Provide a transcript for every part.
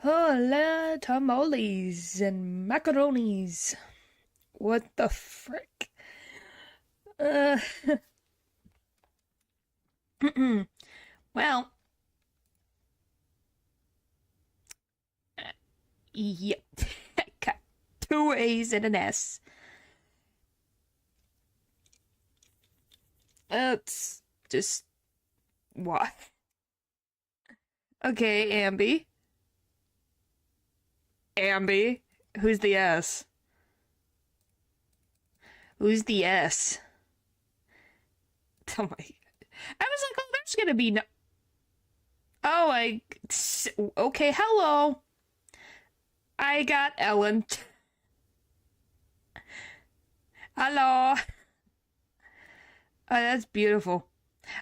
Hola, tamales and macaronis. What the frick? Uh, well, yep. I got two A's and an S. That's just why. Okay, Ambi. Ambi. Who's the S? Who's the S? Oh my. I was like, oh, there's gonna be no. Oh, Okay, hello. I got Ellen. Hello. Oh, that's beautiful.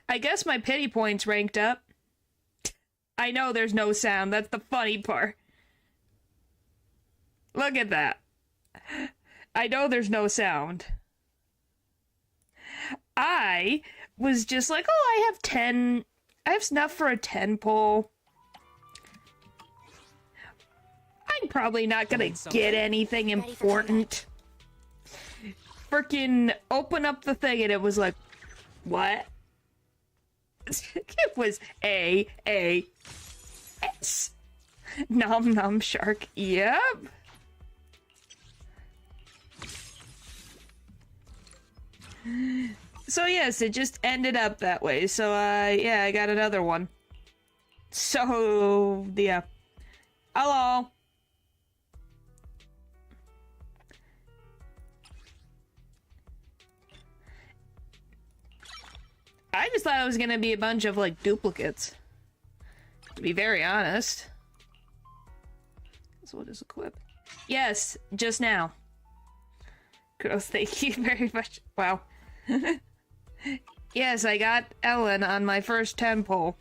I guess my pity points ranked up. I know there's no sound. That's the funny part. Look at that. I know there's no sound. I was just like, oh, I have 10. I have enough for a 10 pull. I'm probably not gonna get anything important. Freaking open up the thing and it was like, what? It was A-A-S. Nom nom shark. Yep. So yes, it just ended up that way. So yeah, I got another one. So yeah. Hello. I just thought it was gonna be a bunch of like duplicates. To be very honest. So what is equip? Yes, just now. Gross, thank you very much. Wow. Yes, I got Ellen on my first 10 pull.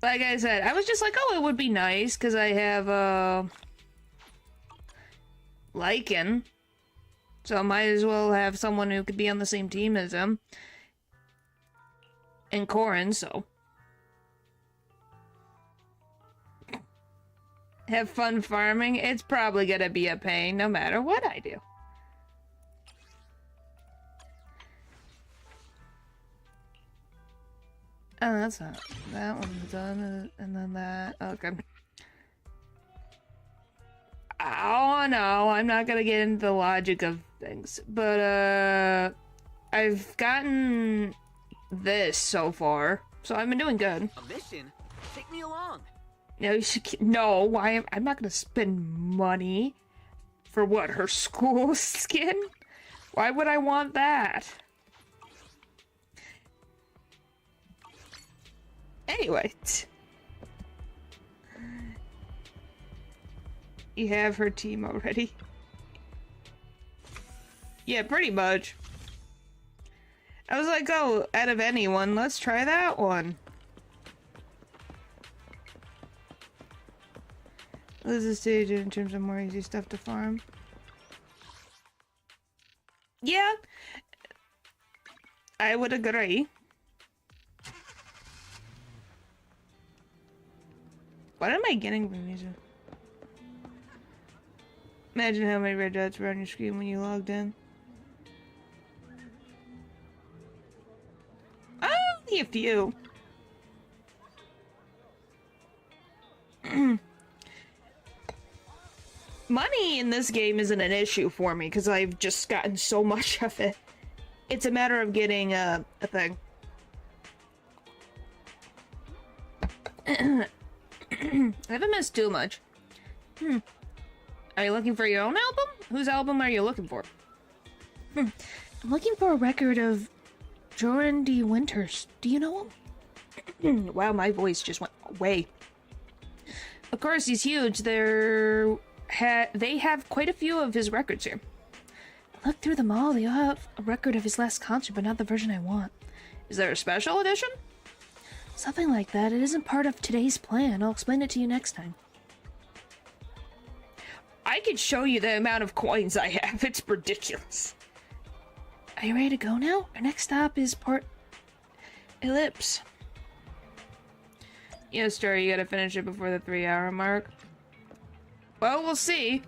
Like I said, I was just like, oh, it would be nice, because I have, Lycan. So I might as well have someone who could be on the same team as him. And Corin, so. Have fun farming. It's probably gonna be a pain no matter what I do. Oh, that's not. That one's done, and then that. Okay. Oh no, I'm not gonna get into the logic of things, but I've gotten this so far, so I've been doing good. A mission? Take me along. No, no. Why? I'm not gonna spend money for what? Her school skin? Why would I want that? Anyway, you have her team already. Yeah, pretty much. I was like, oh, out of anyone, let's try that one. What is the stage in terms of more easy stuff to farm? Yeah, I would agree. What am I getting from these? Imagine how many red dots were on your screen when you logged in. Only a few. Money in this game isn't an issue for me because I've just gotten so much of it. It's a matter of getting a thing. I haven't missed too much. Are you looking for your own album? Whose album are you looking for? I'm looking for a record of Jordan D. Winters. Do you know him? Wow, my voice just went away. Of course, he's huge. They have quite a few of his records here. I looked through them all. They all have a record of his last concert, but not the version I want. Is there a special edition? Something like that. It isn't part of today's plan. I'll explain it to you next time. I could show you the amount of coins I have. It's ridiculous. Are you ready to go now? Our next stop is Port Ellipse. Yes, Jerry, you gotta finish it before the 3-hour mark. Well, we'll see.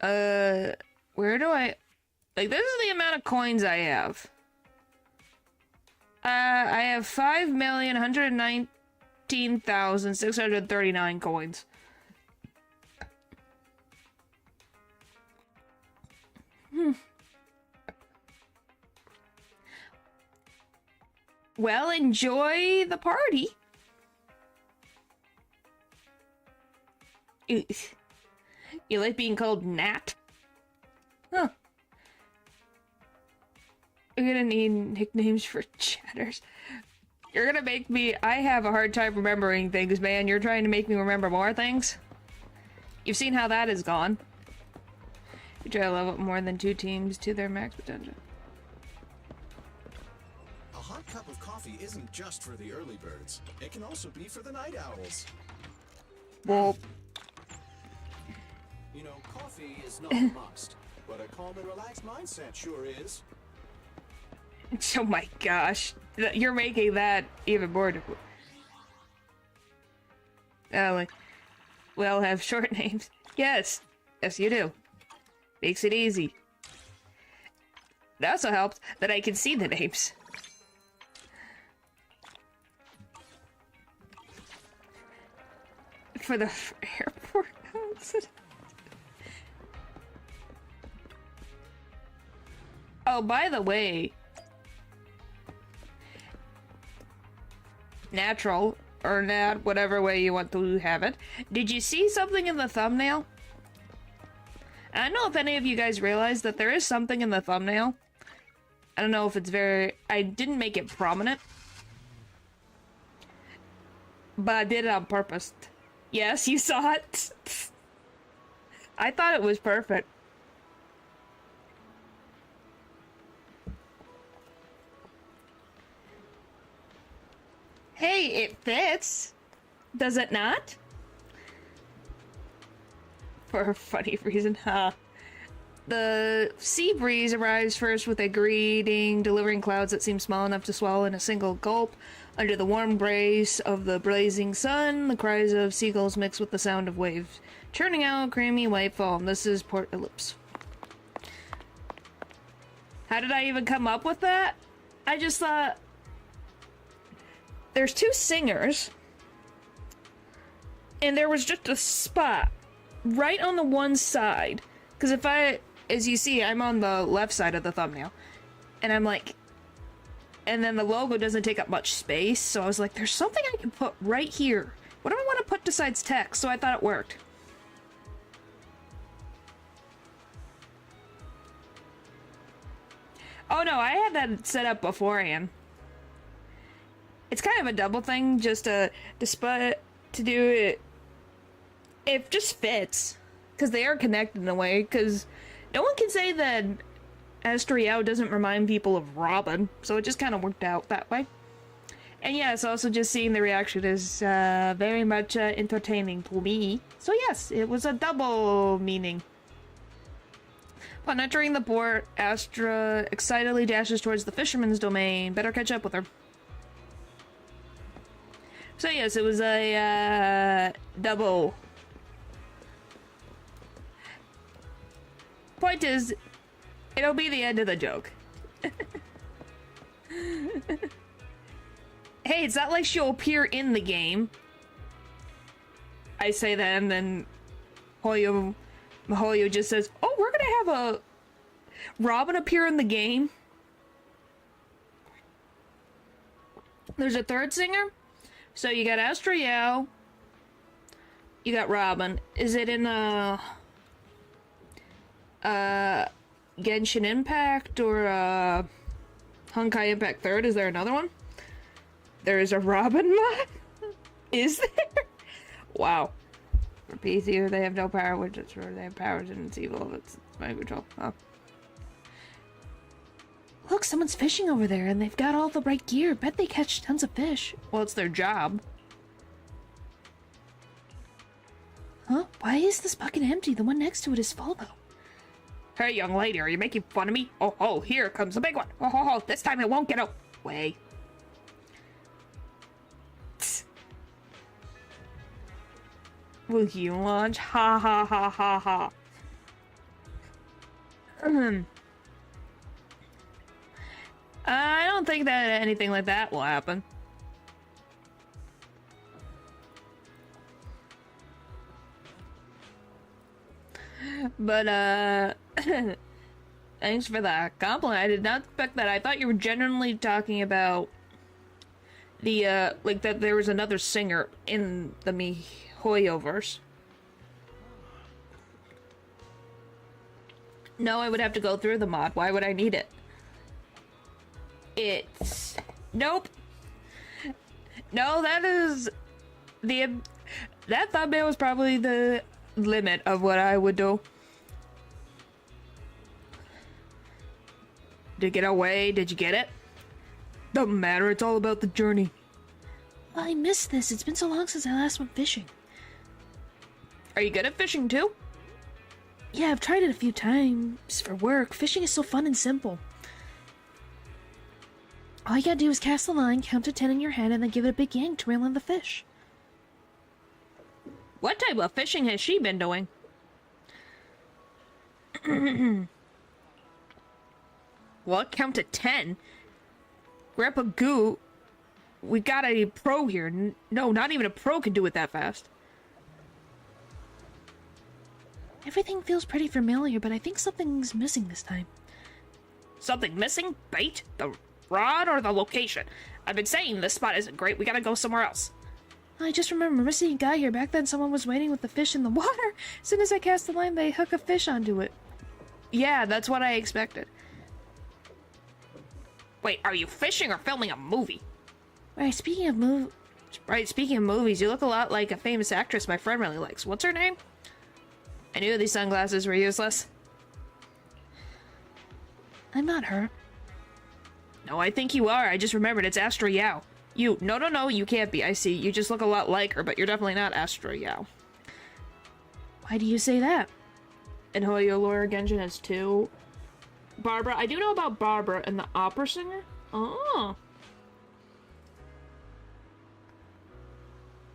Where do I... Like, this is the amount of coins I have. I have 5,119,639 coins. Well, enjoy the party. You like being called Nat? Huh. You're gonna need nicknames for chatters. You're gonna make me... I have a hard time remembering things, man. You're trying to make me remember more things? You've seen how that has gone. You try to level up more than 2 teams to their max potential. A hot cup of coffee isn't just for the early birds. It can also be for the night owls. Well... You know, coffee is not a must, but a calm and relaxed mindset sure is. Oh my gosh. You're making that even more difficult. Like, well, have short names. Yes. Yes, you do. Makes it easy. It also helps that I can see the names. For the airport. Oh, by the way, natural or nat, whatever way you want to have it. Did you see something in the thumbnail? I don't know if any of you guys realized that there is something in the thumbnail. I don't know if it's I didn't make it prominent, but I did it on purpose. Yes, you saw it. I thought it was perfect. Hey, it fits. Does it not? For a funny reason, huh? The sea breeze arrives first with a greeting, delivering clouds that seem small enough to swallow in a single gulp. Under the warm embrace of the blazing sun, the cries of seagulls mix with the sound of waves, churning out creamy white foam. This is Port Ellipse. How did I even come up with that? I just thought... There's 2 singers, and there was just a spot right on the one side. Because if as you see, I'm on the left side of the thumbnail, and I'm like, and then the logo doesn't take up much space, so I was like, there's something I can put right here. What do I want to put besides text? So I thought it worked. Oh no, I had that set up beforehand. It's kind of a double thing, just to do it. It just fits, because they are connected in a way. Because no one can say that Astriel doesn't remind people of Robin, so it just kind of worked out that way. And yes, also just seeing the reaction is very much entertaining to me. So yes, it was a double meaning. Upon entering the port, Astra excitedly dashes towards the fisherman's domain. Better catch up with her. So yes, it was a double. Point is, it'll be the end of the joke. Hey, it's not like she'll appear in the game. I say that, and then Maholio just says, "Oh, we're gonna have a Robin appear in the game." There's a third singer. So you got Astriel, you got Robin. Is it in Genshin Impact or Honkai Impact 3rd? Is there another one? There is a Robin mod? Is there? Wow. For PC, they have no power, which is true. They have powers and it's evil. It's mind control. Oh. Look, someone's fishing over there, and they've got all the right gear. Bet they catch tons of fish. Well, it's their job. Huh? Why is this bucket empty? The one next to it is full, though. Hey, young lady, are you making fun of me? Oh, here comes the big one. Oh, this time it won't get out. way. Wookie launch. Ha ha ha ha ha. I don't think that anything like that will happen. But, thanks for that compliment. I did not expect that. I thought you were genuinely talking about the, like that there was another singer in the MiHoYoverse. No, I would have to go through the mod. Why would I need it? It's... Nope. No, that is... That thumbnail was probably the limit of what I would do. Did it get away? Did you get it? Doesn't matter, it's all about the journey. Well, I missed this. It's been so long since I last went fishing. Are you good at fishing too? Yeah, I've tried it a few times for work. Fishing is so fun and simple. All you gotta do is cast the line, count to 10 in your head, and then give it a big yank to reel in the fish. What type of fishing has she been doing? What? Count to 10? Grandpa Goo, we got a pro here. No, not even a pro can do it that fast. Everything feels pretty familiar, but I think something's missing this time. Something missing? Bait? The rod or the location? I've been saying this spot isn't great. We gotta go somewhere else. I just remember missing a guy here. Back then, someone was waiting with the fish in the water. As soon as I cast the line, they hook a fish onto it. Yeah, that's what I expected. Wait, are you fishing or filming a movie? Right, speaking of movies, you look a lot like a famous actress my friend really likes. What's her name? I knew these sunglasses were useless. I'm not her. No, I think you are. I just remembered it's Astra Yao. You. No, you can't be. I see. You just look a lot like her, but you're definitely not Astra Yao. Why do you say that? And Hoyo Laura Genjin has two. Barbara. I do know about Barbara and the opera singer. Oh.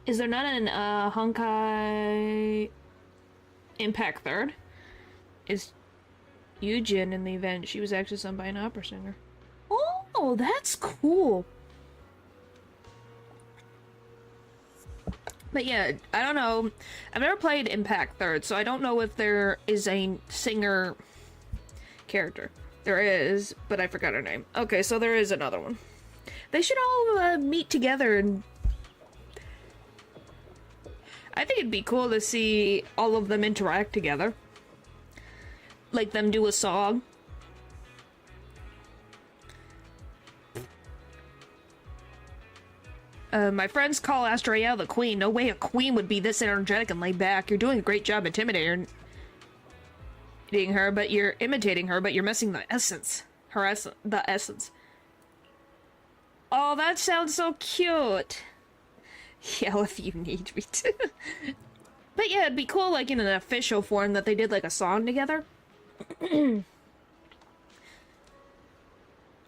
Is there none in Honkai Impact 3rd? Is Yujin in the event? She was actually sung by an opera singer. Oh, that's cool. But yeah, I don't know. I've never played Impact 3rd, so I don't know if there is a singer character. There is, but I forgot her name. Okay, so there is another one. They should all meet together, and I think it'd be cool to see all of them interact together. Like them do a song. My friends call Astraea the queen. No way a queen would be this energetic and laid back. You're doing a great job intimidating her, but you're imitating her, but you're missing the essence. The essence. Oh, that sounds so cute. Yell if you need me to. But yeah, it'd be cool, like, in an official form that they did, like, a song together.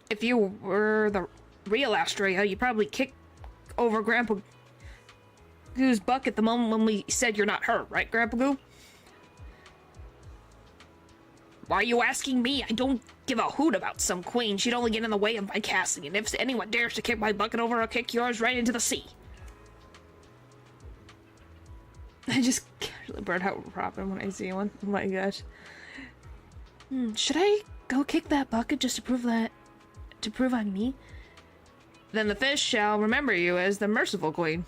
If you were the real Astraea, you'd probably kick over Grandpa Goo's bucket the moment when we said you're not her, right, Grandpa Goo? Why are you asking me? I don't give a hoot about some queen. She'd only get in the way of my casting, and if anyone dares to kick my bucket over, I'll kick yours right into the sea. I just casually burn out Robin when I see one. Oh my gosh. Should I go kick that bucket just to prove I'm me? Then the fish shall remember you as the merciful queen.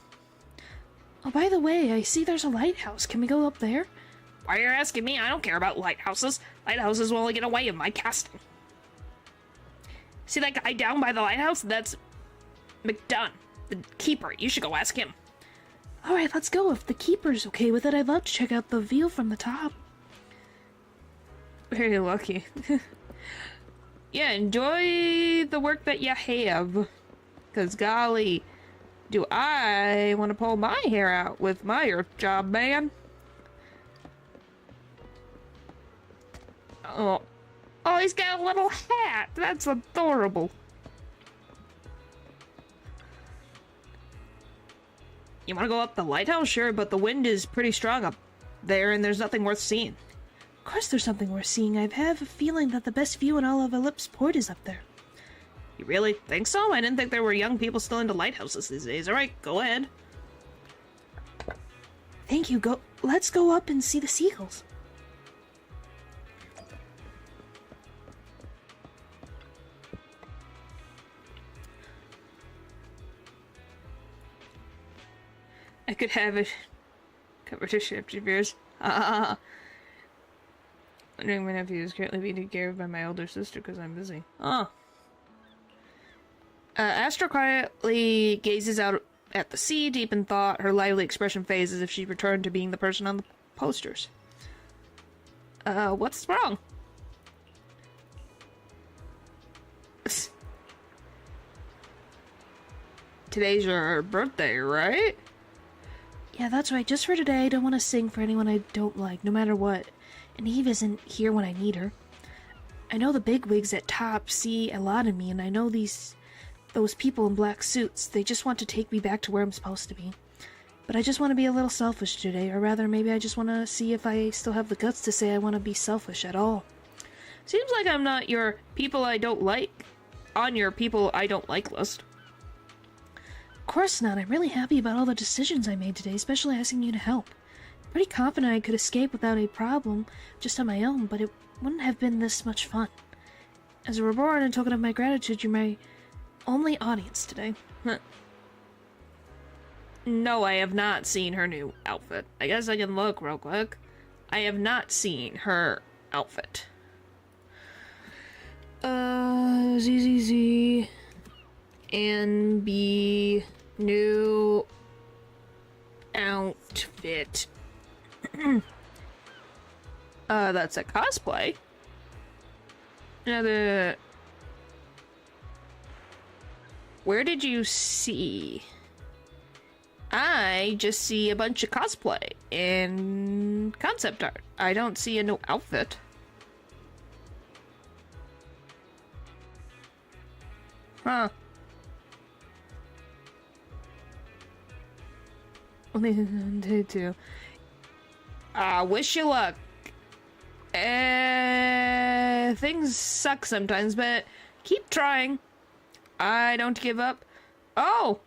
Oh, by the way, I see there's a lighthouse. Can we go up there? Why are you asking me? I don't care about lighthouses. Lighthouses will only get away of my casting. See that guy down by the lighthouse? That's McDunn, the keeper. You should go ask him. Alright, let's go. If the keeper's okay with it, I'd love to check out the view from the top. Very lucky. Yeah, enjoy the work that you have. Because golly, do I want to pull my hair out with my earth job, man. Oh, he's got a little hat. That's adorable. You want to go up the lighthouse? Sure, but the wind is pretty strong up there and there's nothing worth seeing. Of course there's something worth seeing. I have a feeling that the best view in all of Ellipse Port is up there. You really think so? I didn't think there were young people still into lighthouses these days. Alright, go ahead. Thank you. Let's go up and see the seagulls. I could have it covered to ship beers. Ah. Wondering my nephew is currently being taken care of by my older sister because I'm busy. Oh. Astra quietly gazes out at the sea, deep in thought. Her lively expression fades as if she returned to being the person on the posters. What's wrong? Today's your birthday, right? Yeah, that's right. Just for today, I don't want to sing for anyone I don't like, no matter what. And Eve isn't here when I need her. I know the bigwigs at top see a lot in me, and I know those people in black suits, they just want to take me back to where I'm supposed to be. But I just want to be a little selfish today, or rather, maybe I just want to see if I still have the guts to say I want to be selfish at all. Seems like I'm not your people I don't like on your people I don't like list. Of course not. I'm really happy about all the decisions I made today, especially asking you to help. I'm pretty confident I could escape without a problem, just on my own, but it wouldn't have been this much fun. As a reward and token of my gratitude, you're my only audience today. Huh. No, I have not seen her new outfit. I guess I can look real quick. I have not seen her outfit. ZZZ. NB new outfit. That's a cosplay. Another. Where did you see? I just see a bunch of cosplay and concept art. I don't see a new outfit. Huh. Only day two. Wish you luck. Things suck sometimes, but keep trying. I don't give up. Oh!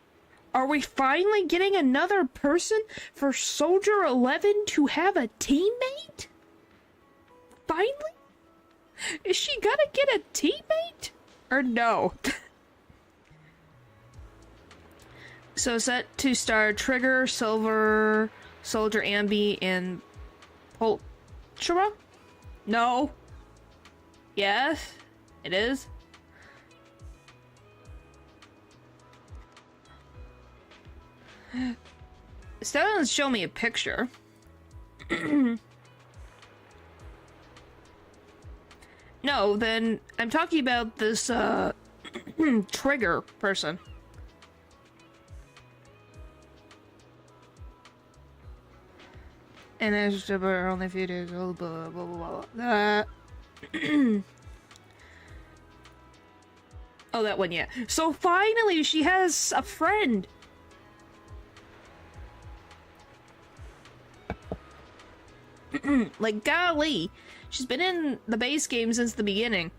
Are we finally getting another person for Soldier 11 to have a teammate? Finally? Is she gonna get a teammate? Or no? So set to star Trigger, Silver, Soldier Ambi, and Pulchera? No. Yes, it is. Still doesn't show me a picture. No, then I'm talking about this Trigger person. And there's just only a few days old, blah, blah, blah, blah. Oh, that one, yeah. So finally, she has a friend. Like, golly. She's been in the base game since the beginning.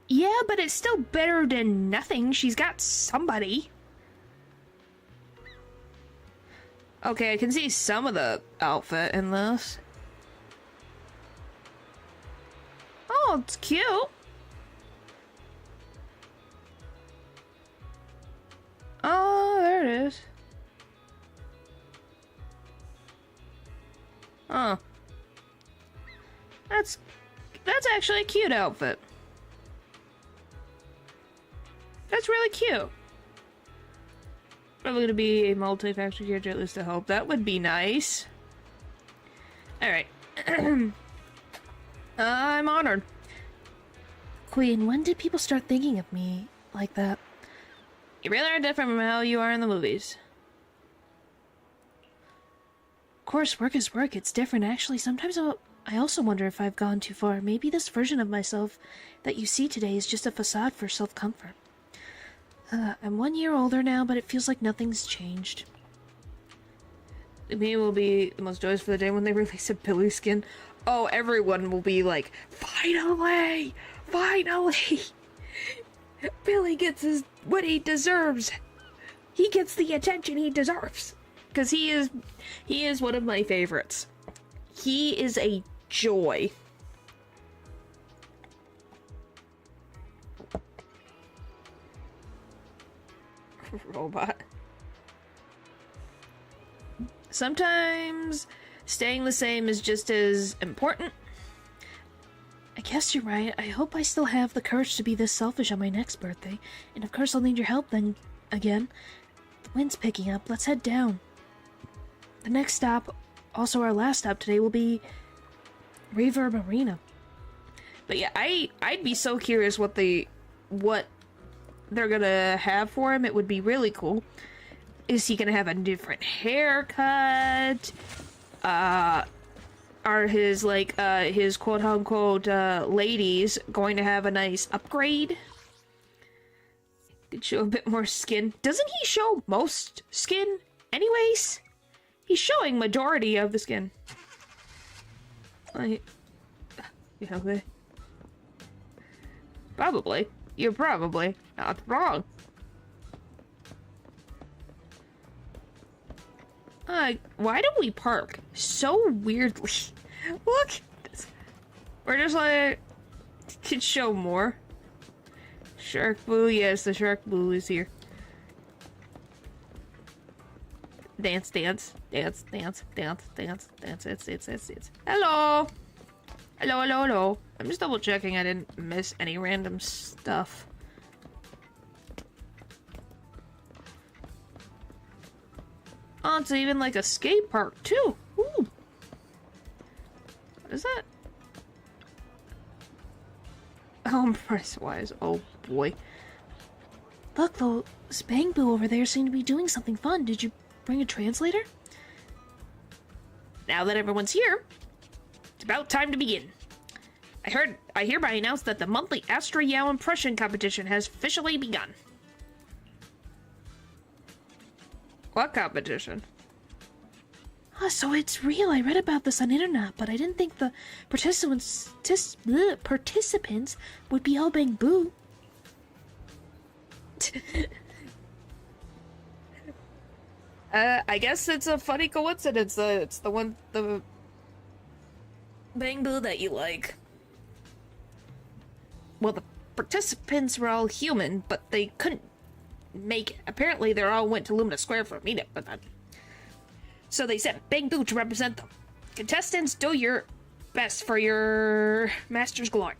Yeah, but it's still better than nothing. She's got somebody. Okay, I can see some of the outfit in this. Oh, it's cute. Oh, there it is. Oh. That's actually a cute outfit. That's really cute. Probably gonna be a multi-factor character, at least I hope. That would be nice. Alright. I'm honored. Queen, when did people start thinking of me like that? You really are different from how you are in the movies. Of course, work is work. It's different. Actually, sometimes I also wonder if I've gone too far. Maybe this version of myself that you see today is just a facade for self-comfort. I'm 1 year older now, but it feels like nothing's changed. Me will be the most joyous for the day when they release a Billy skin. Oh, everyone will be like, finally! Finally! Billy gets what he deserves. He gets the attention he deserves. Because he is one of my favorites. He is a joy. Robot. Sometimes staying the same is just as important. I guess you're right. I hope I still have the courage to be this selfish on my next birthday. And of course I'll need your help then, again. The wind's picking up. Let's head down. The next stop, also our last stop today, will be Reverb Arena. But yeah, I'd be so curious what they're gonna have for him. It would be really cool. Is he gonna have a different haircut? Are his his quote unquote ladies going to have a nice upgrade? Could show a bit more skin. Doesn't he show most skin anyways? He's showing majority of the skin. Probably. You're probably not wrong. Why do we park so weirdly? Look! We're just like... Could show more. Shark Boo, yes, the Shark Boo is here. Dance, dance, dance, dance, dance, dance, dance, it's. Hello! Hello, hello, hello. I'm just double checking I didn't miss any random stuff. Oh, it's even like a skate park, too. Ooh. What is that? Oh, price-wise. Oh, boy. Look, those Bang Boo over there seem to be doing something fun. Did you bring a translator? Now that everyone's here, it's about time to begin. I hereby announce that the monthly Astra Yao impression competition has officially begun. What competition? Oh, so it's real. I read about this on the internet, but I didn't think the participants would be all Bang Boo. I guess it's a funny coincidence. It's the Bang Boo that you like. Well, the participants were all human, but they couldn't make it. Apparently, they all went to Lumina Square for a meetup with them. So they sent Bang Boo to represent them. Contestants, do your best for your master's glory.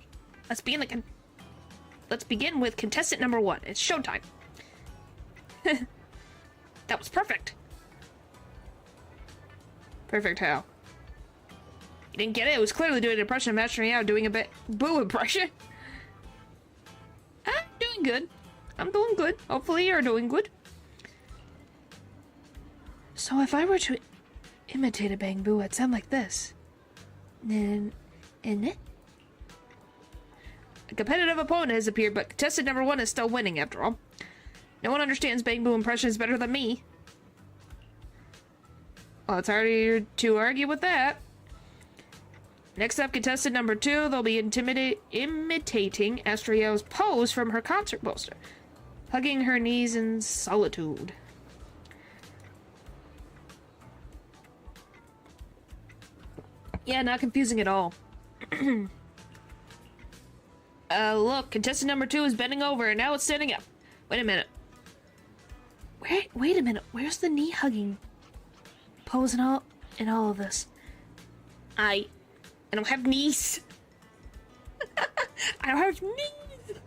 Let's begin with contestant number 1. It's showtime. That was perfect. Perfect how? You didn't get it? It was clearly doing an impression of Master Meow doing a Boo impression. I'm doing good. I'm doing good. Hopefully you're doing good. So if I were to imitate a Bang Boo, it'd sound like this. A competitive opponent has appeared, but contestant number 1 is still winning after all. No one understands Bang Boo impressions better than me. Well, it's hard to argue with that. Next up, contestant number 2, they'll be imitating Astriel's pose from her concert poster, hugging her knees in solitude. Yeah, not confusing at all. Look, contestant number 2 is bending over, and now it's standing up. Wait a minute. Wait a minute. Where's the knee hugging pose in all of this? I don't have knees. I don't have knees.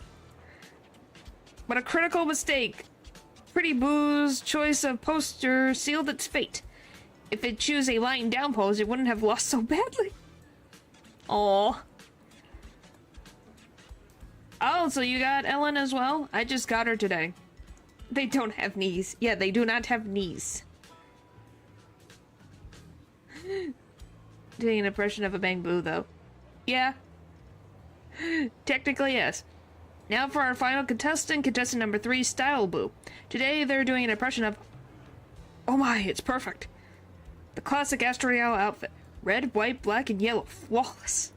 What a critical mistake. Pretty Boo's choice of poster sealed its fate. If it chose a lying down pose, it wouldn't have lost so badly. Aww. Oh, so you got Ellen as well? I just got her today. They don't have knees. Yeah, they do not have knees. doing an impression of a bamboo, though. Yeah. Technically, yes. Now for our final contestant, contestant number 3, Style Boo. Today they're doing an impression of... Oh my, it's perfect. The classic Astroreal outfit. Red, white, black, and yellow. Flawless.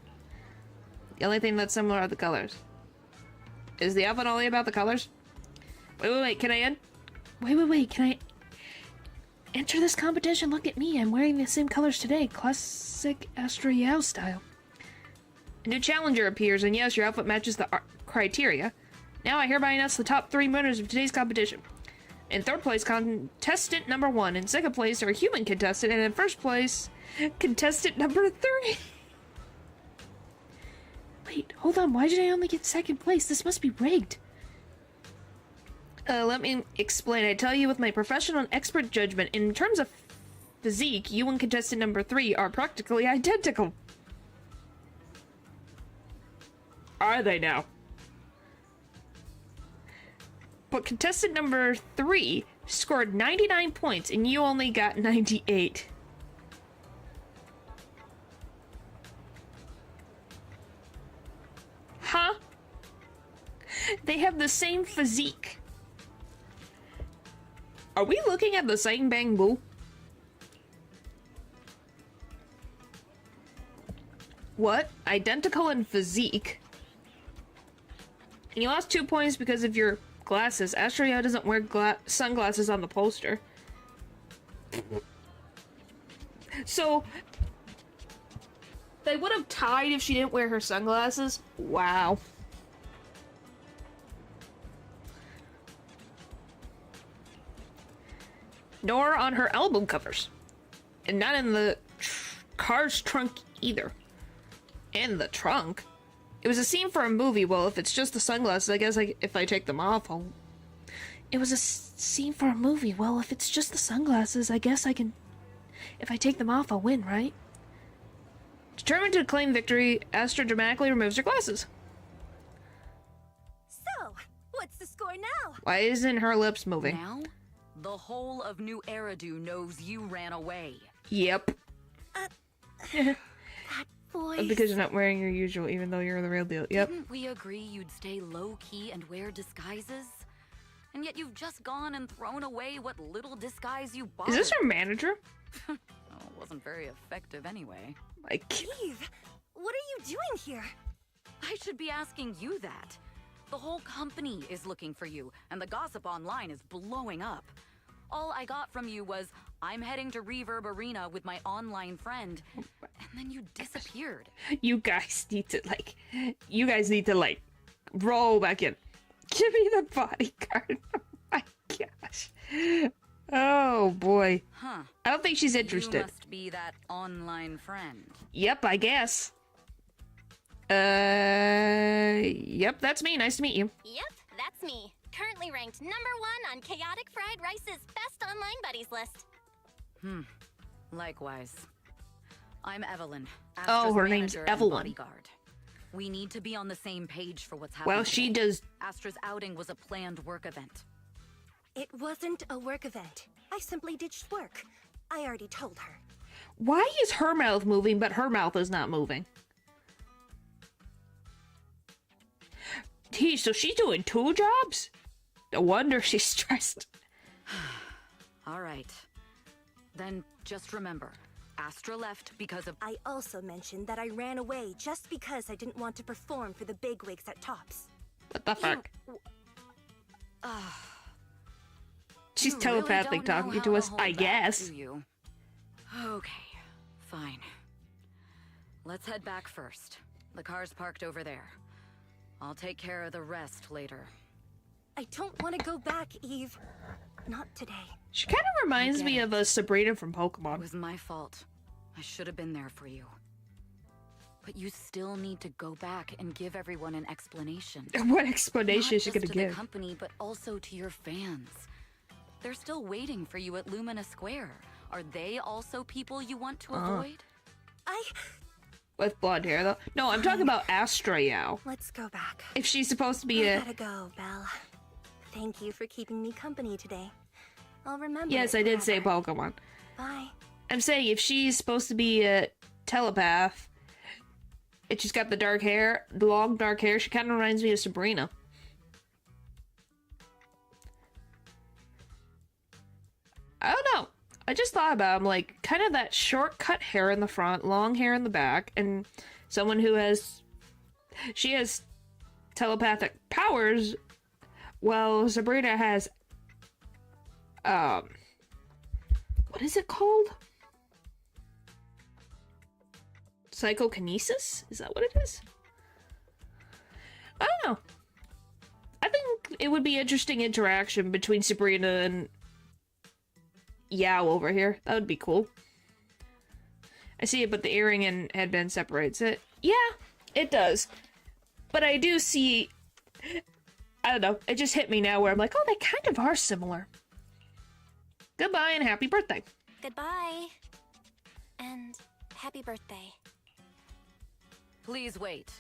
The only thing that's similar are the colors. Is the outfit only about the colors? Wait, can I in? Wait, can I enter this competition? Look at me, I'm wearing the same colors today. Classic Astroreal style. A new challenger appears, and yes, your outfit matches the criteria. Now I hereby announce the top 3 winners of today's competition. In 3rd place, contestant number 1. In 2nd place, our human contestant. And in 1st place, contestant number 3. Wait, hold on. Why did I only get 2nd place? This must be rigged. Let me explain. I tell you with my professional and expert judgment. In terms of physique, you and contestant number 3 are practically identical. Are they now? But contestant number 3 scored 99 points and you only got 98. Huh? They have the same physique. Are we looking at the same bamboo? What? Identical in physique? And you lost 2 points because of your glasses. Astroreal doesn't wear sunglasses on the poster. So, they would have tied if she didn't wear her sunglasses? Wow. Nor on her album covers. And not in the car's trunk either. In the trunk? It was a scene for a movie. Well, if it's just the sunglasses, I guess if I take them off, I'll... It was a scene for a movie. Well, if it's just the sunglasses, I guess I can... If I take them off, I'll win, right? Determined to claim victory, Astra dramatically removes her glasses. So, what's the score now? Why isn't her lips moving? Now, the whole of New Eridu knows you ran away. Yep. Voice. Because you're not wearing your usual, even though you're the real deal. Yep. Didn't we agree you'd stay low-key and wear disguises? And yet you've just gone and thrown away what little disguise you bought. Is this her manager? Oh, it wasn't very effective anyway. Like... Eve, what are you doing here? I should be asking you that. The whole company is looking for you, and the gossip online is blowing up. All I got from you was, I'm heading to Reverb Arena with my online friend, and then you disappeared. You guys need to, like, roll back in. Give me the bodyguard. Oh my gosh. Oh boy. Huh. I don't think she's You interested. must be that online friend. Yep, I guess. Yep, that's me. Nice to meet you. Yep, that's me. Currently ranked #1 on Chaotic Fried Rice's best online buddies list. Likewise. I'm Evelyn. Oh, Astra's her name's manager and Evelyn. bodyguard. We need to be on the same page for what's happening. Well, she today. does. Astra's outing was a planned work event. It wasn't a work event. I simply ditched work. I already told her. Why is her mouth moving, but her mouth is not moving? So she's doing 2 jobs? No wonder she's stressed. All right. Then just remember, Astra left because of... I also mentioned that I ran away just because I didn't want to perform for the bigwigs at Tops. What the fuck? She's You really telepathically don't know talking how to us, hold I back, guess. do you? Okay, fine. Let's head back first. The car's parked over there. I'll take care of the rest later. I don't want to go back, Eve. Not today. She kind of reminds get me it. of a Sabrina from It Pokemon. was my fault. I should have been there for you. But you still need to go back and give everyone an explanation. What explanation Not is she just gonna to give? the company, but also to your fans. They're still waiting for you at Lumina Square. Are they also people you want to avoid? With blonde hair, though. No, I'm talking about Astroreal. Let's go back. If she's supposed to be I a... gotta go, Belle. Thank you for keeping me company today. I'll remember. Yes, it I did say forever. Pokemon. Bye. I'm saying if she's supposed to be a telepath. And she's got the dark hair, the long dark hair. She kind of reminds me of Sabrina. I don't know. I just thought about him, like, kind of that short-cut hair in the front, long hair in the back, and someone who has... She has telepathic powers, while Sabrina has... What is it called? Psychokinesis? Is that what it is? I don't know. I think it would be interesting interaction between Sabrina and Yao over here. That would be cool. I see it, but the earring and headband separates it. Yeah, it does. But I do see... I don't know. It just hit me now where I'm like, oh, they kind of are similar. Goodbye and happy birthday. Goodbye. And happy birthday. Please wait.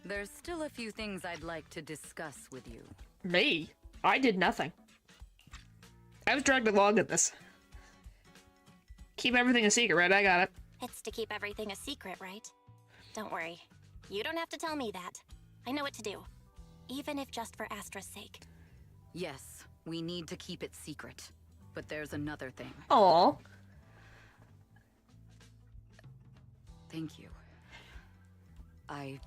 There's still a few things I'd like to discuss with you. Me? I did nothing. I was dragged along in this. Keep everything a secret, right? I got it. It's to keep everything a secret, right? Don't worry. You don't have to tell me that. I know what to do. Even if just for Astra's sake. Yes, we need to keep it secret. But there's another thing. Aw. Thank you. I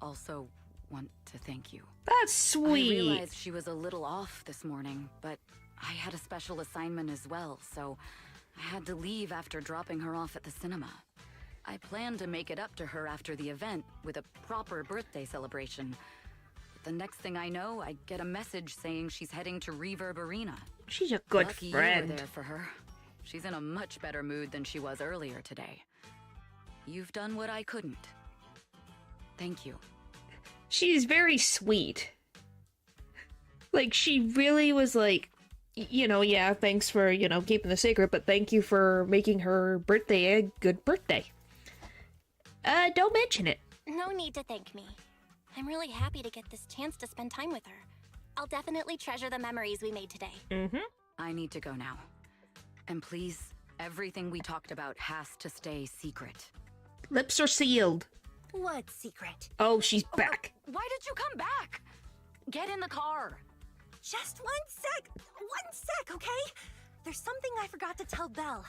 also want to thank you. That's sweet. I realized she was a little off this morning, but I had a special assignment as well, so I had to leave after dropping her off at the cinema. I planned to make it up to her after the event with a proper birthday celebration. But the next thing I know, I get a message saying she's heading to Reverb Arena. She's a good Lucky friend. you were there for her. She's in a much better mood than she was earlier today. You've done what I couldn't. Thank you. She's very sweet. Like, she really was like, you know, yeah, thanks for, you know, keeping the secret, but thank you for making her birthday a good birthday. Don't mention it. No need to thank me. I'm really happy to get this chance to spend time with her. I'll definitely treasure the memories we made today. Mm-hmm. I need to go now. And please, everything we talked about has to stay secret. Lips are sealed. What secret? Oh, she's back. Why did you come back? Get in the car. Just one sec, okay? There's something I forgot to tell Belle.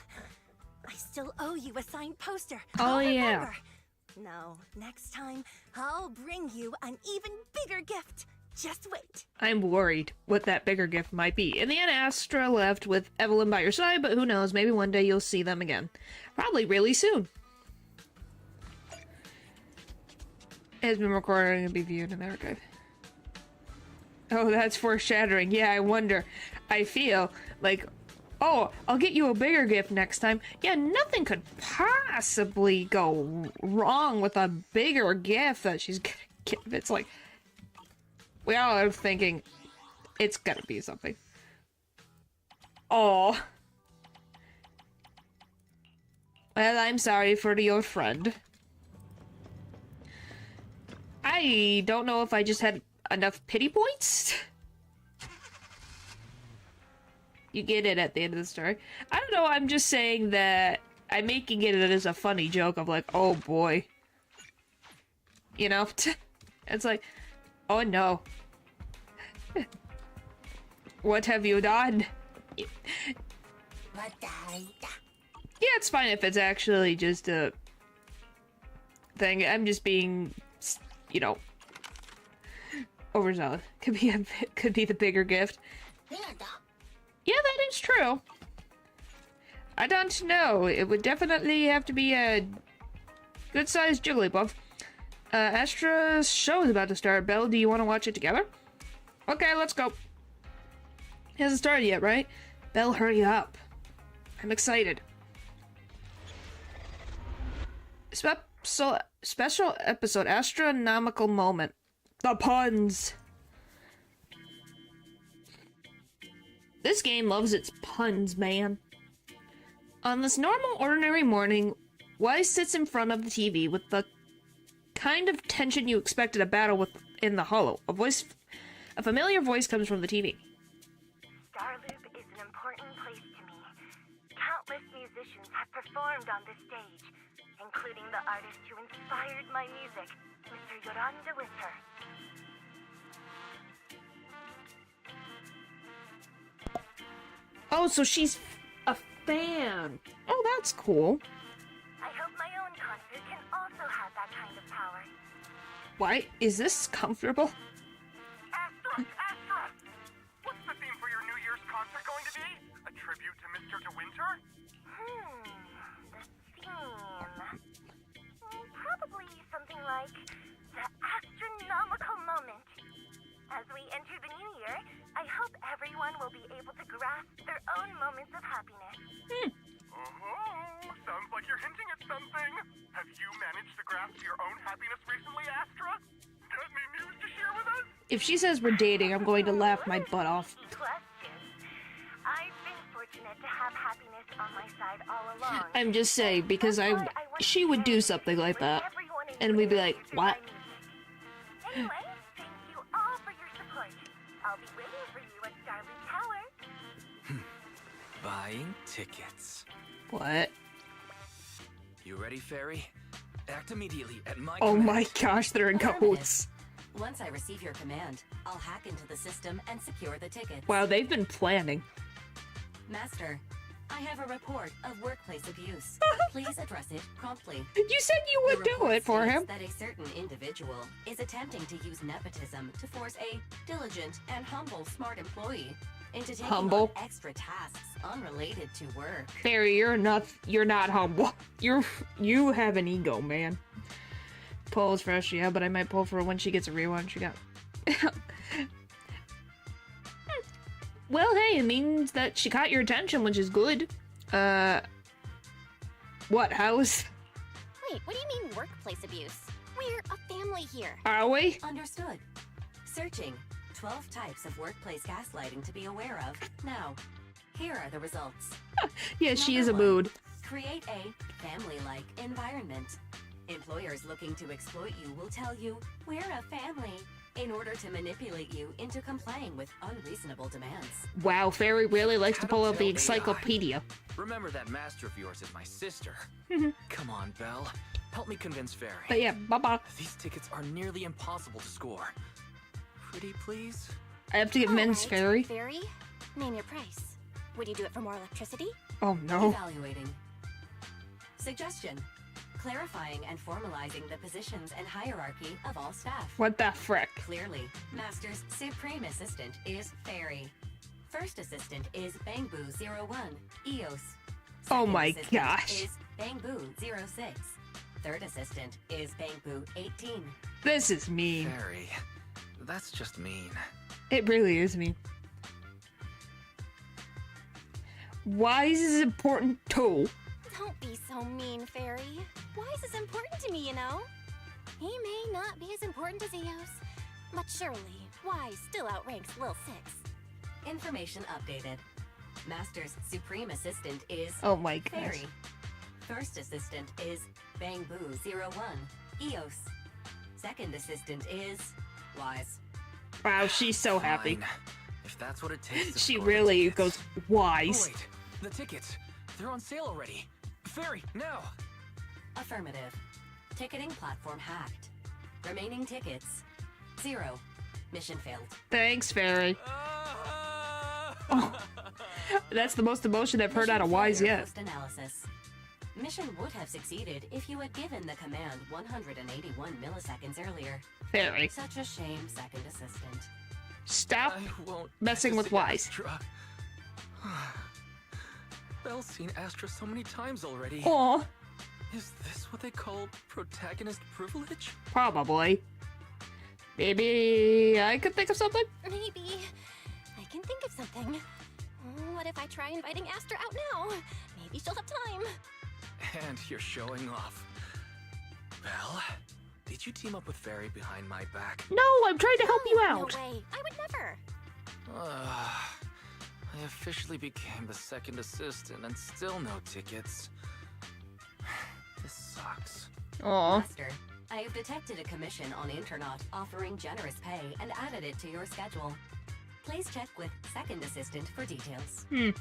I still owe you a signed poster. Oh, I'll yeah. remember. No, next time, I'll bring you an even bigger gift. Just wait. I'm worried what that bigger gift might be. In the end, Astra left with Evelyn by her side, but who knows, maybe one day you'll see them again. Probably really soon. It has been recorded and will be viewed in the archive. Oh, that's foreshadowing. Yeah, I wonder. I feel like, oh, I'll get you a bigger gift next time. Yeah, nothing could possibly go wrong with a bigger gift that she's gonna give. It's like, we all are thinking, it's gonna be something. Oh. Well, I'm sorry for your friend. I don't know if I just had enough pity points. You get it at the end of the story. I don't know, I'm just saying that I'm making it as a funny joke of like, oh boy. You know? It's like, oh no. What have you done? Yeah, it's fine if it's actually just a thing. I'm just being, you know, overzealous. Could be the bigger gift. Yeah, that is true. I don't know. It would definitely have to be a good-sized Jigglypuff. Astra's show is about to start. Belle, do you want to watch it together? Okay, let's go. It hasn't started yet, right? Belle, hurry up. I'm excited. Special episode, astronomical moment. The puns. This game loves its puns, man. On this normal, ordinary morning, Wise sits in front of the TV with the kind of tension you expected a battle with in the Hollow. A familiar voice comes from the TV. Starloop is an important place to me. Countless musicians have performed on this stage. including the artist who inspired my music, Mr. Yoran de Winter. Oh, so she's a fan. Oh, that's cool. I hope my own concert can also have that kind of power. Why is this comfortable? Astra! Astra! What's the theme for your New Year's concert going to be? A tribute to Mr. De Winter? The theme. Probably something like the astronomical moment. As we enter the new year, I hope everyone will be able to grasp their own moments of happiness. Oh, sounds like you're hinting at something. Have you managed to grasp your own happiness recently, Astra? Got any news to share with us? If she says we're dating, I'm going to laugh my butt off. Question. I've been fortunate to have happiness on my side all along. I'm just saying, because she would do something like that. And we'd be like, what? Anyway, thank you all for your support. I'll be waiting for you at Starleaf Tower. Buying tickets. What? You ready, Fairy? Act immediately at my Oh command. my gosh, they're in cahoots. Once I receive your command, I'll hack into the system and secure the tickets. Wow, they've been planning. Master, I have a report of workplace abuse. Please address it promptly. You said you would The do report it for states him. that a certain individual is attempting to use nepotism to force a diligent and humble smart employee into taking Humble? on extra tasks unrelated to work. Barry, you're not humble. You have an ego, man. Pull is fresh, yeah, but I might pull for her when she gets a rewind. She got. Well, hey, it means that she caught your attention, which is good. What house? Wait, what do you mean workplace abuse? We're a family here. Are we? Understood. Searching. 12 types of workplace gaslighting to be aware of. Now, here are the results. Yeah, she Number is a 1, mood. Create a family-like environment. Employers looking to exploit you will tell you, we're a family, in order to manipulate you into complying with unreasonable demands. Wow, Fairy really likes to pull out the Tattletale AI. encyclopedia. Remember that master of yours is my sister. Come on, Belle. Help me convince Fairy. But yeah, bye-bye. These tickets are nearly impossible to score. Pretty please? I have to get men's Fairy. Fairy, name your price. Would you do it for more electricity? Oh no. Evaluating. Suggestion. Clarifying and formalizing the positions and hierarchy of all staff. What the frick? Clearly, Master's Supreme Assistant is Fairy. First Assistant is Bangboo01, EOS. Oh Second my assistant gosh. is Bangboo06. Third Assistant is Bangboo18. This is mean. Fairy. That's just mean. It really is mean. Why is this important too? Don't be so mean, Fairy. Wise is important to me, you know? He may not be as important as Eos, but surely Wise still outranks Lil Six. Information updated. Master's Supreme Assistant is Oh my gosh. Fairy. First Assistant is Bangboo01, EOS. Second Assistant is Wise. Wow, she's so happy. Fine. If that's what it takes to She score the really tickets. goes Oh, wise. wait. The tickets. They're on sale already. Fairy, now. Affirmative. Ticketing platform hacked. Remaining tickets 0. Mission failed. Thanks, Fairy. That's the most emotion I've heard out of Wise Mission yet. failure post-analysis. Mission would have succeeded if you had given the command 181 milliseconds earlier. Fairy. Such a shame, Second Assistant. Stop I won't messing with see Wise. Astra. Belle's seen Astra so many times already. Aw, Is this what they call protagonist privilege? probably. Maybe I could think of something? Maybe. I can think of something. What if I try inviting Astra out now? Maybe she'll have time. And you're showing off. Belle, did you team up with Fairy behind my back? No, I'm trying to help you out. No way. I would never. I officially became the second assistant and still no tickets. This sucks. Aw. Master, I have detected a commission on Internet offering generous pay and added it to your schedule. Please check with Second Assistant for details. You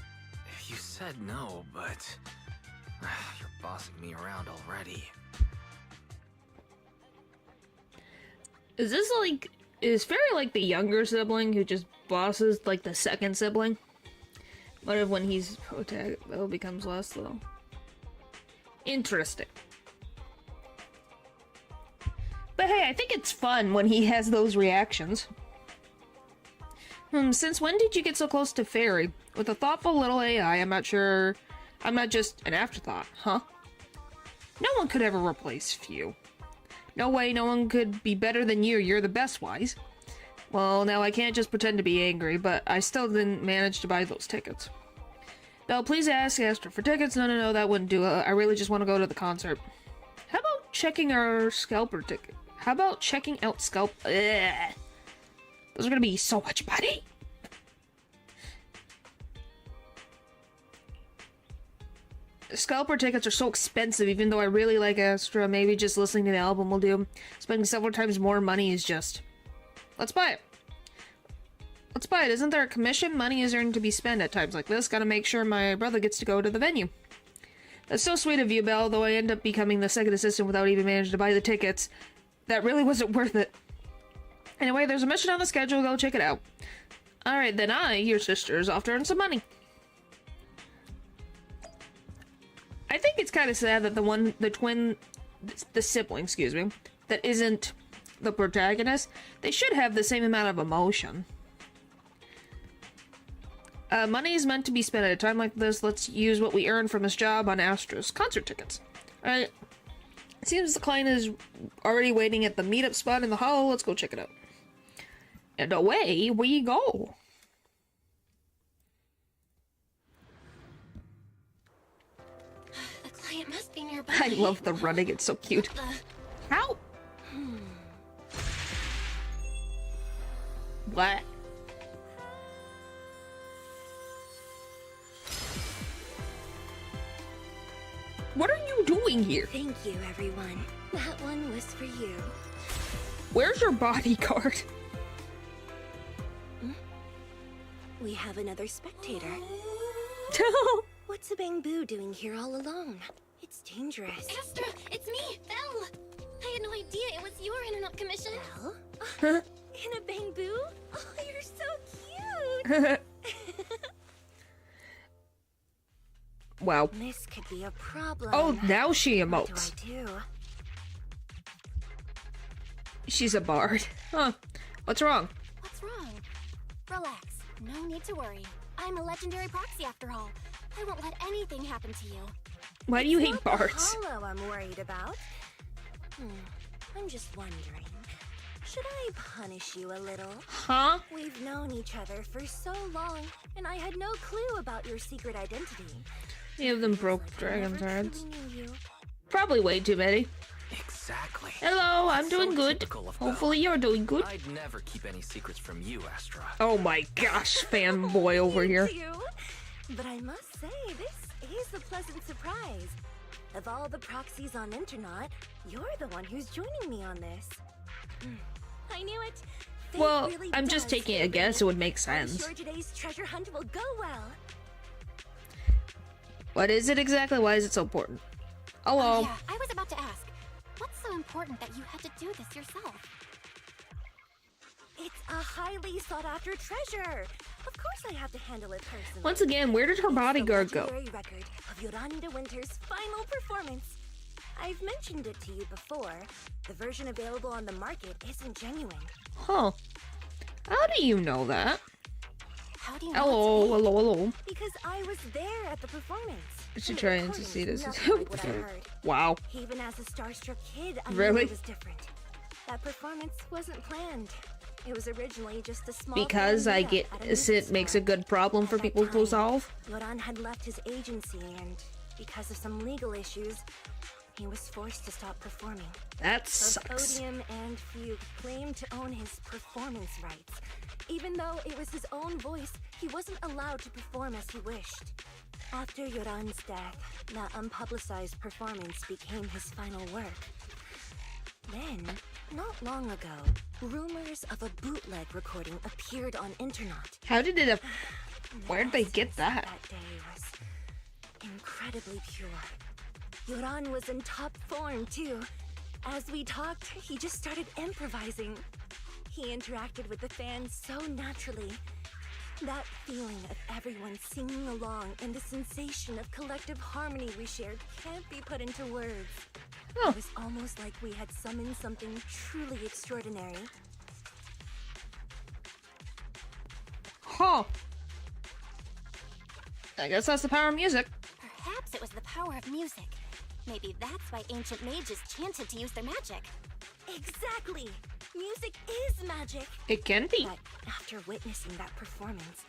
said no, but your bossing me around already. Is this like... Is Fairy like the younger sibling who just bosses like the second sibling? What if when he's protagonist, that becomes less though? Interesting. But hey, I think it's fun when he has those reactions. Since when did you get so close to Fairy? With a thoughtful little AI, I'm not sure... I'm not just an afterthought, huh? No one could ever replace you. No way, no one could be better than you. You're the best, Wise. Well, now I can't just pretend to be angry, but I still didn't manage to buy those tickets. Belle, please ask Astra for tickets. No, that wouldn't do it. I really just want to go to the concert. How about checking our scalper ticket? How about checking out scalp... Ugh. Those are gonna be so much money. Scalper tickets are so expensive, even though I really like Astra. Maybe just listening to the album will do. Spending several times more money is just... Let's buy it. Let's buy it. Isn't there a commission? Money is earned to be spent at times like this. Gotta make sure my brother gets to go to the venue. That's so sweet of you, Belle, though I end up becoming the second assistant without even managing to buy the tickets. That really wasn't worth it. Anyway, there's a mission on the schedule. Go check it out. Alright, then your sister, is off to earn some money. I think it's kind of sad that the sibling, excuse me, that isn't the protagonist, they should have the same amount of emotion. Money is meant to be spent at a time like this. Let's use what we earn from this job on Astra's concert tickets. Alright. It seems the client is already waiting at the meetup spot in the hall. Let's go check it out. And away we go. It must be nearby. I love the running, it's so cute. How? What? What are you doing here? Thank you, everyone. That one was for you. Where's your bodyguard? We have another spectator. What's a bamboo doing here all alone? It's dangerous. Astra, it's me, Belle. I had no idea it was your internet commission. Belle? In a bamboo? Oh, you're so cute. Wow. This could be a problem. Oh, now she What emotes. do I do? She's a bard. Huh. What's wrong? What's wrong? Relax. No need to worry. I'm a legendary proxy after all. I won't let anything happen to you. Why do you hate Not bards? the hollow I'm worried about. I'm just wondering. Should I punish you a little? Huh? We've known each other for so long, and I had no clue about your secret identity. Any of them broke Like I dragon's never hearts? truly knew you. Probably way too many. Exactly. Hello, I'm So doing good. typical of Belle. Hopefully you're doing good. I'd never keep any secrets from you, Astra. Oh my gosh, fanboy over here. Thank you. But I must say, this is a pleasant surprise. Of all the proxies on Internet, you're the one who's joining me on this. I knew it. Fate Well, really I'm just does taking a favor guess. me. It would make I'm sense. sure today's treasure hunt will go well. What is it exactly? Why is it so important? Oh, Hello. yeah, I was about to ask. What's so important that you had to do this yourself? It's a highly sought-after treasure. Of course I have to handle it personally. Once again, where did her It's bodyguard the go? legendary record of Yolanda Winter's final performance. I've mentioned it to you before. The version available on the market isn't genuine. Huh. How do you know that? How do you know Hello, it's me? hello. Because I was there at the performance. I should And the try and recording's see this. nothing like what I heard. Wow. Even as a starstruck kid, I Really? knew it was different. That performance wasn't planned. It was originally just a small Because fan I meetup get at a it music makes a store. good problem At for that people to time, solve. Yoran had left his agency, and because of some legal issues, he was forced to stop performing. That Both sucks. Odium and Fugue claimed to own his performance rights. Even though it was his own voice, he wasn't allowed to perform as he wished. After Yoran's death, that unpublicized performance became his final work. Then, not long ago, rumors of a bootleg recording appeared on Internet. How did it? And the Where did they get essence of that? That day was incredibly pure. Yoran was in top form, too. As we talked, he just started improvising. He interacted with the fans so naturally. That feeling of everyone singing along and the sensation of collective harmony we shared can't be put into words. Oh. It was almost like we had summoned something truly extraordinary. Huh. I guess that's the power of music. Perhaps it was the power of music. Maybe that's why ancient mages chanted to use their magic. Exactly! Music is magic! It can be. But after witnessing that performance,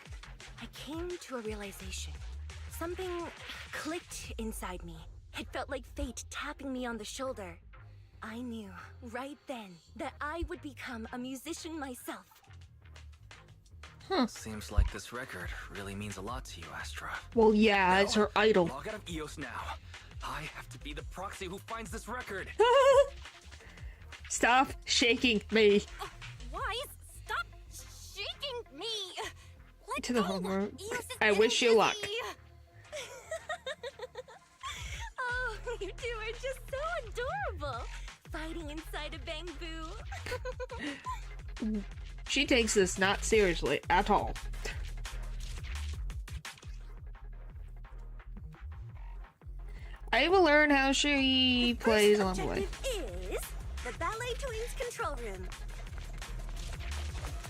I came to a realization. Something clicked inside me. It felt like fate tapping me on the shoulder. I knew right then that I would become a musician myself. Seems like this record really means a lot to you, Astra. Well, yeah, it's her idol. Log out of EOS now. I have to be the proxy who finds this record. Stop shaking me. Wise, stop shaking me! Let To the go. homework. Eos is I getting wish you luck. busy. Oh, you two are just so adorable! Fighting inside a bamboo. She takes this not seriously at all. I will learn how she plays First along the way. objective is the Ballet Twins control room.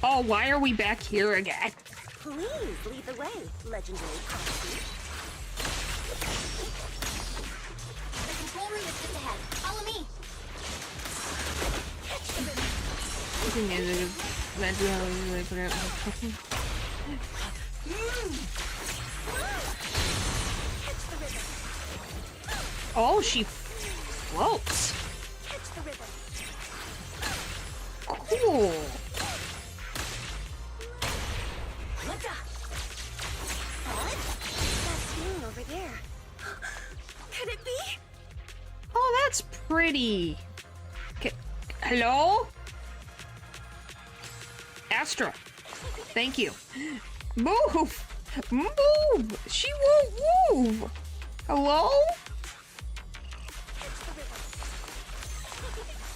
Oh, why are we back here again? Please lead the way, legendary proxy. The control room is just ahead. Follow me. I think it's meant to how they put it out. Catch the rhythm. Oh, she floats. Catch the rhythm. Cool. That thing over there. Could it be? Oh, that's pretty. Hello? Astra. Thank you. Move! Move! She won't move! Hello?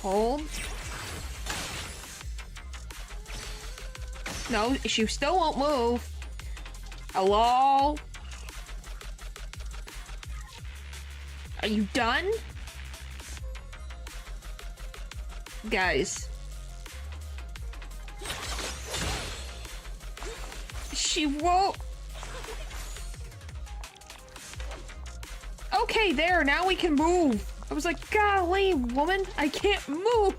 Hold. No, she still won't move. Hello? Are you done? Guys. She won't. Okay, there, now we can move. I was like, golly, woman, I can't move.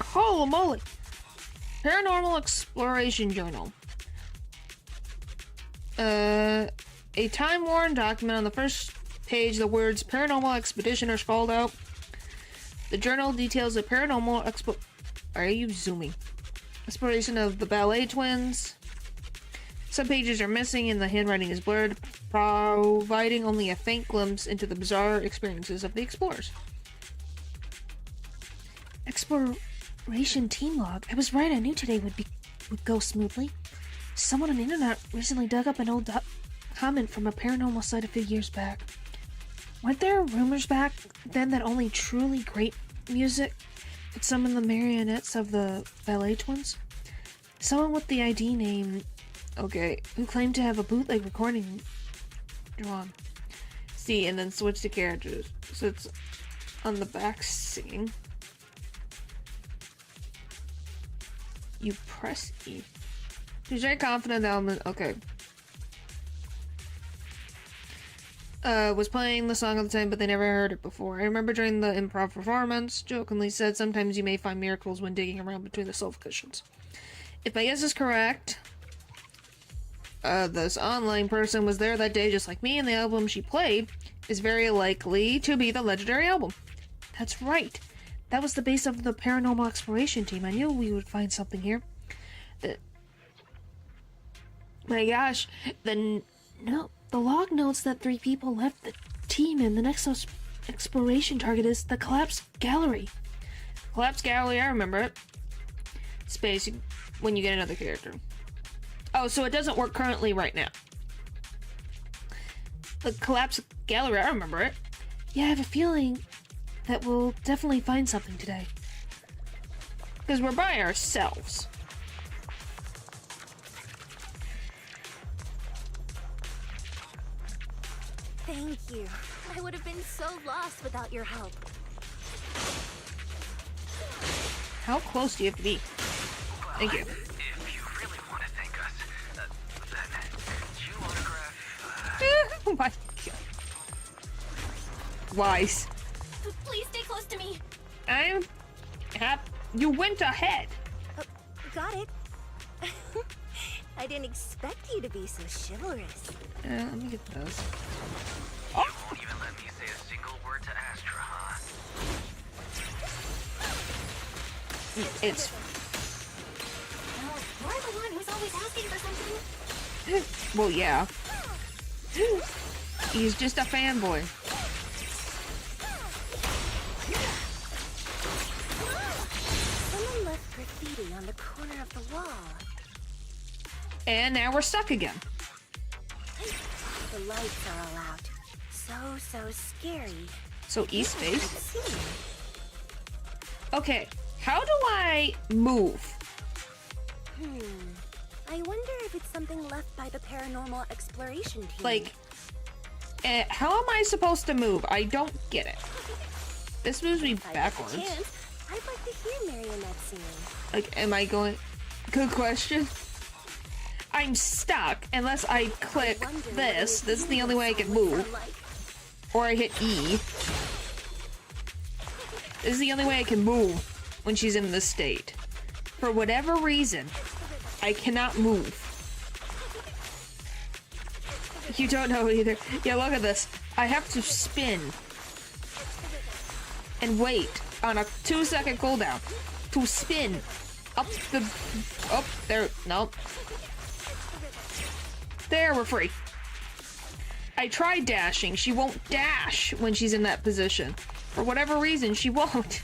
Holy moly. Paranormal Exploration Journal. A time-worn document. On the first page, the words Paranormal Expedition are scrawled out. The journal details the paranormal Are you zooming? Exploration of the Ballet Twins. Some pages are missing and the handwriting is blurred, providing only a faint glimpse into the bizarre experiences of the explorers. Exploration team log. I was right, I knew today would go smoothly. Someone on the internet recently dug up an old comment from a paranormal site a few years back. Weren't there rumors back then that only truly great music could summon the marionettes of the Ballet Twins? Someone with the ID name, who claimed to have a bootleg recording drawn. See, and then switch to characters. So it's on the back singing. You press E. She's very confident that was playing the song at the time, but they never heard it before. I remember during the improv performance, jokingly said, sometimes you may find miracles when digging around between the sofa cushions. If my guess is correct, this online person was there that day just like me, and the album she played is very likely to be the legendary album. That's right. That was the base of the paranormal exploration team. I knew we would find something here. My gosh, the log notes that 3 people left the team, and the next exploration target is the Collapse Gallery. Collapse Gallery, I remember it. Space when you get another character. Oh, so it doesn't work currently right now. The collapsed gallery, I remember it. Yeah, I have a feeling that we'll definitely find something today. Because we're by ourselves. Thank you. I would have been so lost without your help. How close do you have to be? Thank you. If you really want to thank us, then could you autograph... Oh my god. Wise. Please stay close to me. I'm happy. You went ahead. Got it. I didn't expect you to be so chivalrous. Let me get those. You won't even let me say a single word to Astra, huh? It's. Well, you're the one who's always asking for something. Well, yeah. He's just a fanboy. Someone left graffiti on the corner of the wall. And now we're stuck again. The lights are all out. So scary. So East Let's face. see. Okay, how do I move? I wonder if it's something left by the paranormal exploration team. Like, how am I supposed to move? I don't get it. This moves me If I get the backwards. chance, I'd like to hear Marionette sing. Like, am I going? Good question. I'm stuck unless I click this. This is the only way I can move. Or I hit E. This is the only way I can move when she's in this state. For whatever reason, I cannot move. You don't know either. Yeah, look at this. I have to spin and wait on a 2-second cooldown to spin up the... Oh, there. Nope. There, we're free. I tried dashing. She won't dash when she's in that position. For whatever reason, she won't.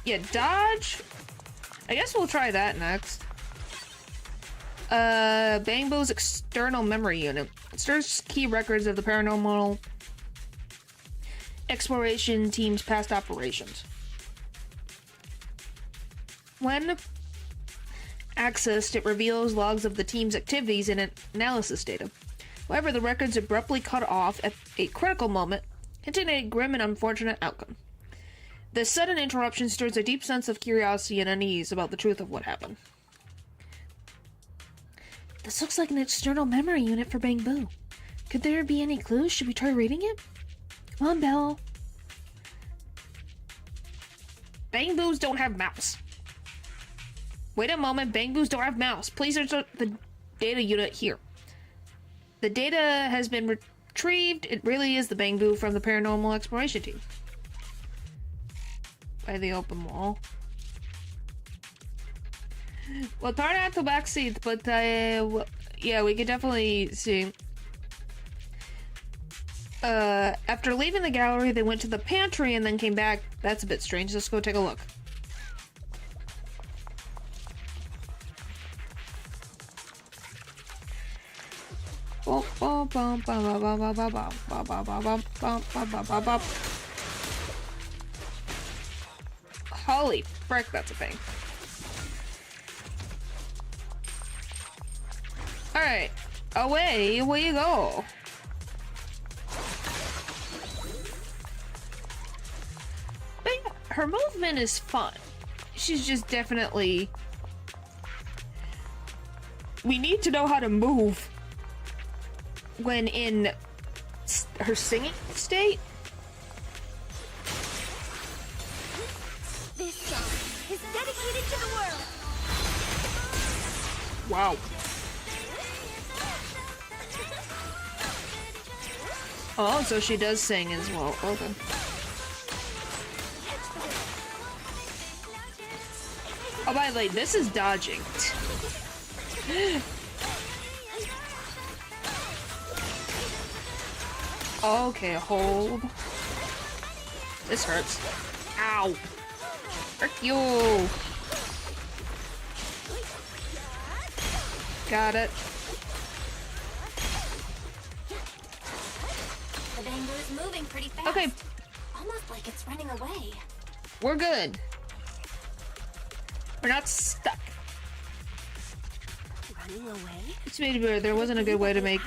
Yeah, dodge. I guess we'll try that next. Bangbo's external memory unit. It stores key records of the paranormal exploration team's past operations. When accessed, it reveals logs of the team's activities and analysis data. However, the records abruptly cut off at a critical moment, hinting at a grim and unfortunate outcome. This sudden interruption stirs a deep sense of curiosity and unease about the truth of what happened. This looks like an external memory unit for Bangbo. Could there be any clues? Should we try reading it? Come on, Belle. Bangboos don't have mouse. Wait a moment, Bangboos don't have mouse. Please insert the data unit here. The data has been retrieved. It really is the Bangboo from the paranormal exploration team. By the open wall. Well, turn out to backseat, but yeah, we could definitely see. After leaving the gallery, they went to the pantry and then came back. That's a bit strange. Let's go take a look. Holy frick, that's a thing. Alright, away we go. But yeah, her movement is fun. She's just definitely... We need to know how to move when in her singing state. This song is dedicated to the world. Wow. Oh, so she does sing as well. Okay. Oh, by the way, this is dodging. Okay, hold. This hurts. Ow. Frick you. Got it. The bamboo's moving pretty fast. Okay, Almost like it's running away. we're good. We're not stuck. Running away? It's made better. There wasn't a good way to make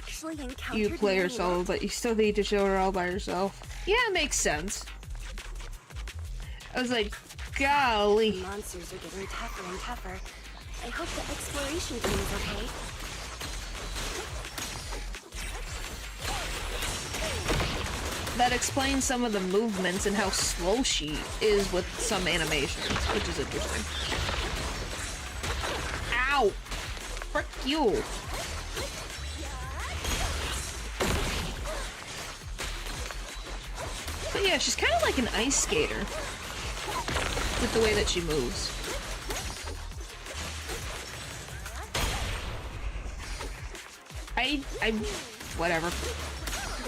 you play her solo, but you still need to show her all by yourself. Yeah, it makes sense. I was like, golly. Monsters are getting tougher and tougher. I hope the exploration team is okay. That explains some of the movements and how slow she is with some animations, which is interesting. Ow! Frick you! But yeah, she's kind of like an ice skater with the way that she moves. Whatever.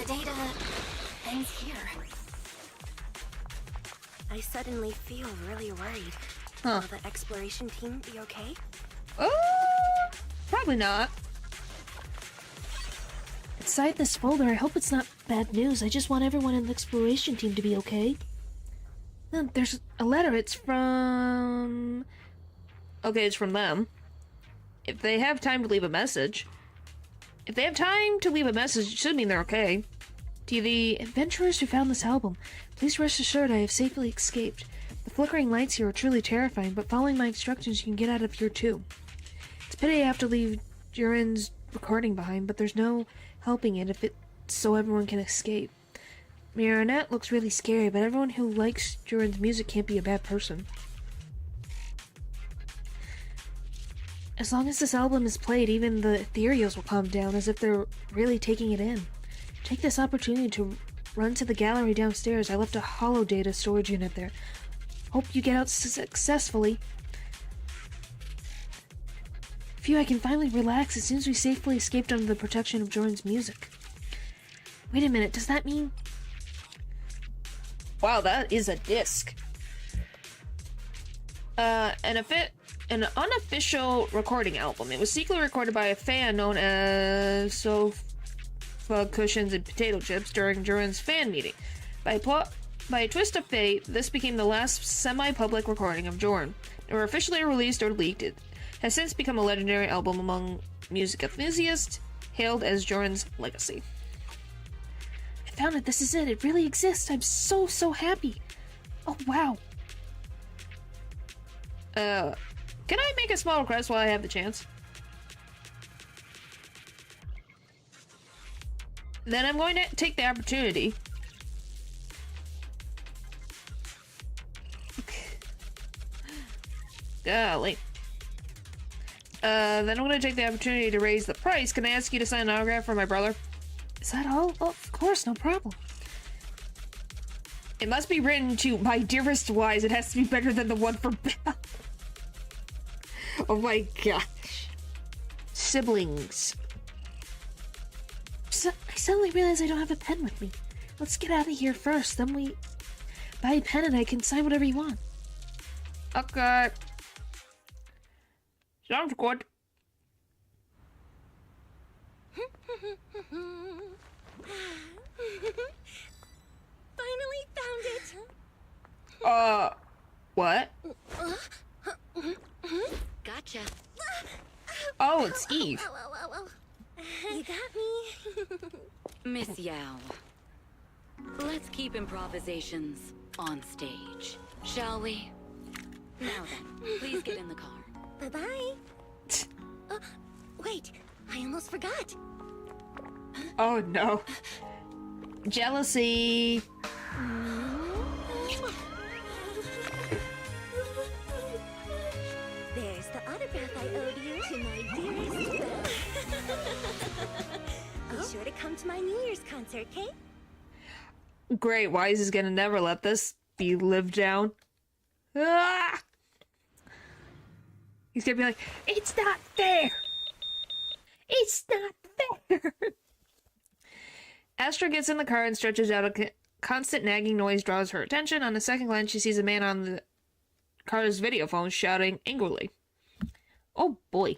The data ends here. I suddenly feel really worried. Huh. Will the exploration team be okay? Probably not. Inside this folder, I hope it's not bad news. I just want everyone in the exploration team to be okay. There's a letter. It's from... Okay, it's from them. If they have time to leave a message. If they have time to leave a message, it should mean they're okay. To the adventurers who found this album, please rest assured I have safely escaped. The flickering lights here are truly terrifying, but following my instructions, you can get out of here too. It's a pity I have to leave Duran's recording behind, but there's no helping it if it's so everyone can escape. Marionette looks really scary, but everyone who likes Duran's music can't be a bad person. As long as this album is played, even the ethereals will calm down as if they're really taking it in. Take this opportunity to run to the gallery downstairs. I left a holo data storage unit there. Hope you get out successfully. Phew, I can finally relax as soon as we safely escaped under the protection of Jordan's music. Wait a minute, does that mean... Wow, that is a disc. An unofficial recording album. It was secretly recorded by a fan known as Sofa Cushions and Potato Chips during Duran's fan meeting. By a twist of fate, this became the last semi-public recording of Joran. Never officially released or leaked, it has since become a legendary album among music enthusiasts, hailed as Joran's legacy. I found it. This is it. It really exists. I'm so happy. Oh, wow. Can I make a small request while I have the chance? Then I'm going to take the opportunity. Golly. Then I'm going to take the opportunity to raise the price. Can I ask you to sign an autograph for my brother? Is that all? Oh, of course, no problem. It must be written to my dearest Wise. It has to be better than the one for Belle. Oh my gosh. Siblings. I suddenly realized I don't have a pen with me. Let's get out of here first, then we buy a pen and I can sign whatever you want. Okay. Sounds good. Finally found it! What? Gotcha. Oh, it's Eve. You got me. Miss Yao, let's keep improvisations on stage, shall we? Now then, please get in the car. Bye-bye. Wait, I almost forgot. Oh no. Jealousy. There's the autograph I owed you to my dearest Belle. Be sure to come to my New Year's concert, okay? Great, Wise is gonna never let this be lived down. Ah! He's gonna be like, it's not fair! It's not fair! Astra gets in the car and stretches out. A constant nagging noise draws her attention. On a second glance, she sees a man on the car's video phone shouting angrily. Oh boy.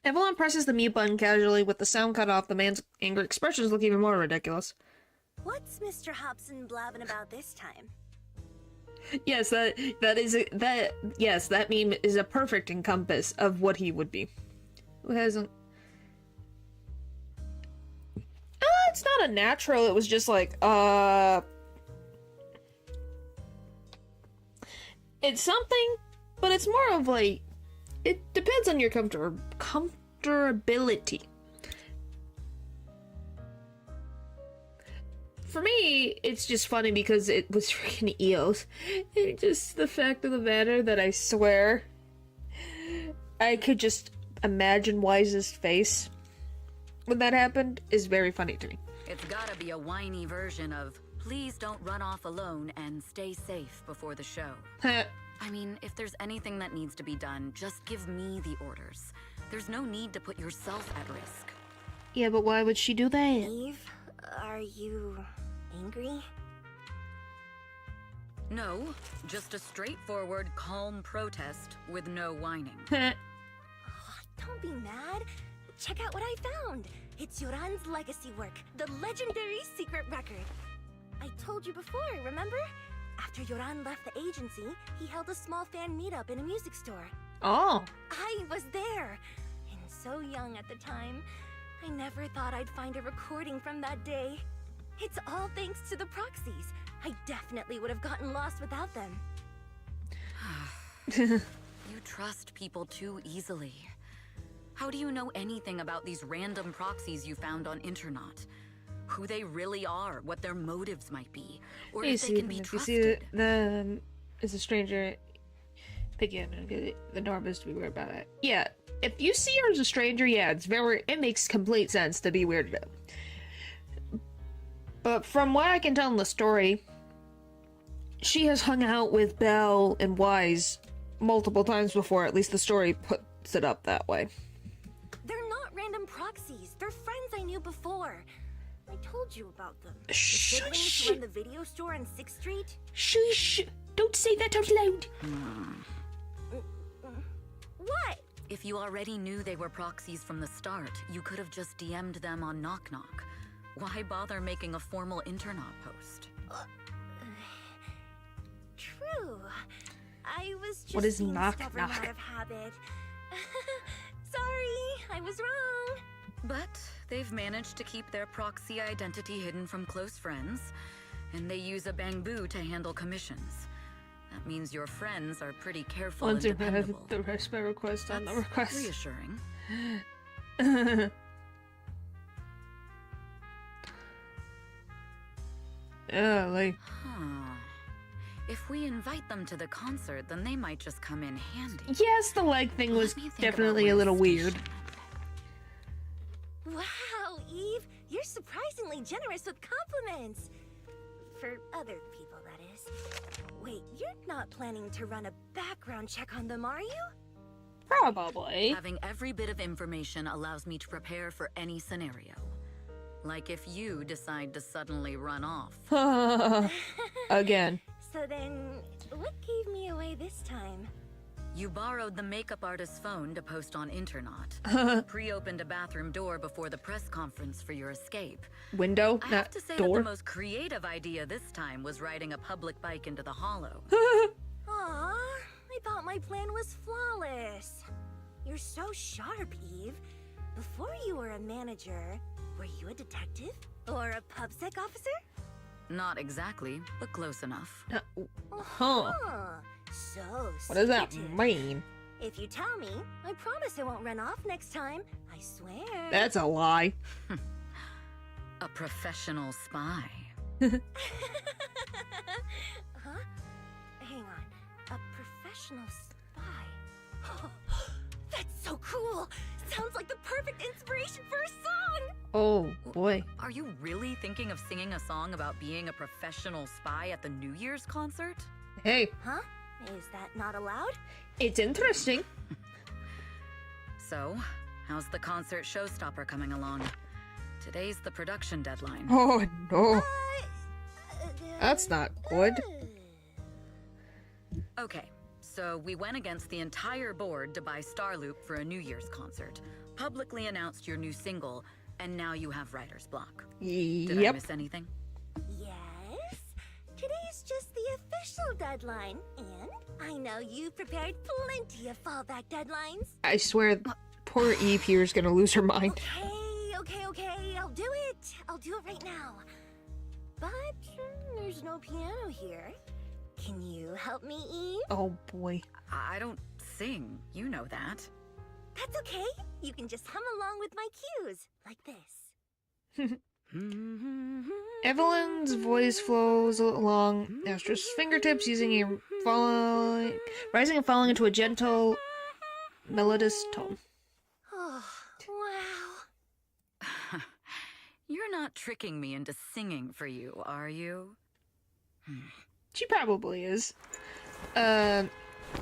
Evelyn presses the mute button casually. With the sound cut off, the man's angry expressions look even more ridiculous. What's Mr. Hobson blabbing about this time? Yes, that meme is a perfect encompass of what he would be. Who hasn't? It's not a natural. It was just like, it's something, but it's more of like, it depends on your comfortability. For me, it's just funny because it was freaking EOS. And just the fact of the matter that I swear I could just imagine Wise's face when that happened is very funny to me. It's gotta be a whiny version of, please don't run off alone and stay safe before the show. I mean, if there's anything that needs to be done, just give me the orders. There's no need to put yourself at risk. Yeah, but why would she do that? Eve, are you angry? No, just a straightforward, calm protest with no whining. Don't be mad. Check out what I found. It's Yoran's legacy work, the legendary secret record. I told you before, remember? After Yoran left the agency, he held a small fan meetup in a music store. Oh. I was there. And so young at the time. I never thought I'd find a recording from that day. It's all thanks to the proxies. I definitely would have gotten lost without them. You trust people too easily. How do you know anything about these random proxies you found on Internet? Who they really are, what their motives might be, or if they can be trusted. Is a stranger, pick it and the norm is to be weird about it. Yeah, if you see her as a stranger, yeah, it makes complete sense to be weirded out. But from what I can tell in the story, she has hung out with Belle and Wise multiple times before. At least the story puts it up that way. They're not random proxies. They're friends I knew before. I told you about them. The Shh, siblings shh. who run the video store on 6th Street. Shush! Don't say that out loud! What? If you already knew they were proxies from the start, you could have just DM'd them on Knock Knock. Why bother making a formal Internet post? True. I was just What is being knock stubborn knock? out of habit. Sorry, I was wrong. But they've managed to keep their proxy identity hidden from close friends, and they use a bamboo to handle commissions. That means your friends are pretty careful and Once you have dependable. the respite request on the That's request. reassuring. Yeah, like, Huh. If we invite them to the concert, then they might just come in handy. yes, the leg thing was Let me think definitely about a little my weird. station. Wow, Eve, you're surprisingly generous with compliments. For other people, that is. Wait, you're not planning to run a background check on them, are you? Probably. Having every bit of information allows me to prepare for any scenario. Like if you decide to suddenly run off. Again. So then, what gave me away this time? You borrowed the makeup artist's phone to post on Internet. Pre-opened a bathroom door before the press conference for your escape. Window, I not have to say that door. the most creative idea this time was riding a public bike into the hollow. Aw, I thought my plan was flawless. You're so sharp, Eve. Before you were a manager, were you a detective? Or a PubSec officer? Not exactly, but close enough. Huh. So What does that secretive. mean? If you tell me, I promise I won't run off next time. I swear. That's a lie. A professional spy. Huh? Hang on. A professional spy. That's so cool! Sounds like the perfect inspiration for a song! Oh, boy. Are you really thinking of singing a song about being a professional spy at the New Year's concert? Hey, Huh? Is that not allowed? it's interesting. So, how's the concert showstopper coming along? Today's the production deadline. Oh, no. That's not good. Okay, so we went against the entire board to buy Starloop for a New Year's concert, publicly announced your new single, and now you have writer's block. Did I Yep. miss anything? official deadline, and I know you've prepared plenty of fallback deadlines. I swear, poor Eve here is gonna lose her mind. Okay, I'll do it. I'll do it right now. But there's no piano here. Can you help me, Eve? Oh boy. I don't sing. You know that. That's okay. You can just hum along with my cues, like this. Evelyn's voice flows along Astra's fingertips, rising and falling into a gentle, melodious tone. Oh, wow. You're not tricking me into singing for you, are you? She probably is.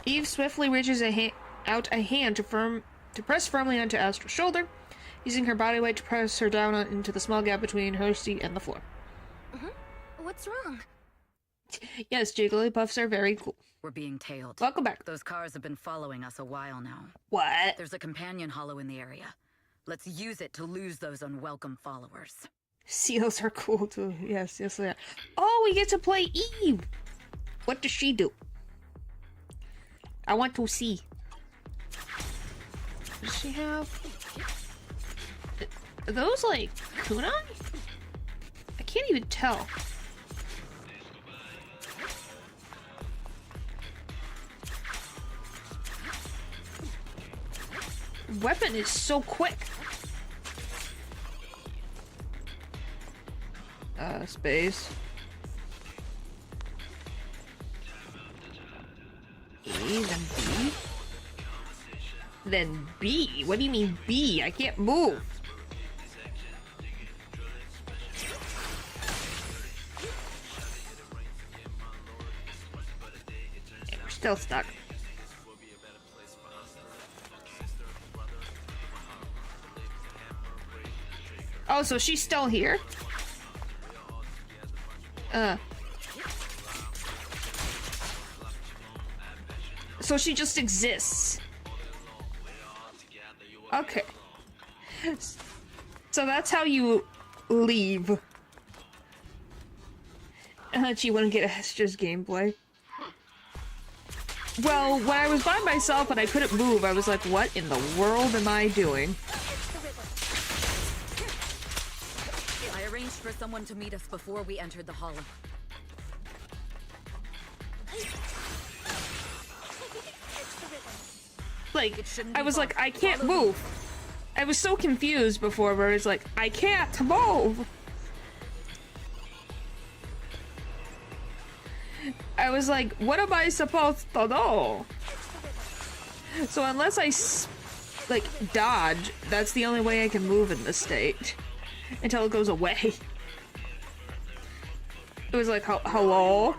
Eve swiftly reaches out a hand to press firmly onto Astra's shoulder, using her body weight to press her down into the small gap between her seat and the floor. What's wrong? Yes, Jigglypuffs are very cool. We're being tailed. Welcome back. Those cars have been following us a while now. What? There's a companion hollow in the area. Let's use it to lose those unwelcome followers. Seals are cool too. Yes, they are. Oh, we get to play Eve. What does she do? I want to see. Does she have... Are those like kunai? I can't even tell. Weapon is so quick. Space. A, then B. Then B? What do you mean B? I can't move. Yeah, we're still stuck. Oh, so she's still here? So she just exists. Okay. So that's how you leave. She wouldn't get Astra's gameplay. Well, when I was by myself and I couldn't move, I was like, what in the world am I doing? I arranged for someone to meet us before we entered the hollow. Like, I was like, I can't move. I was so confused before where it's like, I can't move. I was like, what am I supposed to do? So unless I, like, dodge, that's the only way I can move in this state. Until it goes away. It was like, hello?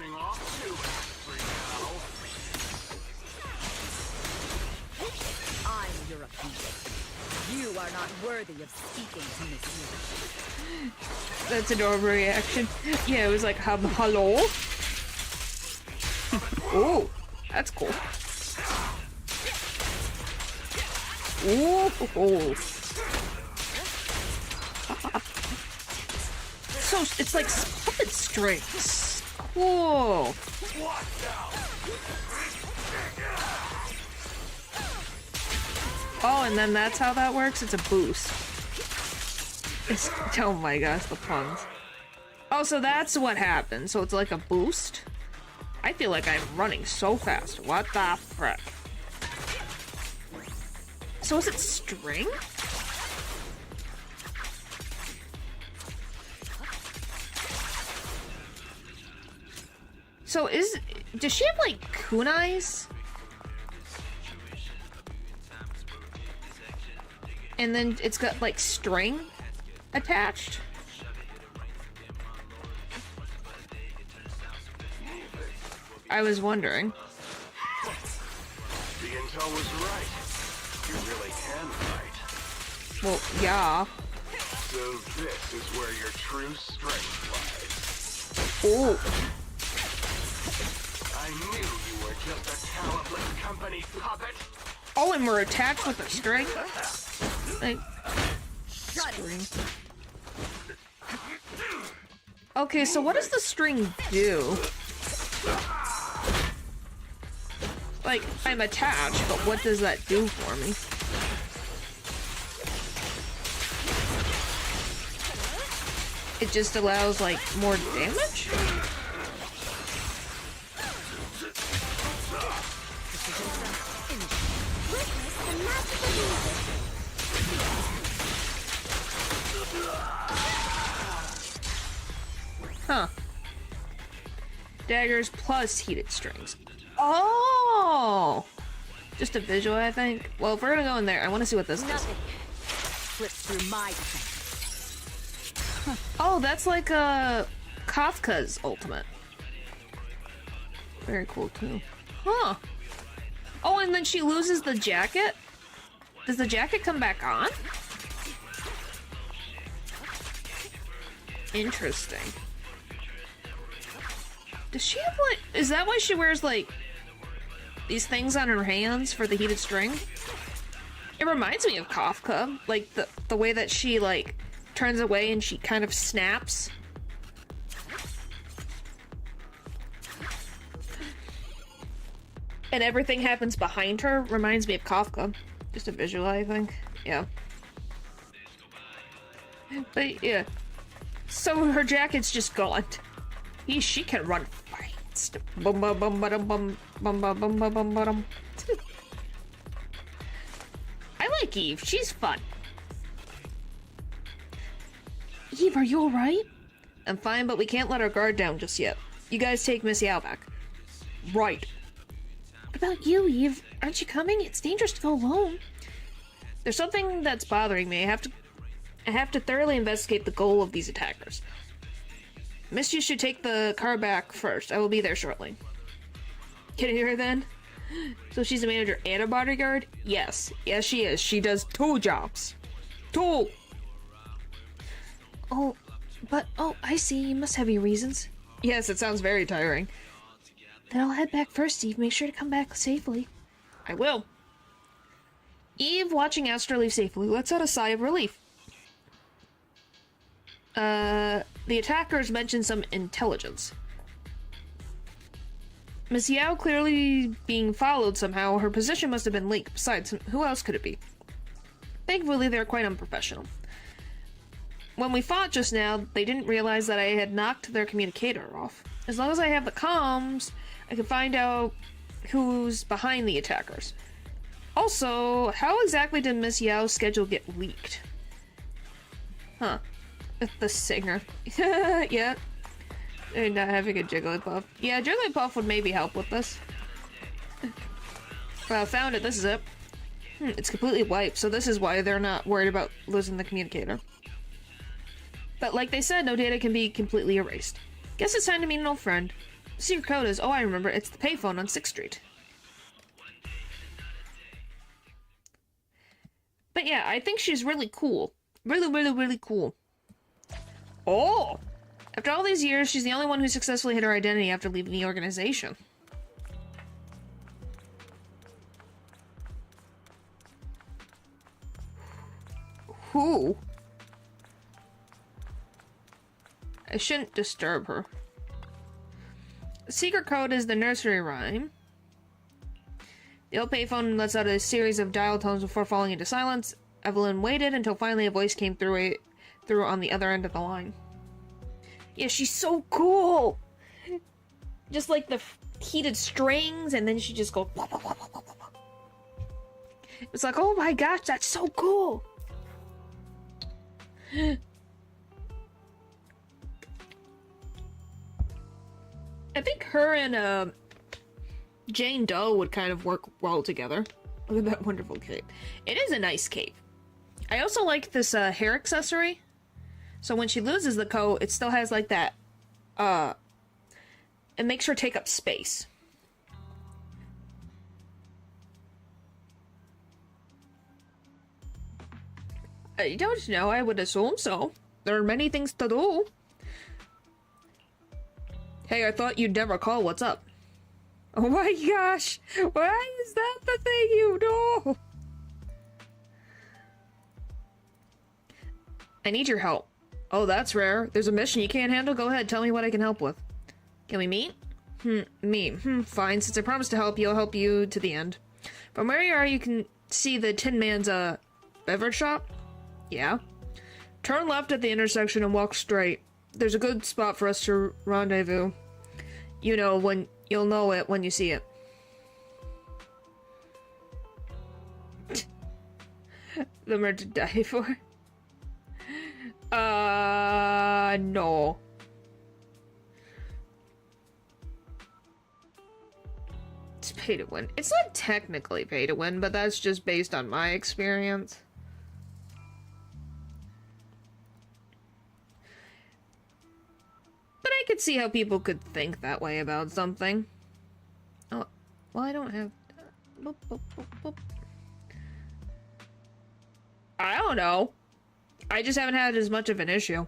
I'm your opponent. You are not worthy of speaking to Miss Yu. That's an overreaction. Yeah, it was like, hello? Oh, that's cool. Ooh. So it's like puppet strings. Cool. Oh, and then that's how that works? It's a boost. Oh my gosh, the puns. Oh, so that's what happens. So it's like a boost? I feel like I'm running so fast. What the frick? So is it string? So does she have like kunais? And then it's got like string attached? I was wondering. The intel was right. You really can fight. Well, yeah. So this is where your true strength lies. Oh. I knew you were just a talentless company puppet. Oh, and we're attached with a string? Like, string. Okay, so what does the string do? Like, I'm attached, but what does that do for me? It just allows, like, more damage? Huh. Daggers plus heated strings. Oh! Just a visual, I think. Well, if we're gonna go in there, I want to see what this is. Slips through my defense. Oh, that's like Kafka's ultimate. Very cool too. Huh. Oh, and then she loses the jacket? Does the jacket come back on? Interesting. Does she have, like... Is that why she wears, like, these things on her hands for the heated string? It reminds me of Kafka. Like, the way that she, like, turns away and she kind of snaps. And everything happens behind her. Reminds me of Kafka. Just a visual, I think. Yeah. But, yeah. So her jacket's just gone. She can run fast. Bum bum bum bum bum bum bum bum bum bum. I like Eve. She's fun. Eve, are you alright? I'm fine, but we can't let our guard down just yet. You guys take Miss Yao back. Right. What about you, Eve? Aren't you coming? It's dangerous to go alone. There's something that's bothering me. I have to thoroughly investigate the goal of these attackers. Miss, you should take the car back first. I will be there shortly. Can you hear her then? So she's a manager and a bodyguard? Yes. Yes, she is. She does 2 jobs. 2! Oh, I see. You must have your reasons. Yes, it sounds very tiring. Then I'll head back first, Eve. Make sure to come back safely. I will. Eve watching Astra leave safely lets out a sigh of relief. The attackers mentioned some intelligence. Miss Yao clearly being followed somehow. Her position must have been leaked. Besides, who else could it be? Thankfully, they're quite unprofessional. When we fought just now, they didn't realize that I had knocked their communicator off. As long as I have the comms, I can find out who's behind the attackers. Also, how exactly did Miss Yao's schedule get leaked? Huh. The singer. Yeah. They're not having a Jigglypuff. Yeah, Jigglypuff would maybe help with this. Well, I found it. This is it. It's completely wiped, so this is why they're not worried about losing the communicator. But like they said, no data can be completely erased. Guess it's time to meet an old friend. The secret code is, oh, I remember, it's the payphone on 6th Street. But yeah, I think she's really cool. Really, really, really cool. Oh! After all these years, she's the only one who successfully hid her identity after leaving the organization. Who? I shouldn't disturb her. The secret code is the nursery rhyme. The old payphone lets out a series of dial tones before falling into silence. Evelyn waited until finally a voice came through on the other end of the line. Yeah, she's so cool! Just like the heated strings, and then she just goes... It's like, oh my gosh, that's so cool! I think her and Jane Doe would kind of work well together. Look at that wonderful cape. It is a nice cape. I also like this hair accessory. So when she loses the coat, it still has like that, it makes her take up space. I don't know, I would assume so. There are many things to do. Hey, I thought you'd never call, what's up? Oh my gosh, why is that the thing you do? I need your help. Oh, that's rare. There's a mission you can't handle? Go ahead, tell me what I can help with. Can we meet? Me. Fine. Since I promised to help you, I'll help you to the end. From where you are, you can see the Tin Man's, beverage shop? Yeah. Turn left at the intersection and walk straight. There's a good spot for us to rendezvous. You know, you'll know it when you see it. The murder to die for? No. It's pay to win. It's not technically pay to win, but that's just based on my experience. But I could see how people could think that way about something. Oh, well, I don't have... Boop, boop, boop, boop. I don't know. I just haven't had as much of an issue.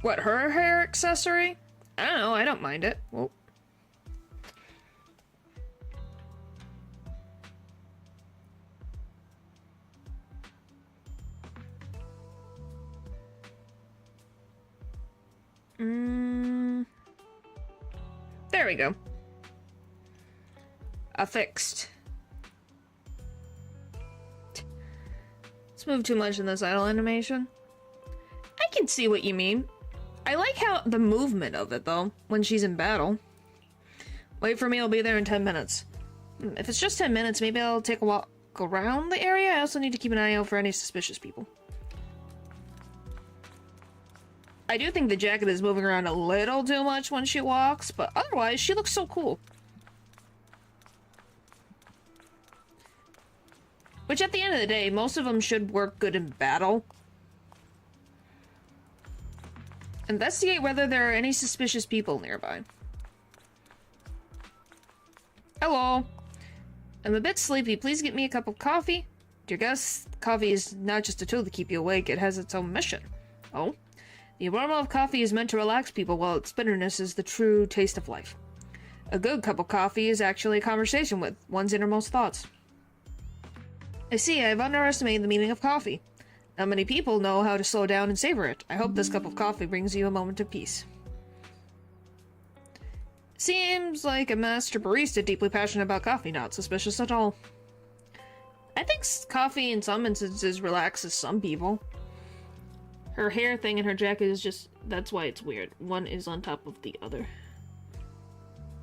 What, her hair accessory? I don't know, I don't mind it. Whoa. There we go. Affixed. Let's move too much in this idle animation. I can see what you mean. I like how the movement of it, though, when she's in battle. Wait for me, I'll be there in 10 minutes. If it's just 10 minutes, maybe I'll take a walk around the area. I also need to keep an eye out for any suspicious people. I do think the jacket is moving around a little too much when she walks, but otherwise, she looks so cool. Which, at the end of the day, most of them should work good in battle. Investigate whether there are any suspicious people nearby. Hello. I'm a bit sleepy. Please get me a cup of coffee. Dear guests, coffee is not just a tool to keep you awake. It has its own mission. Oh? The aroma of coffee is meant to relax people, while its bitterness is the true taste of life. A good cup of coffee is actually a conversation with one's innermost thoughts. I see, I've underestimated the meaning of coffee. Not many people know how to slow down and savor it. I hope this cup of coffee brings you a moment of peace. Seems like a master barista deeply passionate about coffee, not suspicious at all. I think coffee in some instances relaxes some people. Her hair thing and her jacket is just... that's why it's weird. One is on top of the other.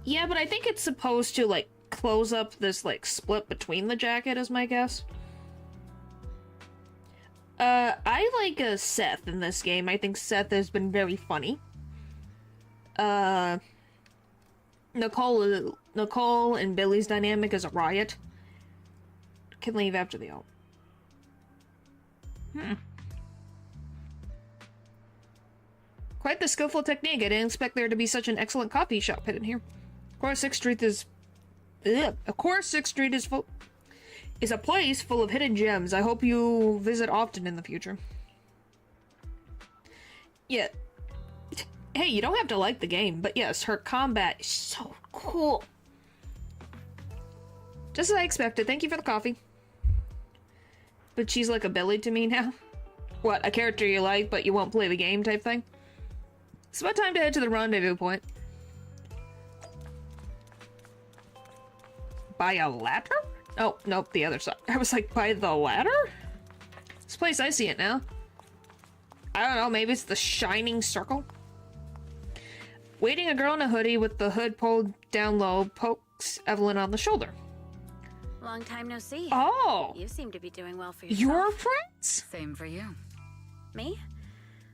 Yeah, but I think it's supposed to, like, close up this, like, split between the jacket, is my guess. I like, Seth in this game. I think Seth has been very funny. Nicole and Billy's dynamic is a riot. Can leave after the alt. Quite the skillful technique. I didn't expect there to be such an excellent coffee shop hidden here. Of course, 6th Street is... Ugh. Of course, 6th Street is a place full of hidden gems. I hope you visit often in the future. Yeah. Hey, you don't have to like the game, but yes, her combat is so cool. Just as I expected. Thank you for the coffee. But she's like a Billy to me now. What, a character you like, but you won't play the game type thing? It's about time to head to the rendezvous point. By a ladder? Oh, nope, the other side. I was like, by the ladder? This place, I see it now. I don't know, maybe it's the shining circle? Waiting, a girl in a hoodie with the hood pulled down low pokes Evelyn on the shoulder. Long time no see. Oh! You seem to be doing well for yourself. Your friends? Same for you. Me?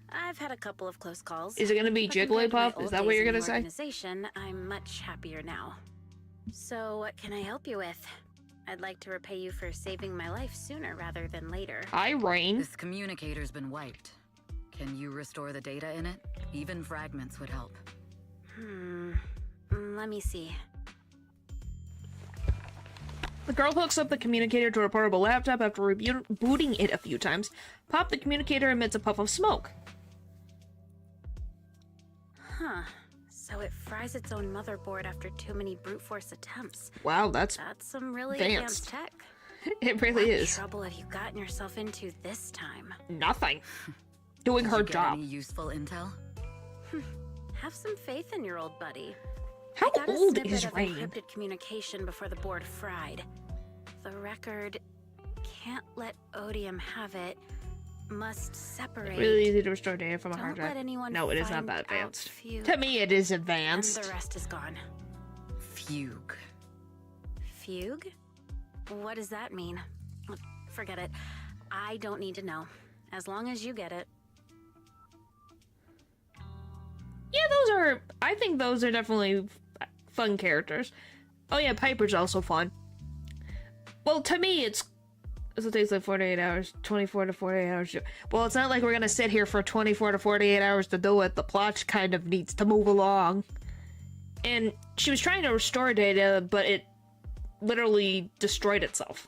I've had a couple of close calls. Is it gonna be Jigglypuff? Is that what you're gonna say? Organization, I'm much happier now. So, what can I help you with? I'd like to repay you for saving my life sooner rather than later. Hi, Rain. This communicator's been wiped. Can you restore the data in it? Even fragments would help. Let me see. The girl hooks up the communicator to her portable laptop after rebooting it a few times. Pop, the communicator emits a puff of smoke. Huh. So it fries its own motherboard after too many brute force attempts. Wow, that's some really advanced tech. It really is. What trouble have you gotten yourself into this time? Nothing. doing Did her you get job. any useful intel? Have some faith in your old buddy. How I got a old snippet is of Rain? encrypted communication before the board fried. The record can't let Odium have it. Must separate. Really easy to restore data from a Don't hard let drive. anyone No, it is not find that out advanced. Fugue, To me, it is and advanced. the rest is gone. Fugue. Fugue? What does that mean? Forget it. I don't need to know. As long as you get it. Yeah, those are. I think those are definitely fun characters. Oh yeah, Piper's also fun. Well, to me, it takes like 48 hours, 24 to 48 hours. Well, it's not like we're gonna sit here for 24 to 48 hours to do it. The plot kind of needs to move along. And she was trying to restore data, but it literally destroyed itself.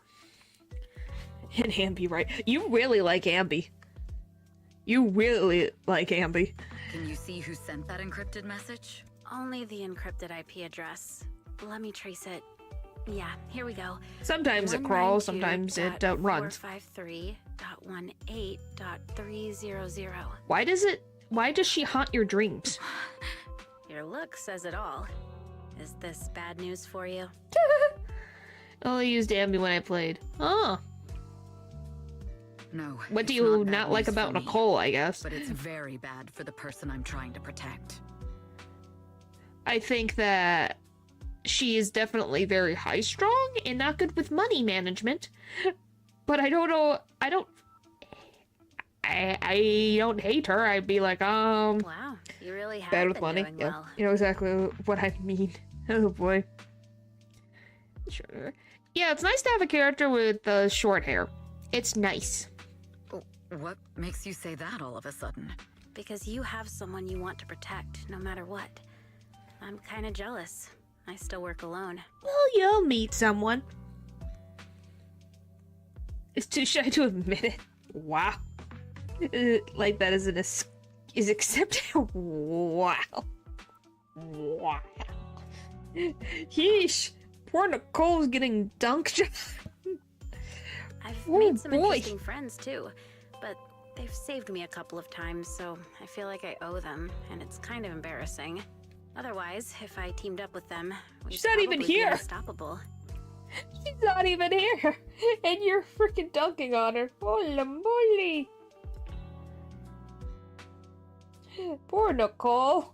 And Ambi, right? You really like Ambi. You really like Ambi. Can you see who sent that encrypted message? Only the encrypted IP address. Let me trace it. Yeah, here we go. Sometimes it crawls, sometimes it runs. 453.18.300. Why does she haunt your dreams? Your look says it all. Is this bad news for you? I only used Ambi when I played. Oh. No. What do it's you bad not like news for about me, Nicole, I guess? But it's very bad for the person I'm trying to protect. I think that she is definitely very high-strung and not good with money management. But I don't know. I don't hate her. I'd be like, Wow, you really have bad been with money. doing Yeah, well. you know exactly what I mean. Oh boy. Sure. Yeah, it's nice to have a character with short hair. It's nice. What makes you say that all of a sudden? Because you have someone you want to protect, no matter what. I'm kind of jealous. I still work alone. Well, you'll meet someone. It's too shy to admit it. Wow. Like that is is accepted. Wow. Wow. Yeesh. Poor Nicole's getting dunked. I've Oh, made some boy. interesting friends too, but they've saved me a couple of times, so I feel like I owe them, and it's kind of embarrassing. Otherwise, if I teamed up with them, we'd She's not even probably be here. unstoppable. She's not even here. And you're freaking dunking on her. Holy moly. Poor Nicole.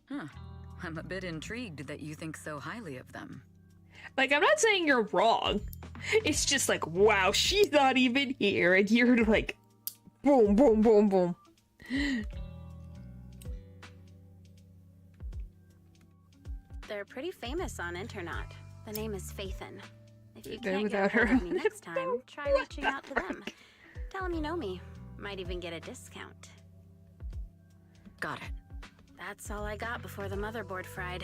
Huh. I'm a bit intrigued that you think so highly of them. Like, I'm not saying you're wrong. It's just like, wow, she's not even here. And you're like, boom, boom, boom, boom. They're pretty famous on internet. The name is Faithin. If you They're can't without get a hold her of me on it. next time, try reaching out to them. Tell them you know me. Might even get a discount. Got it. That's all I got before the motherboard fried.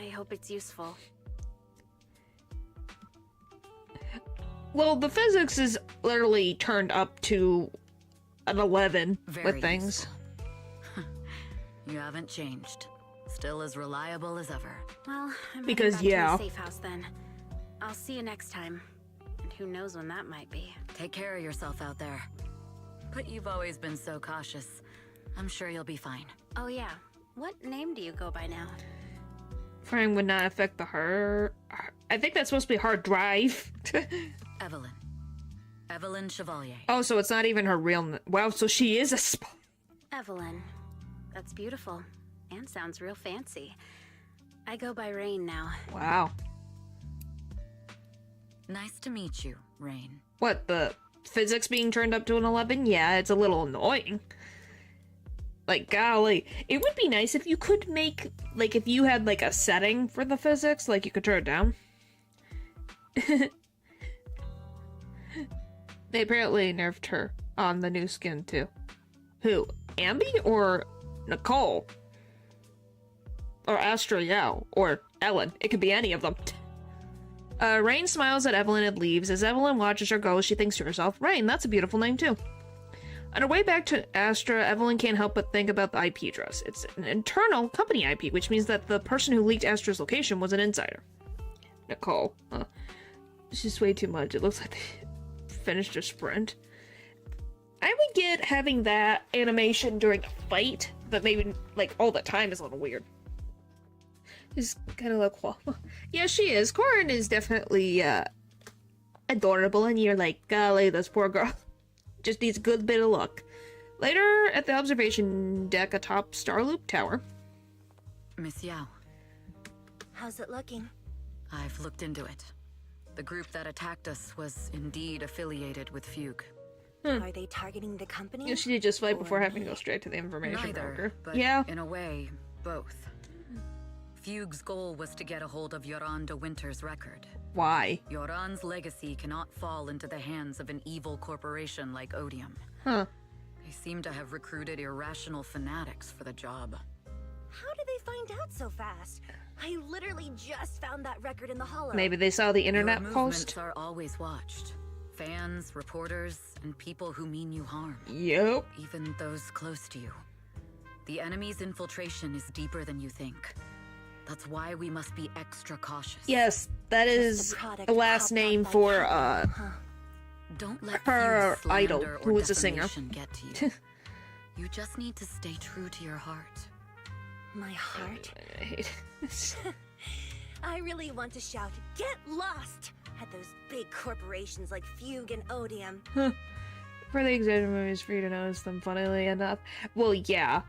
I hope it's useful. Well, the physics is literally turned up to an 11 Very with things. useful. You haven't changed. Still as reliable as ever. Well, I'm Because, heading back yeah. to the safe house then. I'll see you next time. And who knows when that might be. Take care of yourself out there. But you've always been so cautious. I'm sure you'll be fine. Oh yeah, what name do you go by now? Firing would not affect the hard... I think that's supposed to be hard drive. Evelyn. Evelyn Chevalier. Oh, so it's not even her real... Wow, so she is a spy. Evelyn. That's beautiful. And sounds real fancy. I go by Rain now. Wow. Nice to meet you, Rain. What, the physics being turned up to an 11? Yeah, it's a little annoying. Like, golly. It would be nice if you could make, like, if you had, like, a setting for the physics, like, you could turn it down. They apparently nerfed her on the new skin, too. Who? Ambi or Nicole? Or Astra Yao? Or Ellen? It could be any of them. Rain smiles at Evelyn and leaves. As Evelyn watches her go, she thinks to herself, Rain, that's a beautiful name, too. On her way back to Astra, Evelyn can't help but think about the IP address. It's an internal company IP, which means that the person who leaked Astra's location was an insider. Nicole. Huh. It's just way too much. It looks like they finished a sprint. I would get having that animation during a fight, but maybe like all the time is a little weird. Just kind of like, well, yeah, she is. Corin is definitely adorable, and you're like, golly, this poor girl just needs a good bit of luck. Later, at the observation deck atop Starloop Tower. Miss Yao, How's it looking? I've looked into it. The group that attacked us was indeed affiliated with Fugue. Are they targeting the company? Yeah, she did just fight before or having to me? go straight to the information Neither, broker. but Yeah. in a way, both. Fugue's goal was to get a hold of Yoran de Winter's record. Why? Yoran's legacy cannot fall into the hands of an evil corporation like Odium. Huh. They seem to have recruited irrational fanatics for the job. How did they find out so fast? I literally just found that record in the hollow. Maybe they saw the internet Your post. movements are always watched. Fans, reporters, and people who mean you harm. Yep. Even those close to you. The enemy's infiltration is deeper than you think. That's why we must be extra cautious. Yes, that is the last name for Don't let her Fugue's idol, slander who or is a singer. defamation get to you. You just need to stay true to your heart. My heart? I hate this. I really want to shout, "Get lost!" at those big corporations like Fugue and Odium. For the exaggerated movies, for you to notice them, funnily enough. Well, yeah.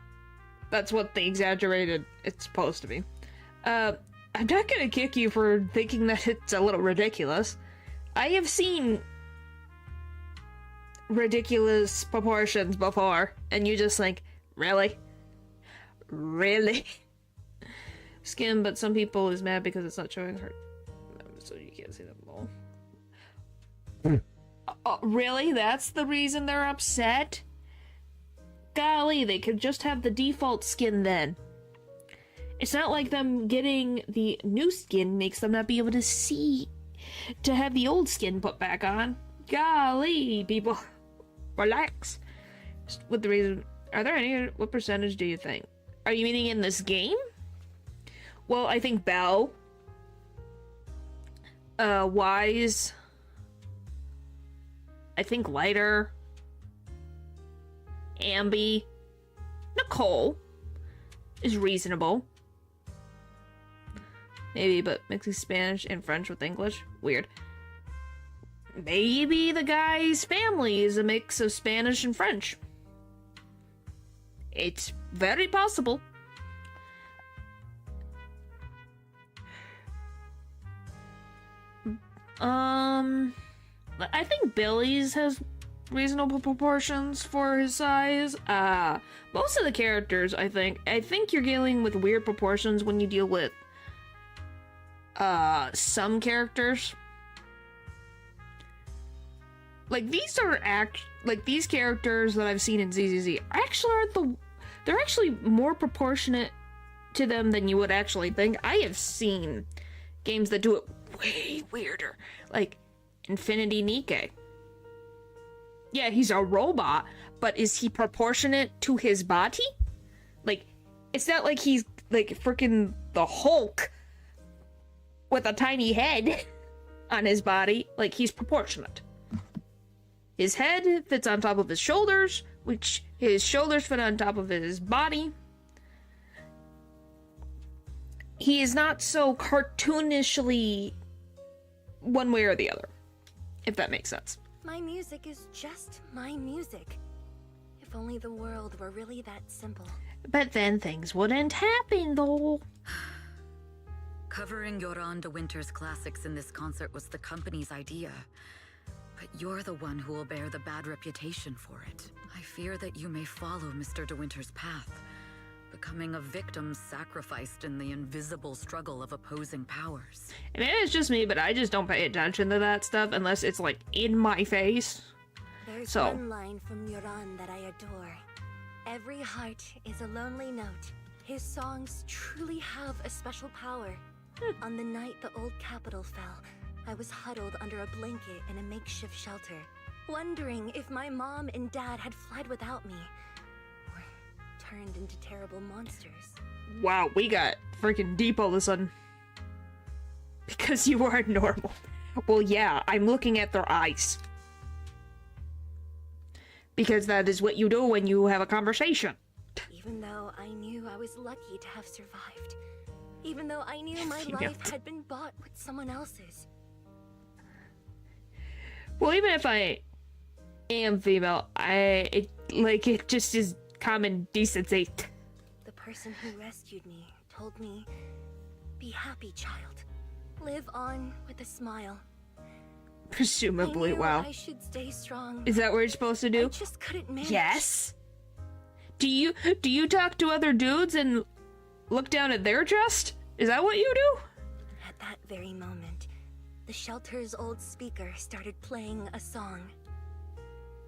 That's what the exaggerated it's supposed to be. I'm not gonna kick you for thinking that it's a little ridiculous. I have seen ridiculous proportions before, and you just like, really? Really? Skin, but some people is mad because it's not showing her, so you can't see them all. Really? That's the reason they're upset? Golly, they could just have the default skin then. It's not like them getting the new skin makes them not be able to see, to have the old skin put back on. Golly, people. Relax. Just with the reason, are there any, what percentage do you think? Are you meaning in this game? Well, I think Belle, Wise, I think Lighter, Ambi, Nicole is reasonable. Maybe, but mixing Spanish and French with English? Weird. Maybe the guy's family is a mix of Spanish and French. It's very possible. I think Billy's has reasonable proportions for his size. Most of the characters, I think you're dealing with weird proportions when you deal with some characters. Like these characters that I've seen in ZZZ they're actually more proportionate to them than you would actually think. I have seen games that do it way weirder, like Infinity Nike. Yeah, he's a robot, but is he proportionate to his body? Like, it's not like he's like freaking the Hulk with a tiny head on his body. Like, he's proportionate. His head fits on top of his shoulders, which his shoulders fit on top of his body. He is not so cartoonishly one way or the other, if that makes sense. My music is just my music. If only the world were really that simple. But then things wouldn't happen, though. Covering Yoran de Winter's classics in this concert was the company's idea. But you're the one who will bear the bad reputation for it. I fear that you may follow Mr. de Winter's path, becoming a victim sacrificed in the invisible struggle of opposing powers. And maybe it's just me, but I just don't pay attention to that stuff unless it's like in my face. There's one line from Yoran that I adore. Every heart is a lonely note. His songs truly have a special power. On the night the old capital fell, I was huddled under a blanket in a makeshift shelter, wondering if my mom and dad had fled without me, or turned into terrible monsters. Wow, we got freaking deep all of a sudden. Because you are normal. Well, yeah, I'm looking at their eyes. Because that is what you do when you have a conversation. Even though I knew I was lucky to have survived. Even though I knew my life had been bought with someone else's. Well, even if I am female, it just is common decency. The person who rescued me told me, be happy, child. Live on with a smile. Presumably, I knew wow. I should stay strong. Is that what you're supposed to do? I just couldn't manage. Yes. Do you talk to other dudes and look down at their chest? Is that what you do? At that very moment, the shelter's old speaker started playing a song.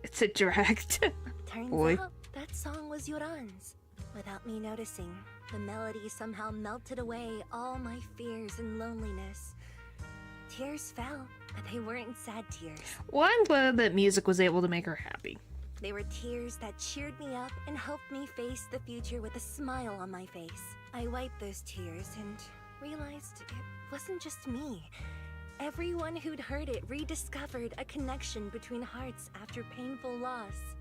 It's a direct. Turns out that song was Yoran's. Without me noticing, the melody somehow melted away all my fears and loneliness. Tears fell, but they weren't sad tears. Well, I'm glad that music was able to make her happy. They were tears that cheered me up and helped me face the future with a smile on my face. I wiped those tears and realized it wasn't just me. Everyone who'd heard it rediscovered a connection between hearts after painful loss.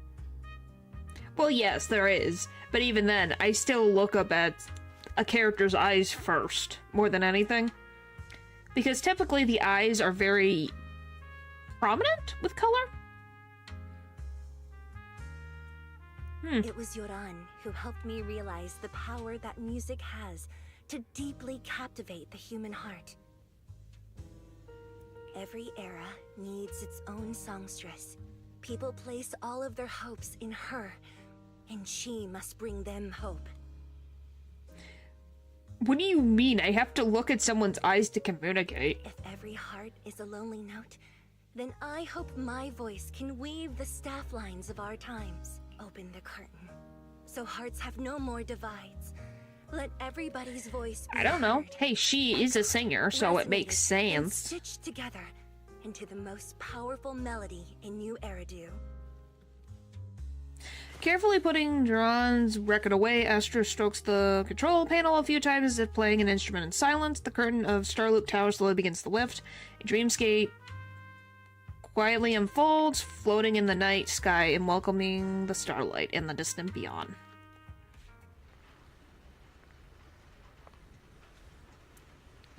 Well, yes, there is. But even then, I still look up at a character's eyes first, more than anything. Because typically the eyes are very prominent with color. It was Yoran who helped me realize the power that music has to deeply captivate the human heart. Every era needs its own songstress. People place all of their hopes in her, and she must bring them hope. What do you mean? I have to look at someone's eyes to communicate. If every heart is a lonely note, then I hope my voice can weave the staff lines of our times. Open the curtain, so hearts have no more divides. Let everybody's voice be I don't know. heard, Hey, she is a singer, so it makes resonated, and sense. stitched together into the most powerful melody in New Eridu. Carefully putting Duran's record away, Astra strokes the control panel a few times as if playing an instrument in silence. The curtain of Starloop Tower slowly begins to lift. A dreamscape quietly unfolds, floating in the night sky and welcoming the starlight in the distant beyond.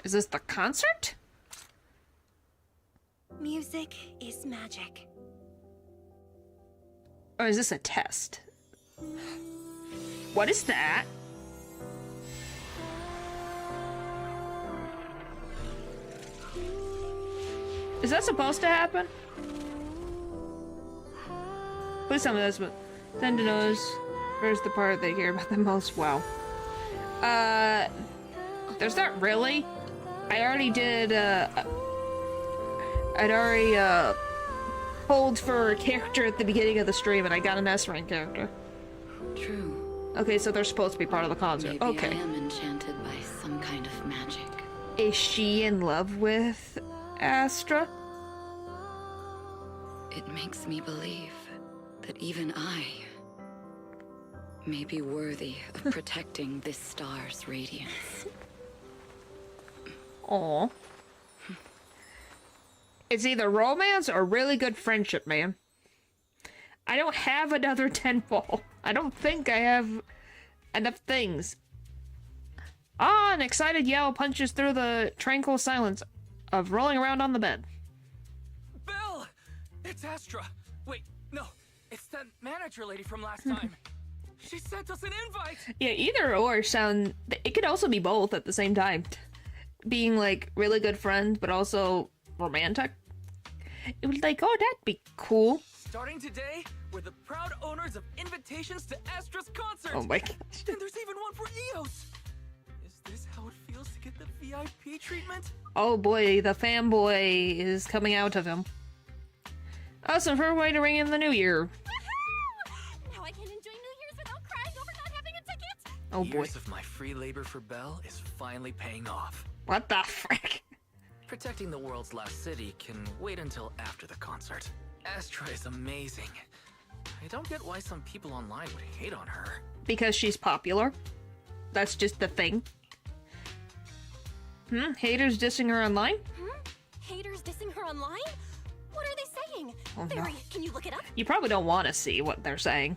Is this the concert? Music is magic. Or is this a test? What is that? Is that supposed to happen? Please tell me that's what tend to know is where's the part they hear about the most. Wow. There's not really. I already did, I'd already, pulled for a character at the beginning of the stream and I got an S-rank character. True. Okay, so they're supposed to be part of the concert. Maybe Okay. I am enchanted by some kind of magic. Is she in love with Astra? It makes me believe that even I may be worthy of protecting this star's radiance. Aw. It's either romance or really good friendship, man. I don't have another 10 ball. I don't think I have enough things. Ah, an excited yell punches through the tranquil silence of rolling around on the bed. Belle! It's Astra! Wait, no, it's that manager lady from last time. She sent us an invite! Yeah, either or sound... It could also be both at the same time. Being, like, really good friends, but also romantic. It was like, oh, that'd be cool. Starting today, we're the proud owners of invitations to Astra's concert! Oh my gosh. And there's even one for Eos! Is this how it feels to get the VIP treatment? Oh boy, the fanboy is coming out of him. Awesome, for a way to ring in the new year. Now I can enjoy New Year's without crying over not having a ticket. Oh boy. Years of my free labor for Belle is finally paying off. What the frick? Protecting the world's last city can wait until after the concert. Astra is amazing. I don't get why some people online would hate on her. Because she's popular. That's just the thing. Haters dissing her online? Haters dissing her online? What are they saying? Oh, no. Fairy, can you look it up? You probably don't want to see what they're saying.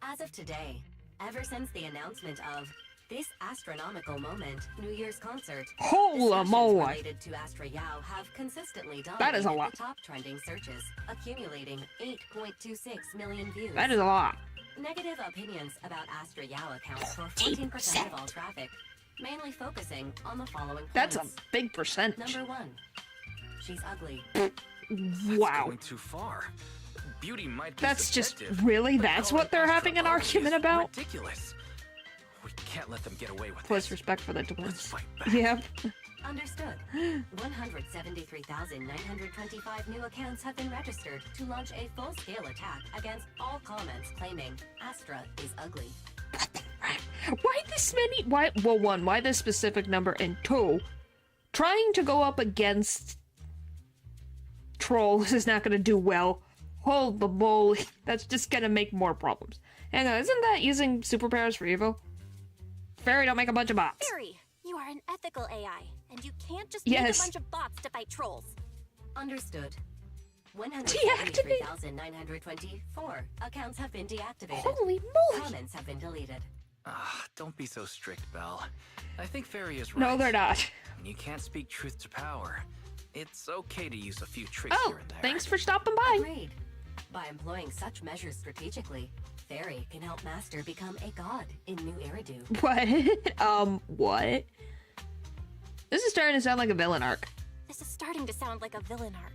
As of today, ever since the announcement of this astronomical moment, New Year's concert, Holy discussions moly. related to Astra Yao have consistently dominated That is a lot. the top trending searches, accumulating 8.26 million views. That is a lot. Negative opinions about Astra Yao accounts for 14% of all traffic, mainly focusing on the following points. That's a big percentage. Number 1. She's ugly. Wow. Going too far. Beauty might be That's just subjective, really, but that's calling what they're Astra having an ugly argument is about? Ridiculous. We can't let them get away with Plus this. respect for the Let's twins. fight back. Yep. Understood. 173,925 new accounts have been registered to launch a full-scale attack against all comments claiming Astra is ugly. Why this many? Why? Well, one, why this specific number? And two, trying to go up against trolls is not going to do well. Holy moly. That's just going to make more problems. Hang on, isn't that using superpowers for evil? Fairy, don't make a bunch of bots. Fairy, you are an ethical AI, and you can't just Yes. make a bunch of bots to fight trolls. Understood. Deactivate. 173,924 accounts have been deactivated. Holy moly. Comments have been deleted. Don't be so strict, Belle. I think Fairy is right. No, they're not. When you can't speak truth to power, it's okay to use a few tricks Oh, here and there. thanks for stopping by. Agreed. By employing such measures strategically, Fairy can help Master become a god in New Eridu. What? What? This is starting to sound like a villain arc. This is starting to sound like a villain arc.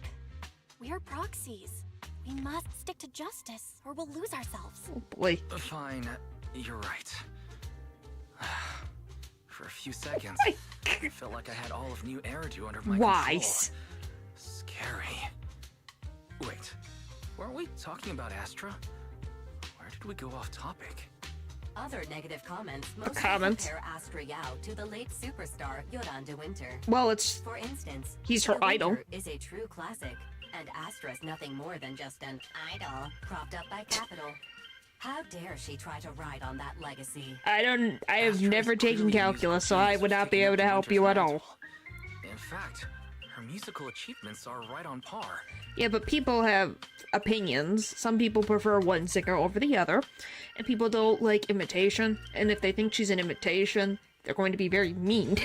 We're proxies. We must stick to justice, or we'll lose ourselves. Oh boy. Fine, you're right. For a few seconds, my I felt like I had all of New Eridu under my Wise. control. Scary. Wait, weren't we talking about Astra? Where did we go off topic? Other negative comments mostly comments. compare Astra Yao to the late superstar Yoran de Winter. Well, it's For instance, he's her De Winter idol. is a true classic, and Astra's nothing more than just an idol propped up by Capital. How dare she try to ride on that legacy? I have Astra never is taken clearly calculus, so I using would not be taking able up to the help you Winter's at all. mantle. In fact, her musical achievements are right on par. Yeah, but people have opinions. Some people prefer one singer over the other, and people don't like imitation. And if they think she's an imitation, they're going to be very mean.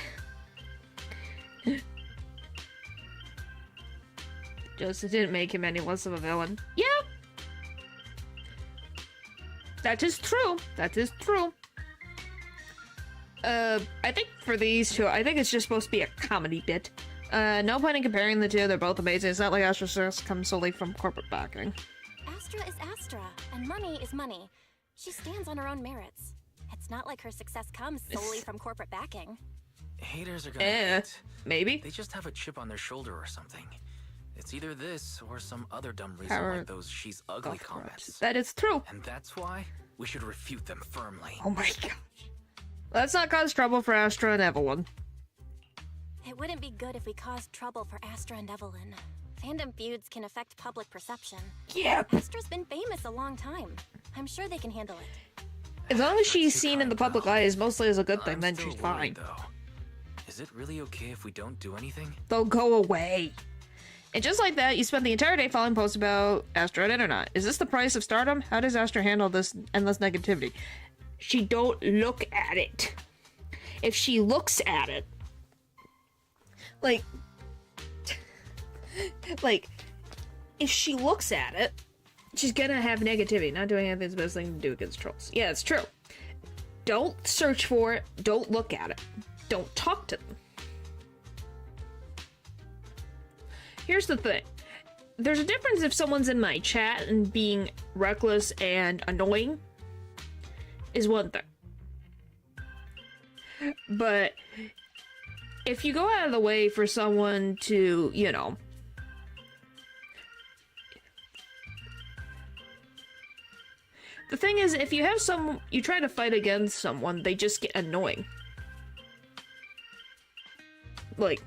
Just it didn't make him any less of a villain. Yeah! That is true. That is true. I think for these two, I think it's just supposed to be a comedy bit. No point in comparing the two, they're both amazing. It's not like Astra success comes solely from corporate backing. Astra is Astra, and money is money. She stands on her own merits. It's not like her success comes solely from corporate backing. Haters are gonna hate. Maybe. They just have a chip on their shoulder or something. It's either this or some other dumb reason Power like those she's ugly comments. That is true. And that's why we should refute them firmly. Oh my gosh. Let's not cause trouble for Astra and Evelyn. It wouldn't be good if we caused trouble for Astra and Evelyn. Fandom feuds can affect public perception. Yep. Astra's been famous a long time. I'm sure they can handle it. As long as she's seen in the public eye as mostly as a good thing, I'm then still she's worried, fine. though. Is it really okay if we don't do anything? They'll go away. And just like that, you spend the entire day following posts about Astra on internet. Is this the price of stardom? How does Astra handle this endless negativity? She don't look at it. If she looks at it, like, if she looks at it, she's gonna have negativity. Not doing anything's the best thing to do against trolls. Yeah, it's true. Don't search for it. Don't look at it. Don't talk to them. Here's the thing. There's a difference if someone's in my chat and being reckless and annoying is one thing. But if you go out of the way for someone to, you know, the thing is, if you have you try to fight against someone, they just get annoying. Like,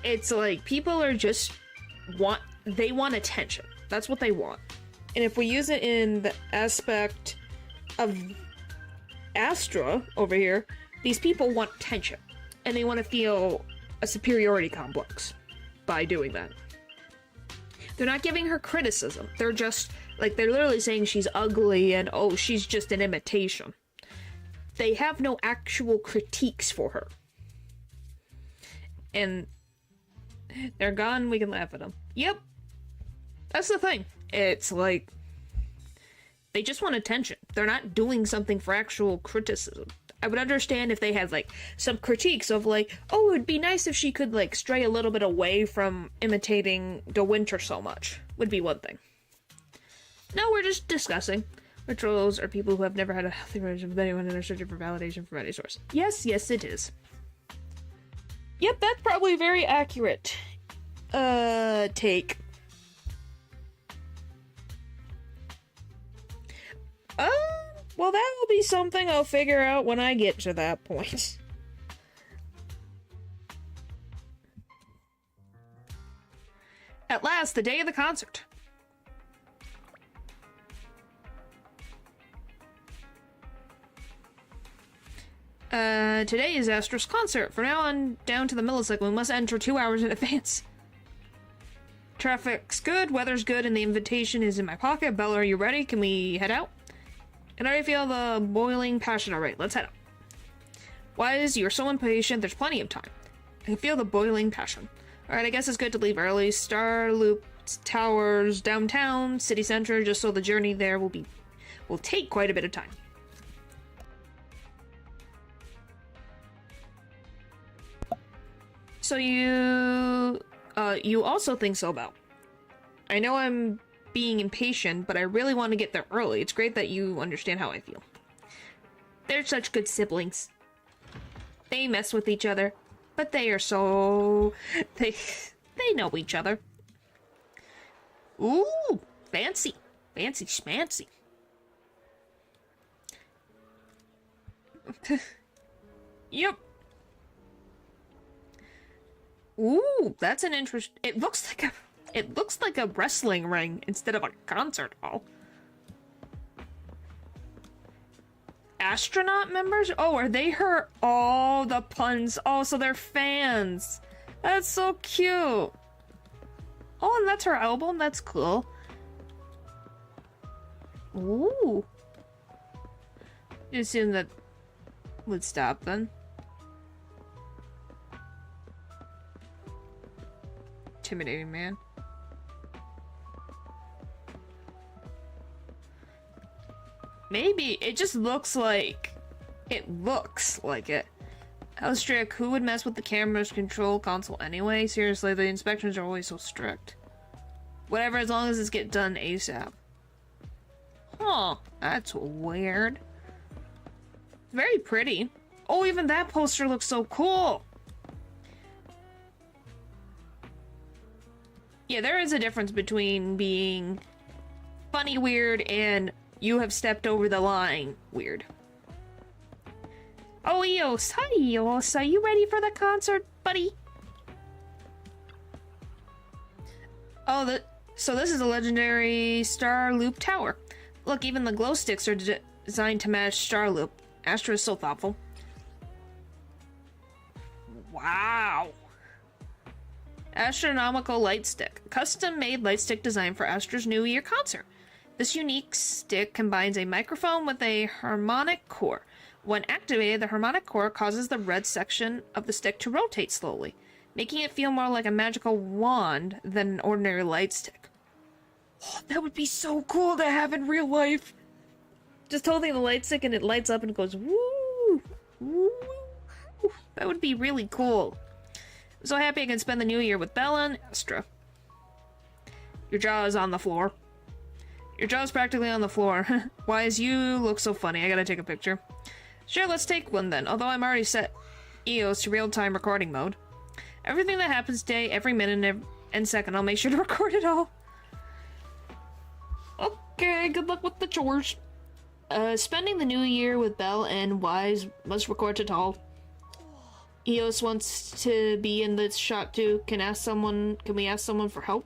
it's like people are just they want attention. That's what they want. And if we use it in the aspect of Astra over here, these people want attention. And they want to feel a superiority complex by doing that. They're not giving her criticism. They're just, like, they're literally saying she's ugly and, oh, she's just an imitation. They have no actual critiques for her. And they're gone, we can laugh at them. Yep. That's the thing. It's like, they just want attention. They're not doing something for actual criticism. I would understand if they had, like, some critiques of, like, oh, it would be nice if she could, like, stray a little bit away from imitating De Winter so much. Would be one thing. No, we're just discussing. Rituals are people who have never had a healthy relationship with anyone and are searching for validation from any source. Yes, yes, it is. Yep, that's probably very accurate. Take. Well, that will be something I'll figure out when I get to that point. At last, the day of the concert. Today is Astra's concert. From now on, down to the millisecond, we must enter 2 hours in advance. Traffic's good, weather's good, and the invitation is in my pocket. Bella, are you ready? Can we head out? And I already feel the boiling passion. Alright, let's head out. Wise, you're so impatient, there's plenty of time. I can feel the boiling passion. Alright, I guess it's good to leave early. Star Loop Towers, downtown, city center, just so the journey there will take quite a bit of time. So you also think so, Belle. I know I'm being impatient, but I really want to get there early. It's great that you understand how I feel. They're such good siblings. They mess with each other, but they are so... They know each other. Ooh, fancy. Fancy schmancy. Yep. Ooh, that's an interest. It looks like a wrestling ring instead of a concert hall. Astronaut members? Oh, are they her? Oh, the puns. Oh, so they're fans. That's so cute. Oh, and that's her album. That's cool. Ooh. You assume that would stop then. Intimidating, man. Maybe it just looks like it. How strict? Who would mess with the camera's control console anyway? Seriously, the inspections are always so strict. Whatever, as long as it's get done ASAP. Huh, that's weird. Very pretty. Oh, even that poster looks so cool. Yeah, there is a difference between being funny weird and you have stepped over the line weird. Oh, Eos. Hi, Eos. Are you ready for the concert, buddy? Oh, so this is a legendary Star Loop Tower. Look, even the glow sticks are designed to match Star Loop. Astra is so thoughtful. Wow. Astronomical light stick. Custom-made light stick designed for Astra's New Year concert. This unique stick combines a microphone with a harmonic core. When activated, the harmonic core causes the red section of the stick to rotate slowly, making it feel more like a magical wand than an ordinary light stick. Oh, that would be so cool to have in real life. Just holding the light stick and it lights up and goes woo, woo. That would be really cool. I'm so happy I can spend the new year with Bella and Astra. Your jaw is on the floor. Your jaw's practically on the floor. Wise, you look so funny. I gotta take a picture. Sure, let's take one then. Although I'm already set EOS to real-time recording mode. Everything that happens today, every minute and second, I'll make sure to record it all. Okay, good luck with the chores. Spending the new year with Belle and Wise must record it all. EOS wants to be in this shot too. Can we ask someone for help?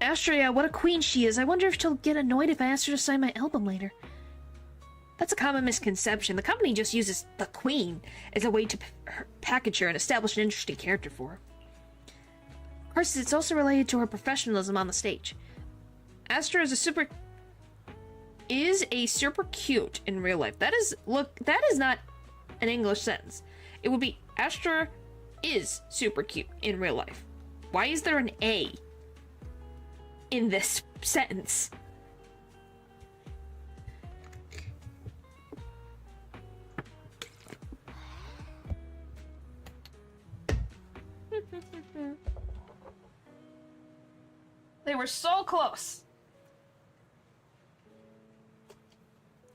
Astra, what a queen she is. I wonder if she'll get annoyed if I ask her to sign my album later. That's a common misconception. The company just uses the queen as a way to package her and establish an interesting character for her. Of course, it's also related to her professionalism on the stage. Astra is a super cute in real life. That is not an English sentence. It would be Astra is super cute in real life. Why is there an A in this sentence? They were so close.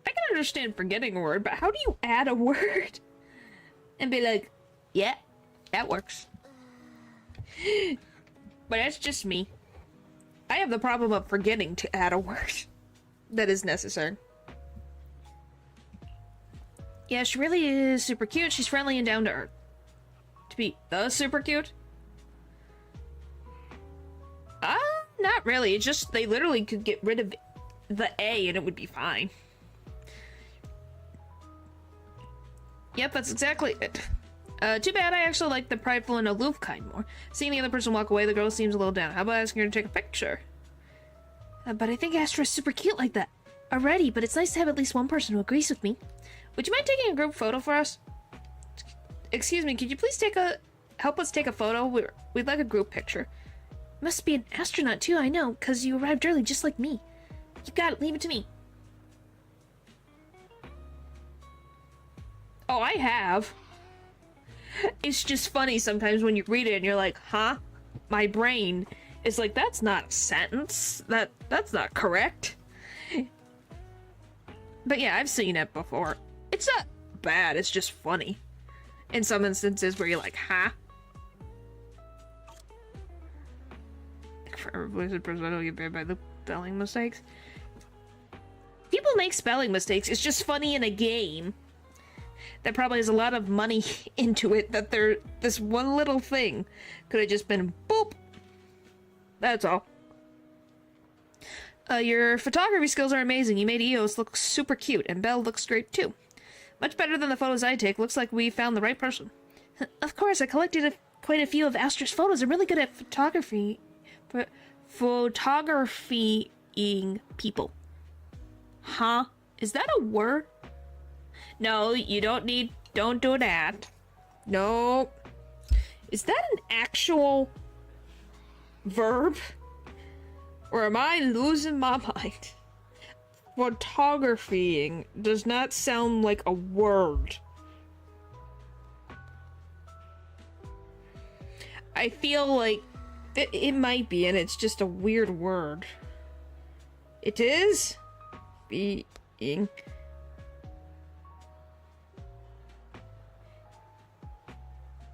I can understand forgetting a word, but how do you add a word and be like, yeah, that works? But that's just me. I have the problem of forgetting to add a word that is necessary. Yeah, she really is super cute. She's friendly and down to earth. To be the super cute? Not really. It's just they literally could get rid of the A and it would be fine. Yep, that's exactly it. Too bad. I actually like the prideful and aloof kind more. Seeing the other person walk away, the girl seems a little down. How about asking her to take a picture? But I think Astra's super cute like that already, but it's nice to have at least one person who agrees with me. Would you mind taking a group photo for us? Excuse me, could you please help us take a photo? We'd like a group picture. Must be an astronaut too, I know, because you arrived early just like me. You got it, leave it to me. Oh, I have. It's just funny sometimes when you read it and you're like, huh? My brain is like, that's not a sentence. That's not correct. But yeah, I've seen it before. It's not bad, it's just funny. In some instances where you're like, huh? For every blizzard person, I don't get banned by the spelling mistakes. People make spelling mistakes. It's just funny in a game that probably has a lot of money into it that this one little thing could have just been boop. That's all. Your photography skills are amazing. You made Eos look super cute, and Belle looks great too. Much better than the photos I take. Looks like we found the right person. Of course, I collected quite a few of Astra's photos. I'm really good at photographying people. Huh? Is that a word? No, you don't do that. No. Is that an actual verb? Or am I losing my mind? Photographying does not sound like a word. I feel like it might be, and it's just a weird word. It is? Being.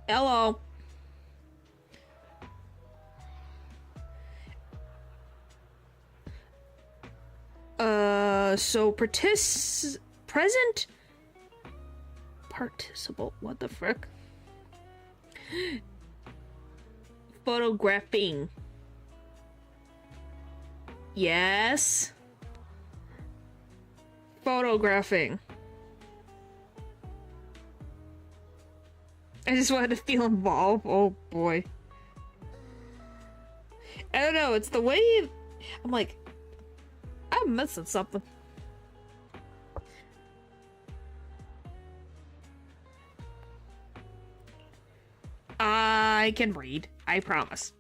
Hello. So present participle. What the frick? Photographing. Yes. Photographing. I just wanted to feel involved. Oh boy. I don't know, it's the way I'm like, I'm missing something. I can read, I promise.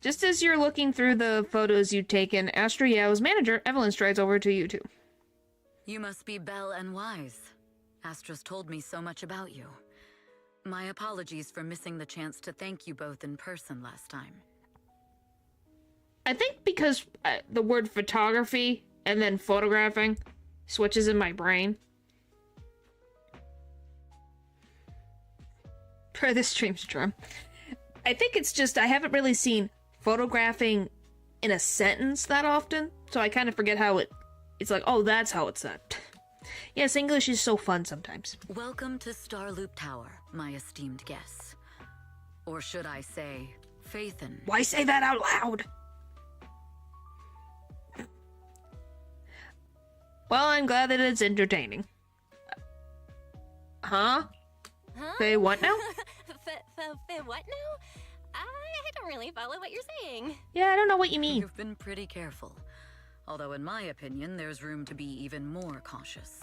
Just as you're looking through the photos you've taken, Astra Yao's manager, Evelyn, strides over to you two. You must be Belle and Wise. Astra's told me so much about you. My apologies for missing the chance to thank you both in person last time. I think because the word photography and then photographing switches in my brain. Try this stream's drum. I think it's just I haven't really seen photographing in a sentence that often, so I kind of forget how it's like, oh, that's how it's said. Yes, English is so fun sometimes. Welcome to Starloop Tower, my esteemed guests. Or should I say, Faithen. Why say that out loud? Well, I'm glad that it's entertaining. Huh? Huh? Say what now? What now? I don't really follow what you're saying. Yeah, I don't know what you mean. You've been pretty careful. Although in my opinion, there's room to be even more cautious.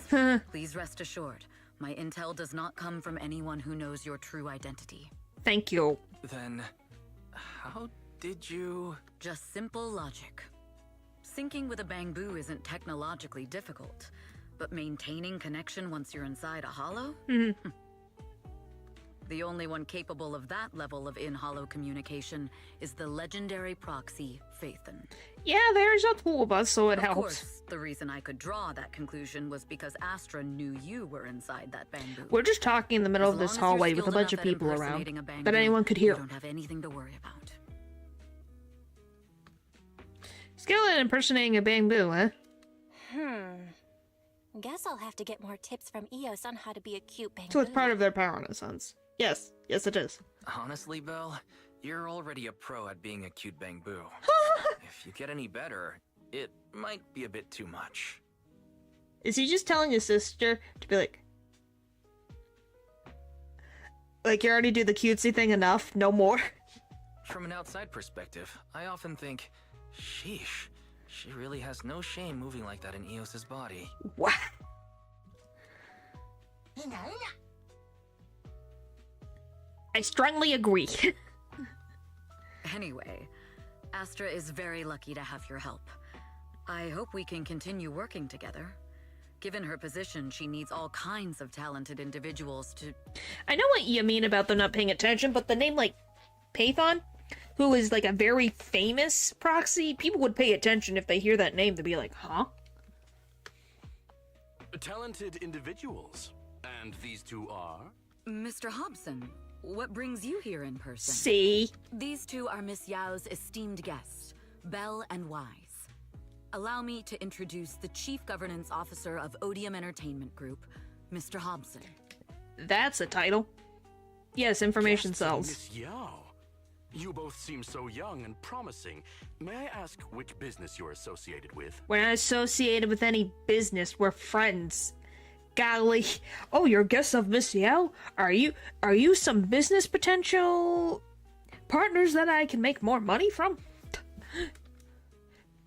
Please rest assured, my intel does not come from anyone who knows your true identity. Thank you. Then, how did you... Just simple logic. Syncing with a bamboo isn't technologically difficult, but maintaining connection once you're inside a hollow? The only one capable of that level of in-hollow communication is the legendary proxy, Phaethon. Yeah, there's a tool of us, so it Of helps. course, the reason I could draw that conclusion was because Astra knew you were inside that bamboo. We're just talking in the middle As of this long as you're hallway with a skilled bunch of enough at people around impersonating a that bamboo, anyone could you hear. don't have anything to worry about. Skill at impersonating a bamboo, huh? Guess I'll have to get more tips from Eos on how to be a cute bamboo. So it's part of their power renaissance. Yes, yes it is. Honestly, Belle, you're already a pro at being a cute bamboo. If you get any better, it might be a bit too much. Is he just telling his sister to be like you already do the cutesy thing enough, no more? From an outside perspective, I often think, sheesh, she really has no shame moving like that in Eos's body. What? I strongly agree. Anyway, Astra is very lucky to have your help. I hope we can continue working together. Given her position, she needs all kinds of talented individuals to... I know what you mean about them not paying attention, but the name like Phaethon, who is like a very famous proxy, people would pay attention if they hear that name to be like, huh? Talented individuals. And these two are? Mr. Hobson, what brings you here in person? See? These two are Miss Yao's esteemed guests, Belle and Wise. Allow me to introduce the Chief Governance Officer of Odium Entertainment Group, Mr. Hobson. That's a title. Yes, information Guests, sells. Miss Yao. You both seem so young and promising. May I ask which business you're associated with? We're not associated with any business. We're friends. Golly. Oh, you're guests of Miss Yao? Are you some business potential partners that I can make more money from?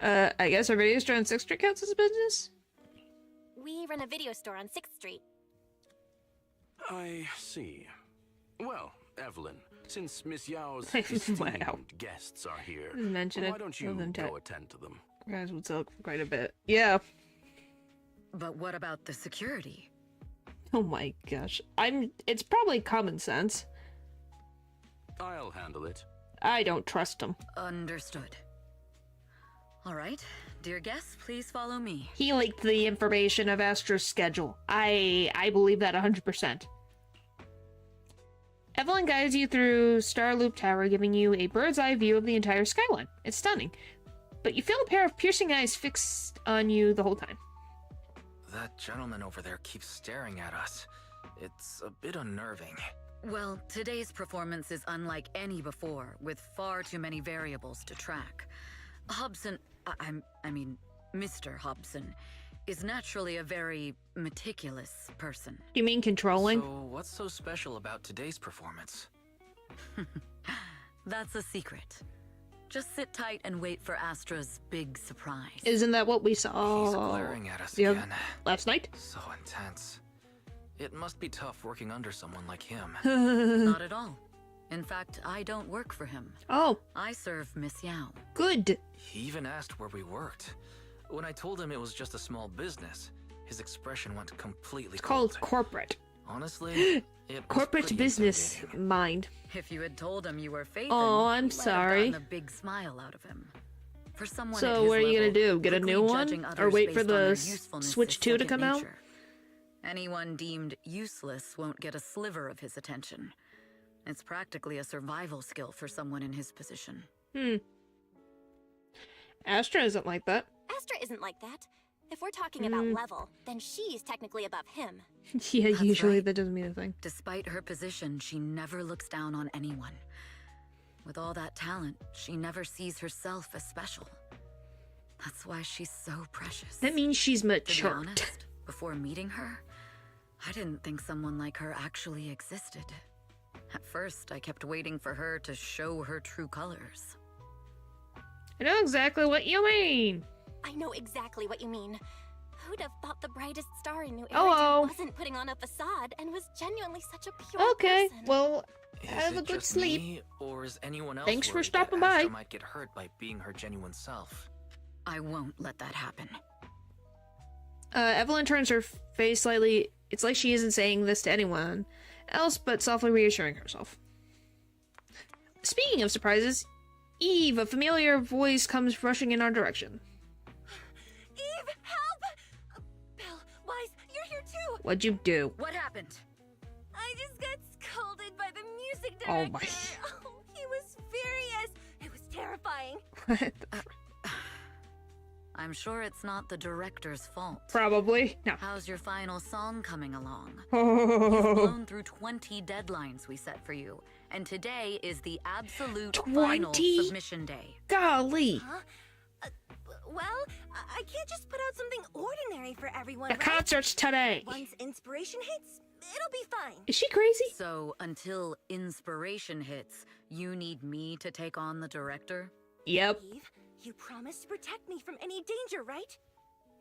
I guess our video store on 6th Street counts as a business? We run a video store on 6th Street. I see. Well, Evelyn, since Miss Yao's Wow. esteemed guests are here, Mention why it. don't you go attend to them? Guys would sell quite a bit. Yeah. But what about the security? Oh my gosh. It's probably common sense. I'll handle it. I don't trust him. Understood. All right, dear guests, please follow me. He leaked the information of Astra's schedule. I believe that 100%. Evelyn guides you through Starloop Tower, giving you a bird's eye view of the entire skyline. It's stunning. But you feel a pair of piercing eyes fixed on you the whole time. That gentleman over there keeps staring at us. It's a bit unnerving. Well, today's performance is unlike any before, with far too many variables to track. Hobson, I mean, Mr. Hobson, is naturally a very meticulous person. You mean controlling? So, what's so special about today's performance? That's a secret. Just sit tight and wait for Astra's big surprise. Isn't that what we saw? He's glaring at us Yeah, again. last night? So intense. It must be tough working under someone like him. Not at all. In fact, I don't work for him. Oh. I serve Miss Yao. Good. He even asked where we worked. When I told him it was just a small business, his expression went completely It's cold. called corporate. Honestly, it was Corporate pretty business intimidating. mind. If you had told him you were Phaethon, Oh, I'm you might sorry. have gotten a big smile out of him. For someone So at his what are you gonna level, do? Get a quickly new one? judging Or others wait for based on their the usefulness Switch is 2 to second come out? nature. Anyone deemed useless won't get a sliver of his attention. It's practically a survival skill for someone in his position. Astra isn't like that. Astra isn't like that. If we're talking about level, then she's technically above him. Yeah, That's usually right. that doesn't mean a thing. Despite her position, she never looks down on anyone. With all that talent, she never sees herself as special. That's why she's so precious. That means she's To be mature. honest, before meeting her, I didn't think someone like her actually existed. At first, I kept waiting for her to show her true colors. I know exactly what you mean. I know exactly what you mean. Who'd have thought the brightest star in New Hello. Eridan wasn't putting on a facade and was genuinely such a pure Okay, person? well, Is have a it good just sleep. me, or is anyone else Thanks for worried stopping that by. Astra might get hurt by being her genuine self? I won't let that happen. Evelyn turns her face slightly. It's like she isn't saying this to anyone else, but softly reassuring herself. Speaking of surprises, Eve, a familiar voice, comes rushing in our direction. Eve, help! Belle, Wise, you're here too! What'd you do? What happened? I just got scolded by the music director. Oh my. Oh, he was furious. It was terrifying. What? I'm sure it's not the director's fault. Probably. No. How's your final song coming along? You've Oh, blown through 20 deadlines we set for you, and today is the absolute final 20? submission day. golly. Huh? Well, I can't just put out something ordinary for everyone, The right? concert's today. Once inspiration hits, it'll be fine. Is she crazy? So until inspiration hits, you need me to take on the director? Yep. Eve, you promised to protect me from any danger, right?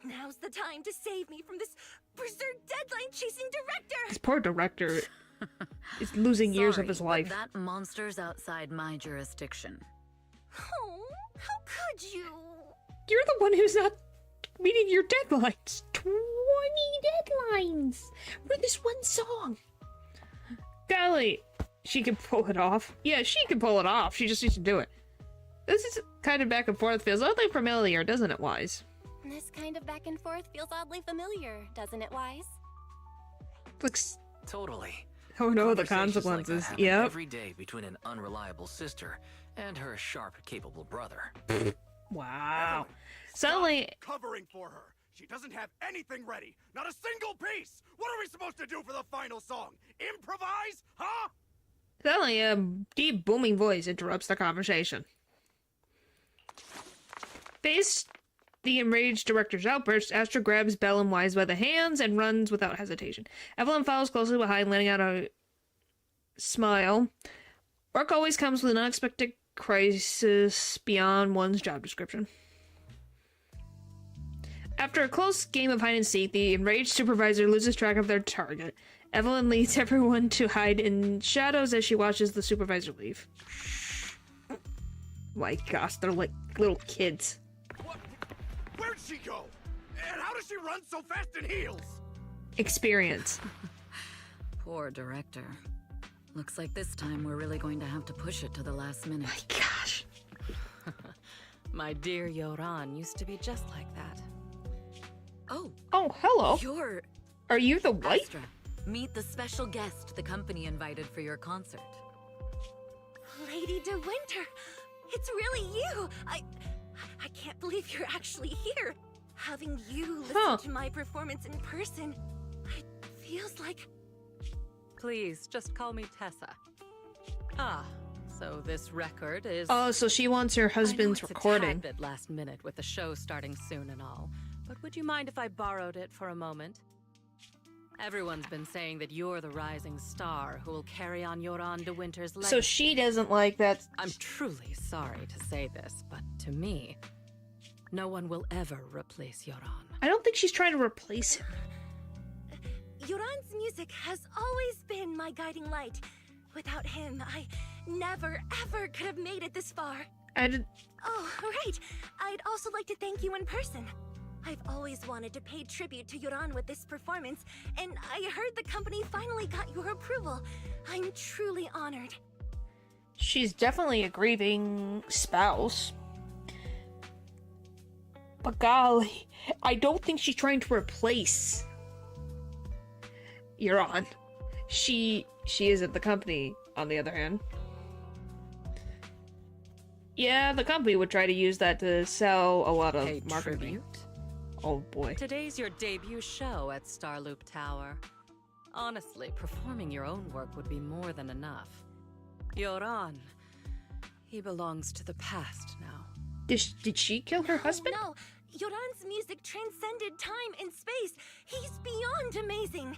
Now's the time to save me from this berserk deadline-chasing director! This poor director is losing years of Sorry, his but life. that monster's outside my jurisdiction. Oh, how could you? You're the one who's not meeting your deadlines. 20 deadlines for this one song. Golly, she can pull it off. Yeah, she can pull it off. She just needs to do it. This is kind of back and forth. Feels oddly familiar, doesn't it, Wise? This kind of back and forth feels oddly familiar, doesn't it, Wise? Looks. Totally. Oh no, the Conversations like that consequences. happen Yep. every day between an unreliable sister and her sharp, capable brother. Wow. Suddenly, Covering for her. She doesn't have anything ready. Not a single piece. What are we supposed to do for the final song? Improvise? Huh? suddenly, a deep, booming voice interrupts the conversation. Faced the enraged director's outburst, Astra grabs Belle and Wise by the hands and runs without hesitation. Evelyn follows closely behind, letting out a smile. Work always comes with an unexpected crisis beyond one's job description. After a close game of hide and seek, the enraged supervisor loses track of their target. Evelyn leads everyone to hide in shadows as she watches the supervisor leave. My gosh, they're like little kids. What? Where'd she go? And how does she run so fast in heels? Experience. Poor director. Looks like this time we're really going to have to push it to the last minute. My gosh. My dear Yoran used to be just like that. Oh, hello. Are you the wife? Astra, meet the special guest the company invited for your concert. Lady De Winter, it's really you. I can't believe you're actually here. Having you listen to my performance in person, it feels like. Please, just call me Tessa. Ah, so this record is... Oh, so she wants her husband's I know it's recording. a tad bit last minute with the show starting soon and all, but would you mind if I borrowed it for a moment? Everyone's been saying that you're the rising star who will carry on Yoran De Winter's legacy. So she doesn't like that. I'm truly sorry to say this, but to me, no one will ever replace Yoran. I don't think she's trying to replace him. Yoran's music has always been my guiding light. Without him, I never, ever could have made it this far. Oh, right. I'd also like to thank you in person. I've always wanted to pay tribute to Yoran with this performance, and I heard the company finally got your approval. I'm truly honored. She's definitely a grieving spouse. But golly, I don't think she's trying to replace Euron. She isn't the company, on the other hand. Yeah, the company would try to use that to sell a lot of Pay marketing. tribute? Oh boy. Today's your debut show at Starloop Tower. Honestly, performing your own work would be more than enough. Yoran, he belongs to the past now. Did she kill her husband? Oh, no, Yoran's music transcended time and space. He's beyond amazing.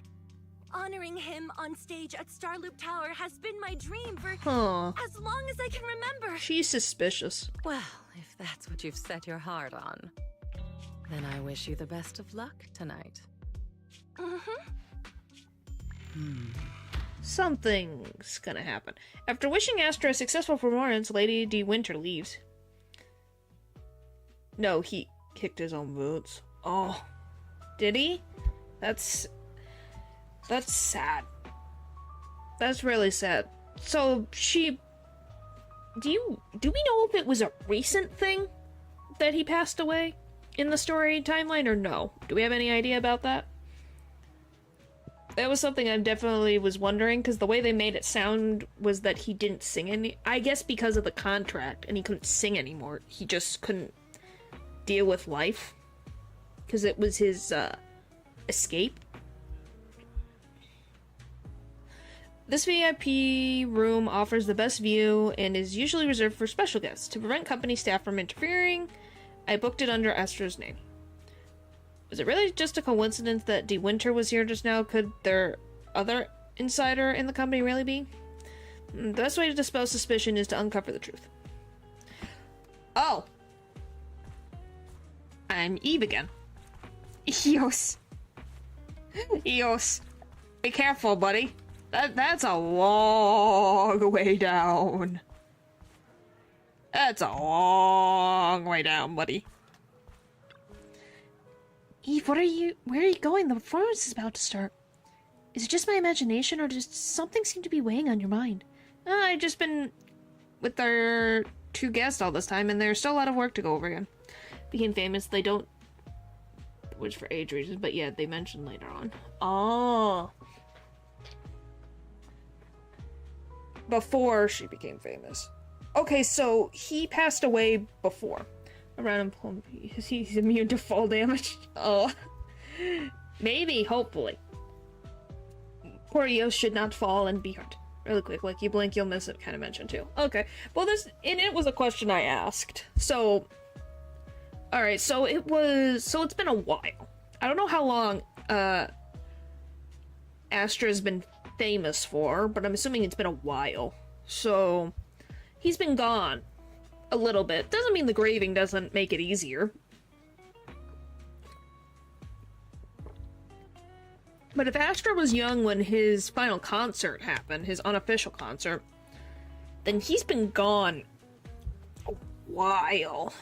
Honoring him on stage at Starloop Tower has been my dream for as long as I can remember. She's suspicious. Well, if that's what you've set your heart on, then I wish you the best of luck tonight. Something's gonna happen. After wishing Astra a successful performance, Lady De Winter leaves. No, he kicked his own boots. Oh. Did he? That's sad. That's really sad. So, do we know if it was a recent thing that he passed away in the story timeline or no? Do we have any idea about that? That was something I definitely was wondering, because the way they made it sound was that he didn't sing any. I guess because of the contract, and he couldn't sing anymore. He just couldn't deal with life, because it was his escape. This VIP room offers the best view and is usually reserved for special guests. To prevent company staff from interfering, I booked it under Astra's name. Was it really just a coincidence that De Winter was here just now? Could there other insider in the company really be? The best way to dispel suspicion is to uncover the truth. Oh! I'm Eve again. Eos. Eos. Be careful, buddy. That's a long way down. That's a long way down, buddy. Eve, where are you going? The performance is about to start. Is it just my imagination, or does something seem to be weighing on your mind? I've just been with our 2 guests all this time, and there's still a lot of work to go over again. Became famous, they don't... Which for age reasons, but yeah, they mentioned later on. Oh. Before she became famous. Okay, so he passed away before. Around him, he's immune to fall damage. Oh. Maybe, hopefully. Poor Eos should not fall and be hurt. Really quick, like you blink, you'll miss it, kind of mentioned too. Okay, well it was a question I asked. So, alright, so it's been a while. I don't know how long, Astra's been famous for, but I'm assuming it's been a while. So, he's been gone a little bit. Doesn't mean the grieving doesn't make it easier. But if Astra was young when his final concert happened, his unofficial concert, then he's been gone a while.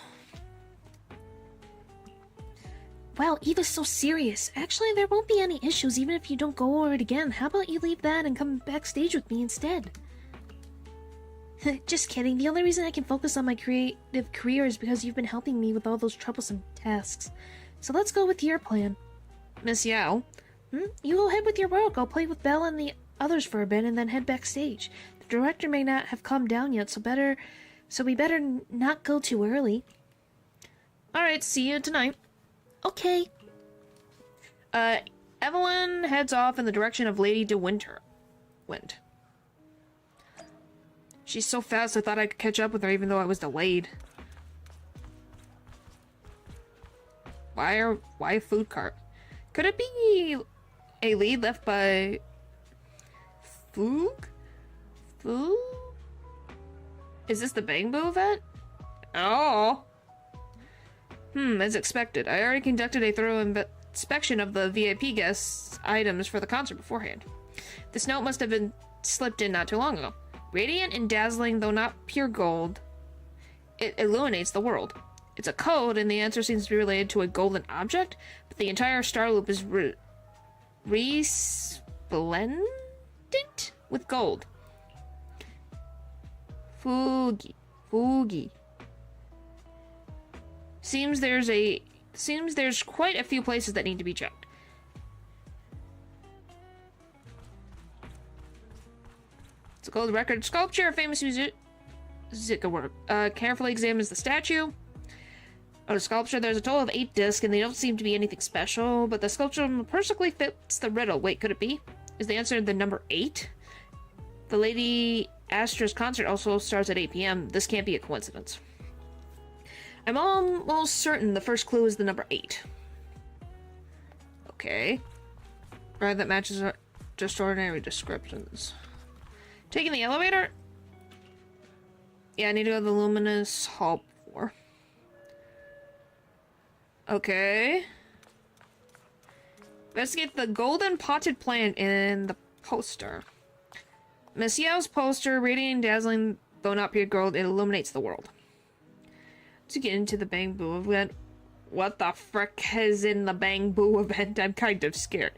Wow, Eva's so serious. Actually, there won't be any issues even if you don't go over it again. How about you leave that and come backstage with me instead? Just kidding. The only reason I can focus on my creative career is because you've been helping me with all those troublesome tasks. So let's go with your plan. Miss Yao? You go ahead with your work. I'll play with Belle and the others for a bit and then head backstage. The director may not have calmed down yet, so we better not go too early. Alright, see you tonight. Okay. Evelyn heads off in the direction of Lady De Winter. She's so fast I thought I could catch up with her even though I was delayed. Why a food cart? Could it be a lead left by Foog? Foog? Is this the Bangbo event? Oh. As expected. I already conducted a thorough inspection of the VIP guests' items for the concert beforehand. This note must have been slipped in not too long ago. Radiant and dazzling, though not pure gold, it illuminates the world. It's a code, and the answer seems to be related to a golden object, but the entire star loop is resplendent with gold. Foogie. Seems there's quite a few places that need to be checked. It's a gold record sculpture, a famous music work. Carefully examines the statue. Of the sculpture, there's a total of 8 discs, and they don't seem to be anything special, but the sculpture perfectly fits the riddle. Wait, could it be? Is the answer the number 8? The Lady Astra's concert also starts at 8 p.m. This can't be a coincidence. I'm almost certain the first clue is the number 8. Okay. Brand that matches just ordinary descriptions. Taking the elevator? Yeah, I need to go to the Luminous Hall 4. Okay. Investigate the golden potted plant in the poster. Miss Yao's poster, radiating, dazzling, though not pure gold, it illuminates the world. To get into the Bamboo event. What the frick is in the Bamboo event? I'm kind of scared.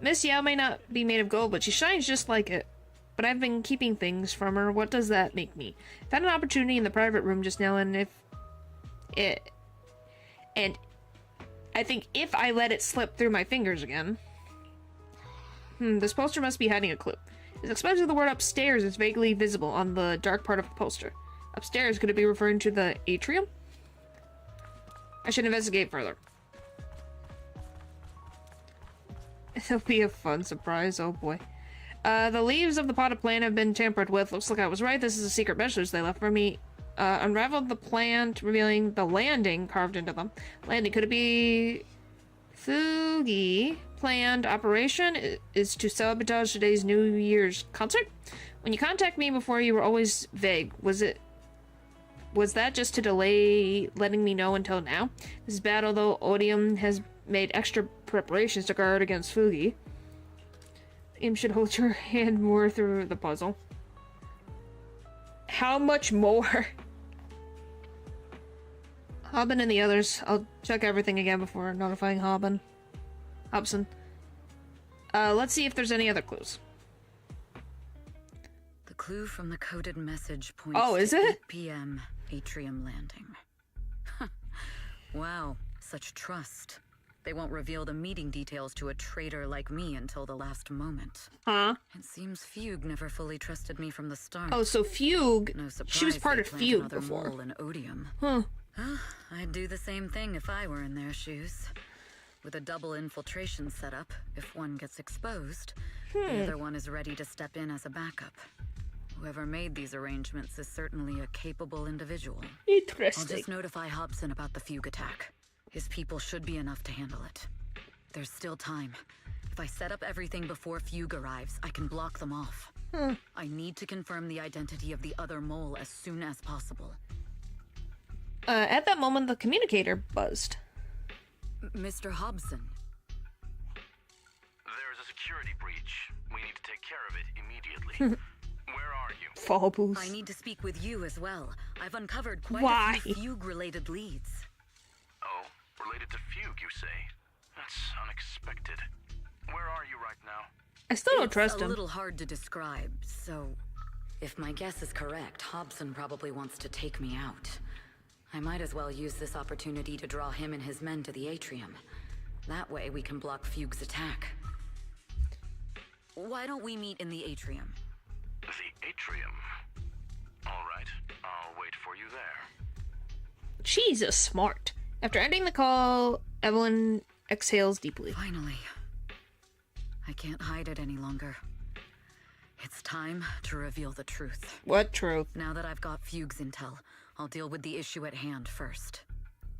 Miss Yao may not be made of gold, but she shines just like it. But I've been keeping things from her. What does that make me? I've had an opportunity in the private room just now, and I think if I let it slip through my fingers again. This poster must be hiding a clue. It's especially the word upstairs is vaguely visible on the dark part of the poster. Upstairs, could it be referring to the atrium? I should investigate further. It'll be a fun surprise, oh boy. The leaves of the potted plant have been tampered with. Looks like I was right. This is a secret message they left for me. Unraveled the plant, revealing the landing carved into them. Landing, could it be... Fugi planned operation is to sabotage today's New Year's concert? When you contact me before, you were always vague. Was that just to delay letting me know until now? This is bad, although Odium has made extra preparations to guard against Fugi. Im should hold your hand more through the puzzle. How much more? Hobson and the others. I'll check everything again before notifying Hobson. Let's see if there's any other clues. The clue from the coded message points is to it? 8 p.m. Atrium Landing. Wow, such trust. They won't reveal the meeting details to a traitor like me until the last moment. Huh? It seems Fugue never fully trusted me from the start. Oh, so Fugue, no surprise she was part they of plant Fugue another before. mole in Odium. Huh. I'd do the same thing if I were in their shoes. With a double infiltration setup, if one gets exposed, the other one is ready to step in as a backup. Whoever made these arrangements is certainly a capable individual. Interesting. I'll just notify Hobson about the Fugue attack. His people should be enough to handle it. There's still time. If I set up everything before Fugue arrives, I can block them off. I need to confirm the identity of the other mole as soon as possible. At that moment, the communicator buzzed. Mr. Hobson. There's a security breach. We need to take care of it immediately. Where are you? Fobos. I need to speak with you as well. I've uncovered quite Why? a few Fugue-related leads. Oh, related to Fugue, you say? That's unexpected. Where are you right now? I still don't trust It's a him. little hard to describe, so... If my guess is correct, Hobson probably wants to take me out. I might as well use this opportunity to draw him and his men to the atrium. That way we can block Fugue's attack. Why don't we meet in the atrium? The atrium? Alright, I'll wait for you there. Jesus, smart. After ending the call, Evelyn exhales deeply. Finally. I can't hide it any longer. It's time to reveal the truth. What truth? Now that I've got Fugue's intel, I'll deal with the issue at hand first.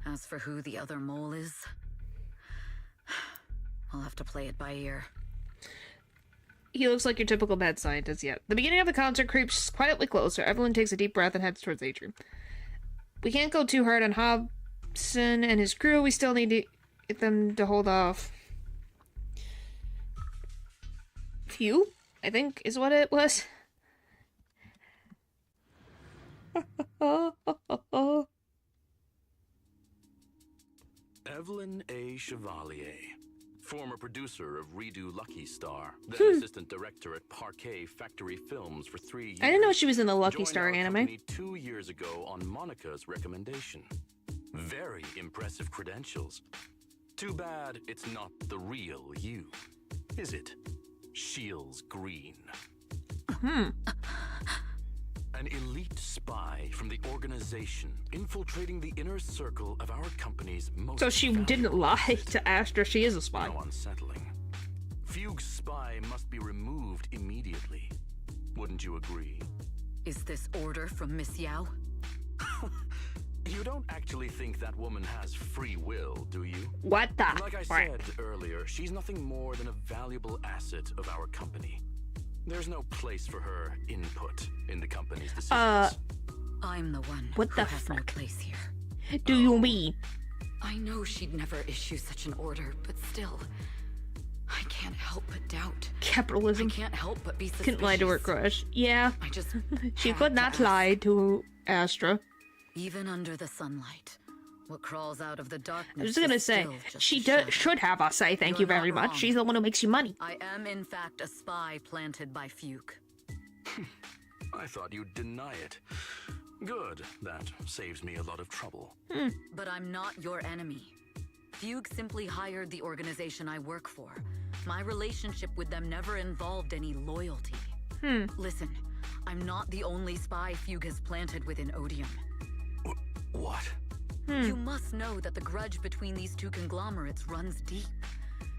As for who the other mole is, I'll have to play it by ear. He looks like your typical mad scientist yet. The beginning of the concert creeps quietly closer. Evelyn takes a deep breath and heads towards the atrium. We can't go too hard on Hobson and his crew. We still need to get them to hold off. Few, I think, is what it was. Evelyn A. Chevalier, former producer of Redo Lucky Star, then assistant director at Parquet Factory Films for 3 years. I didn't know she was in the Lucky joined Star our anime. company 2 years ago on Monica's recommendation. Very impressive credentials. Too bad it's not the real you, is it? Shields Green. An elite spy from the organization infiltrating the inner circle of our company's most So she didn't lie to Astra. She is a spy. How unsettling. Fugue's spy must be removed immediately. Wouldn't you agree? Is this order from Miss Yao? You don't actually think that woman has free will, do you? What the? Like I said earlier, she's nothing more than a valuable asset of our company. There's no place for her input in the company's decisions. I'm the one What who the has no frick place here. do you mean? I know she'd never issue such an order, but still, I can't help but doubt. Capitalism. I can't help but be suspicious. Couldn't lie to her crush. Yeah. I just She had could to not ask. lie to Astra. Even under the sunlight, what crawls out of the darkness. I was just gonna is say, still just she a shadow. should have us say thank you You're very not much. wrong. She's the one who makes you money. I am, in fact, a spy planted by Fuke. I thought you'd deny it. Good. That saves me a lot of trouble. But I'm not your enemy. Fugue simply hired the organization I work for. My relationship with them never involved any loyalty. Listen, I'm not the only spy Fugue has planted within Odium. What? You must know that the grudge between these two conglomerates runs deep.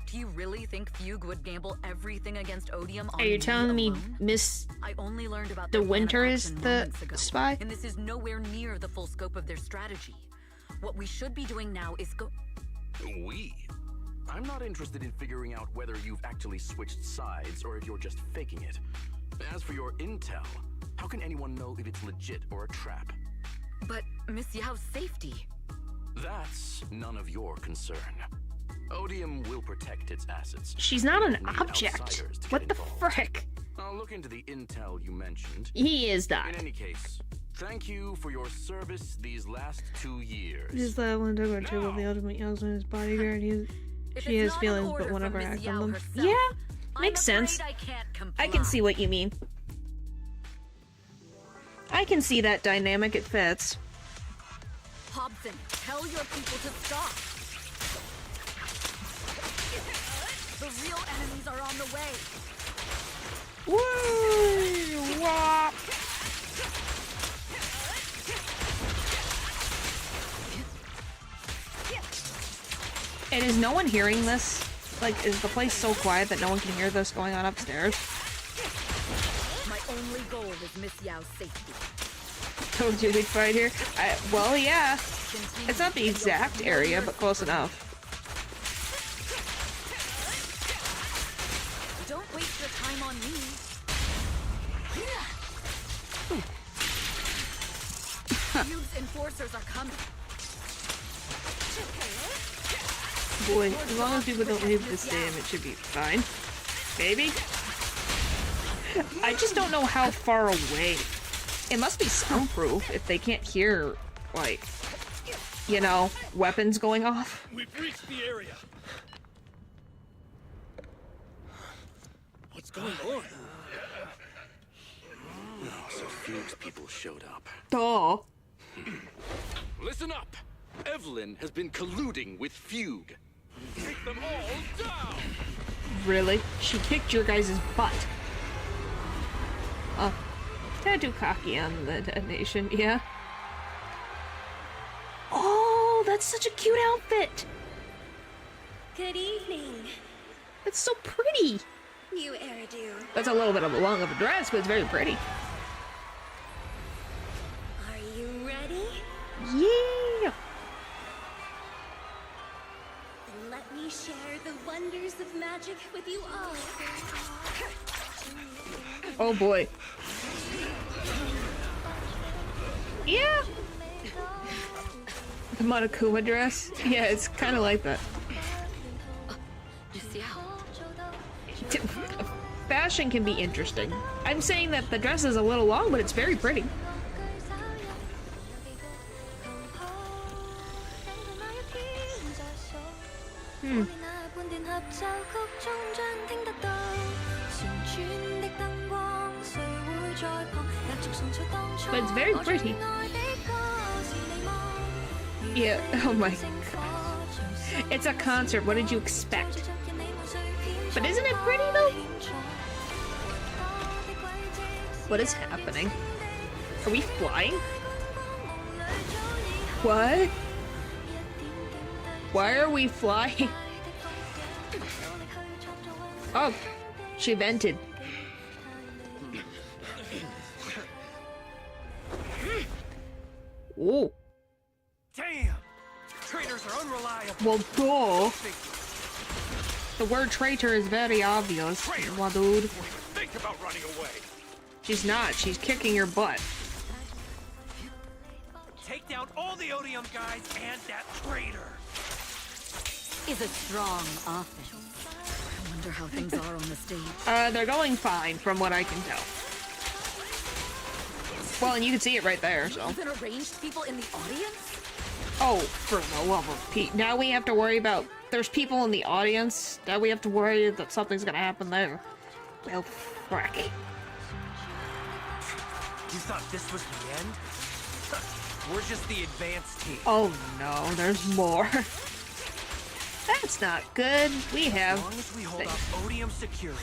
Do you really think Fugue would gamble everything against Odium on Are you telling me alone? Miss I only learned about De their plan of Winter is action the moments ago, spy? and this is nowhere near the full scope of their strategy. What we should be doing now is We? I'm not interested in figuring out whether you've actually switched sides or if you're just faking it. As for your intel, how can anyone know if it's legit or a trap? But Miss Yao's safety. That's none of your concern. Odium will protect its assets. She's not We an don't need object. outsiders to What get the involved. frick? I'll look into the intel you mentioned. He is that. In any case, thank you for your service these last 2 years. Just that one took her too of the ultimate youngster his bodyguard. She has feelings, but won't ever act on them. Yeah, makes sense. I can see what you mean. I can see that dynamic. It fits. Hobson, tell your people to stop. The real enemies are on the way. Woo! Wah! And is no one hearing this? Like, is the place so quiet that no one can hear this going on upstairs? My only goal is Miss Yao's safety. Told you we'd fight here. Well, yeah. It's not the exact area, but close enough. Don't waste your time on me. Fugue's enforcers are coming. Boy, as long as people don't leave this dam, it should be fine. Maybe? I just don't know how far away. It must be soundproof if they can't hear, like, you know, weapons going off. We've reached the area. What's going on? Oh, so Fugue's people showed up. Duh. Listen up! Evelyn has been colluding with Fugue. Take them all down! Really? She kicked your guys' butt. Oh. Kinda too cocky on the detonation, yeah. Oh, that's such a cute outfit! Good evening. It's so pretty! New hairdo. That's a little bit of a long of a dress, but it's very pretty. Are you ready? Yeah! Then let me share the wonders of magic with you all. Oh boy. Yeah! The Monokuma dress? Yeah, it's kind of like that. Miss Yao. Fashion can be interesting. I'm saying that the dress is a little long, but it's very pretty. But it's very pretty. Yeah, oh my god. It's a concert, what did you expect? But isn't it pretty though? What is happening? Are we flying? What? Why are we flying? Oh, she vented. Ooh. Damn! Traitors are unreliable. Well, duh. The word traitor is very obvious, my dude. Think about running away. She's not. She's kicking your butt. Take down all the Odium guys and that traitor. Is a strong offense. I wonder how things are on the stage. They're going fine from what I can tell. Well, and you can see it right there, so. Even arranged people in the audience? Oh, for the love of Pete. Now we have to worry about... There's people in the audience. Now we have to worry that something's gonna happen there. Well, frack. You thought this was the end? We're just the advanced team. Oh no, there's more. That's not good. We have... As long as we hold up Odium security.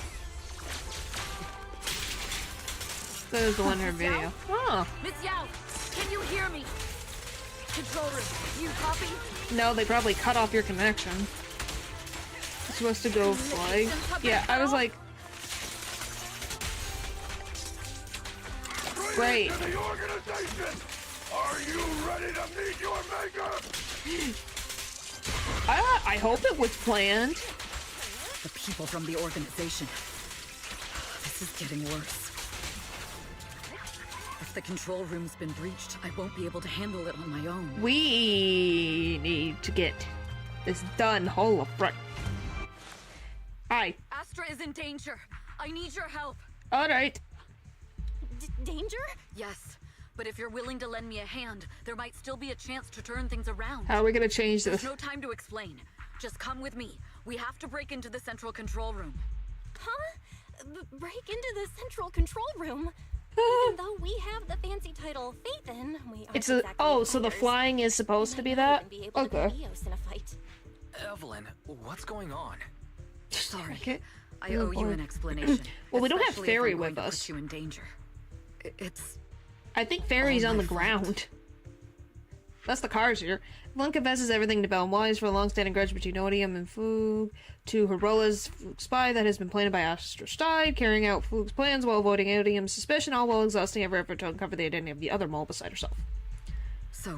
There's the one in her video. Oh. Miss Yao, can you hear me? Control room, you copy? No, they probably cut off your connection. It's supposed to go fly. Yeah, I was like... Great. The organization! Are you ready to meet your maker? I hope it was planned. The people from the organization. This is getting worse. If the control room's been breached, I won't be able to handle it on my own. We need to get this done. Holy frick. Hi. Astra is in danger. I need your help. Alright. Danger? Yes, but if you're willing to lend me a hand, there might still be a chance to turn things around. How are we gonna change this? There's no time to explain. Just come with me. We have to break into the central control room. Huh? Break into the central control room? Even though we have the fancy title Phaethon, we aren't It's a... exactly Oh, so the fighters. flying is supposed to be that? Be able to Okay. beat Eos in a fight. Evelyn, what's going on? Sorry. Okay. I owe you an explanation. Well, we don't have especially if Fairy I'm with going to us. put you in danger. It's... I think Fairy's all on my the fault. ground. That's the cars here. Evelyn confesses everything to Bell and Wise for a long-standing grudge between Odium and Foog, to Herola's spy that has been planted by Astra Stein, carrying out Foog's plans while avoiding Odium's suspicion, all while exhausting every effort to uncover the identity of the other mole beside herself. So,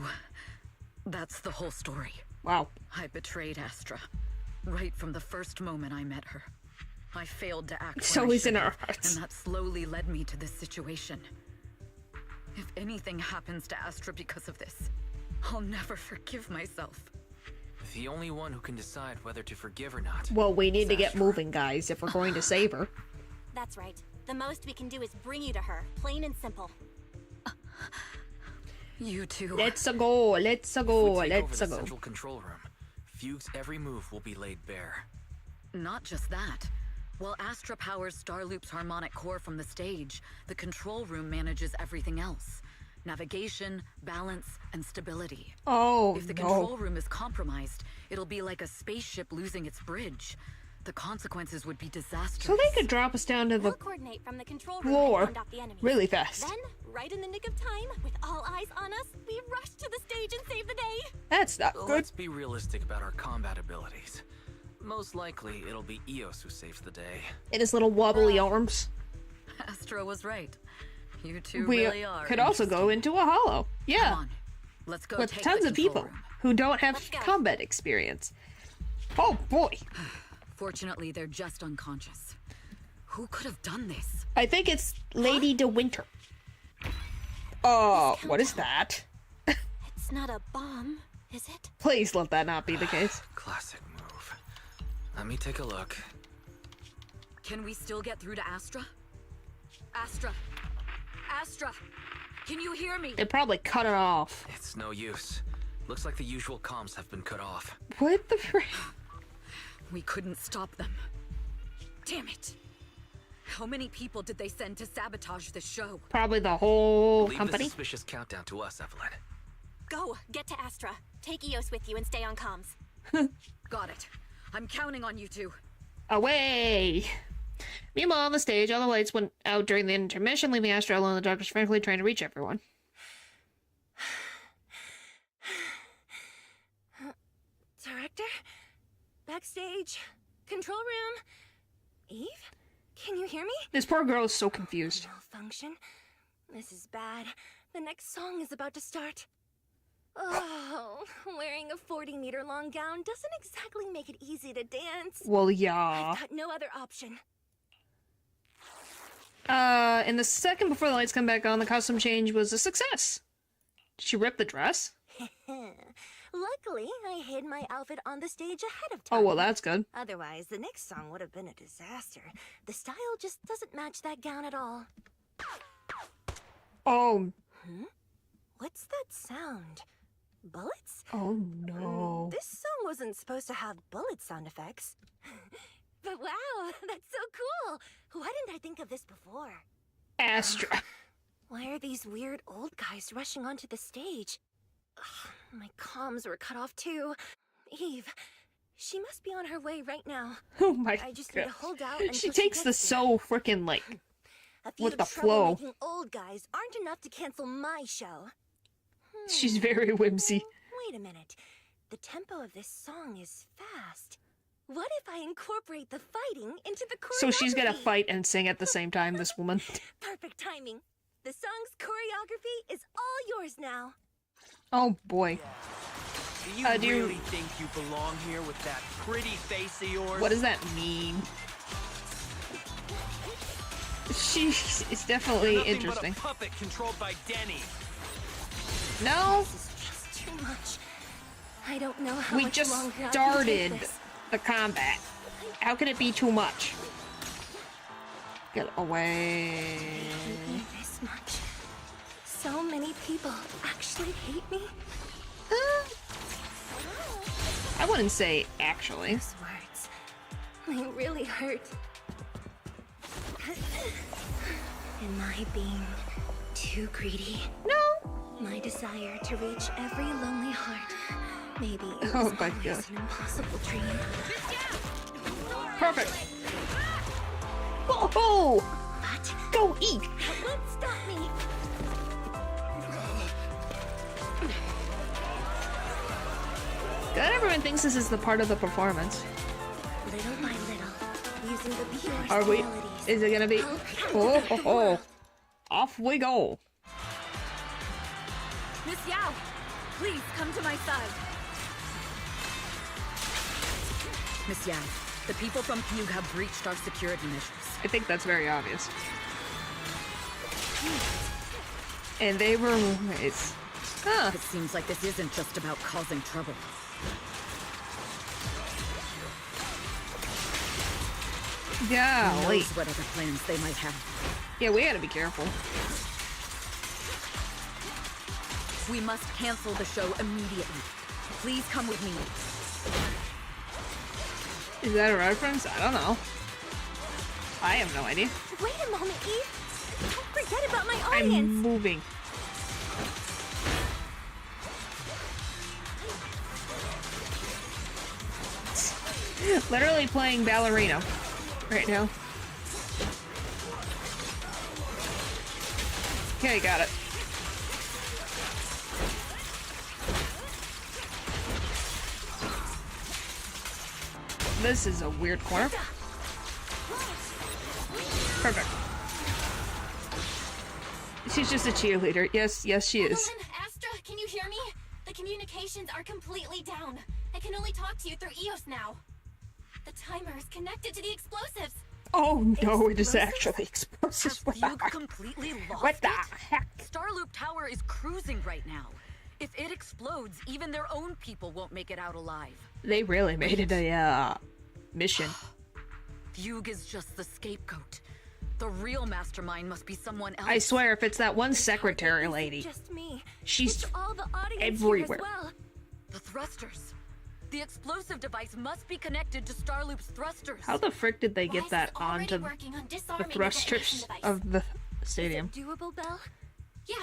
that's the whole story. Wow. I betrayed Astra. Right from the first moment I met her. I failed to act So when I he's in should our have, hearts. and that slowly led me to this situation. If anything happens to Astra because of this, I'll never forgive myself. The only one who can decide whether to forgive or not. Well, we need to get moving, guys, if we're going to save her. That's right. The most we can do is bring you to her, plain and simple. You two. Let's go, let's go, If we take over let's the go. central control room, Fugue's every move will be laid bare. Not just that. While Astra powers Starloop's harmonic core from the stage, the control room manages everything else. Navigation, balance, and stability. Oh, If the no. control room is compromised, it'll be like a spaceship losing its bridge. The consequences would be disastrous. So they could drop us down to the We'll coordinate from the control room floor and fend off the enemies. really fast. Then, right in the nick of time, with all eyes on us, we rush to the stage and save the day. That's not good. Let's be realistic about our combat abilities. Most likely, it'll be Eos who saves the day. In his little wobbly arms. Astra was right. You two We really are. could also go into a hollow. Yeah. Come on. Let's go With take tons the of control people room. who don't have combat experience. Oh boy. Fortunately, they're just unconscious. Who could have done this? I think it's Lady De Winter. Oh, what is that? It's not a bomb, is it? Please let that not be the case. Classic move. Let me take a look. Can we still get through to Astra? Astra! Astra! Can you hear me? They probably cut it off. It's no use. Looks like the usual comms have been cut off. What the frick? We couldn't stop them. Damn it! How many people did they send to sabotage the show? Probably the whole Leave company. the suspicious countdown to us, Evelyn. Go, get to Astra. Take Eos with you and stay on comms. Got it. I'm counting on you two. Away! Meanwhile, on the stage, all the lights went out during the intermission, leaving Astra alone in the darkness, frankly trying to reach everyone. Director? Backstage? Control room? Eve? Can you hear me? This poor girl is so confused. Malfunction? This is bad. The next song is about to start. Oh, wearing a 40-meter long gown doesn't exactly make it easy to dance. Well, yeah. I've got no other option. In the second before the lights come back on, the costume change was a success. Did she rip the dress? Luckily, I hid my outfit on the stage ahead of time. Oh, well, that's good. Otherwise, the next song would have been a disaster. The style just doesn't match that gown at all. Oh. What's that sound? Bullets? Oh, no. This song wasn't supposed to have bullet sound effects. But wow, that's so cool! Why didn't I think of this before? Astra. Why are these weird old guys rushing onto the stage? Ugh, my comms were cut off too. Eve, she must be on her way right now. Oh my I just god. need to hold out until She takes gets this there. so freaking like A few with the flow. troublemaking old guys aren't enough to cancel my show. She's very whimsy. Wait a minute. The tempo of this song is fast. What if I incorporate the fighting into the choreography? So she's gonna fight and sing at the same time, this woman. Perfect timing. The song's choreography is all yours now. Oh boy. Do you really think you belong here with that pretty face of yours? What does that mean? She is definitely You're nothing interesting. But a puppet controlled by Denny. No. This is just too much. I don't know how We much just longer I can started take this. the combat. How can it be too much? Get away. Hate me this much. So many people actually hate me. I wouldn't say actually. Those words, they really hurt. Am I being too greedy? No. My desire to reach every lonely heart. Maybe it Oh was my always God. an impossible dream. Perfect. Oh, But go eat. that won't stop me. God, everyone thinks this is the part of the performance. Little by little, using the purest Are we? melodies. Is it gonna be? I'll Oh, captivate oh, the oh. world. Off we go. Miss Yao, please come to my side. Miss Yao, the people from Fugue have breached our security measures. I think that's very obvious. And they were roommates. Huh. It seems like this isn't just about causing trouble. Who Golly. knows what other plans they might have. Yeah, we gotta be careful. We must cancel the show immediately. Please come with me. Is that a reference? I don't know. I have no idea. Wait a moment, Eve. Don't forget about my I'm audience. moving. Literally playing ballerina right now. Okay, got it. This is a weird corner. Perfect. She's just a cheerleader. Yes, yes, she is. Evelyn, Astra, can you hear me? The communications are completely down. I can only talk to you through EOS now. The timer is connected to the explosives. Oh no, it is actually explosives. Has Fugue completely lost What the it? heck? Starloop Tower is cruising right now. If it explodes, even their own people won't make it out alive. They really made it a mission. Fugue is just the scapegoat. The real mastermind must be someone else. I swear, if it's that one secretary lady, Just me. she's It's all the audience here as everywhere. well. The thrusters. The explosive device must be connected to Starloop's thrusters. How the frick did they get Wise that is already onto working on the disarming thrusters detonation device. of the stadium? Doable, Belle? Yeah,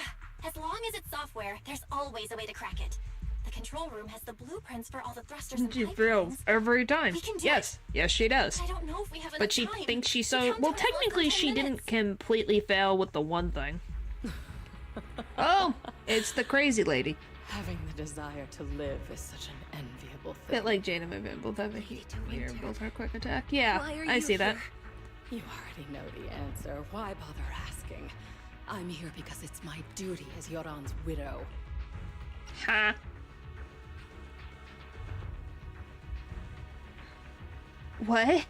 as long as it's software, there's always a way to crack it. The control room has the blueprints for all the thrusters and She pipelines. thrills every time. We can do Yes, yes, she does. I don't know if we have enough But she time. thinks she's We so. count Well, down as less than technically, 10 she minutes. didn't completely fail with the one thing. Oh, it's the crazy lady. Having the desire to live is such an enviable thing. Bit like Jane and Vivian both have a heat here, both are quick attack. Yeah, Why are I you see that. here? You already know the answer. Why bother asking? I'm here because it's my duty as Yoran's widow. Ha. What?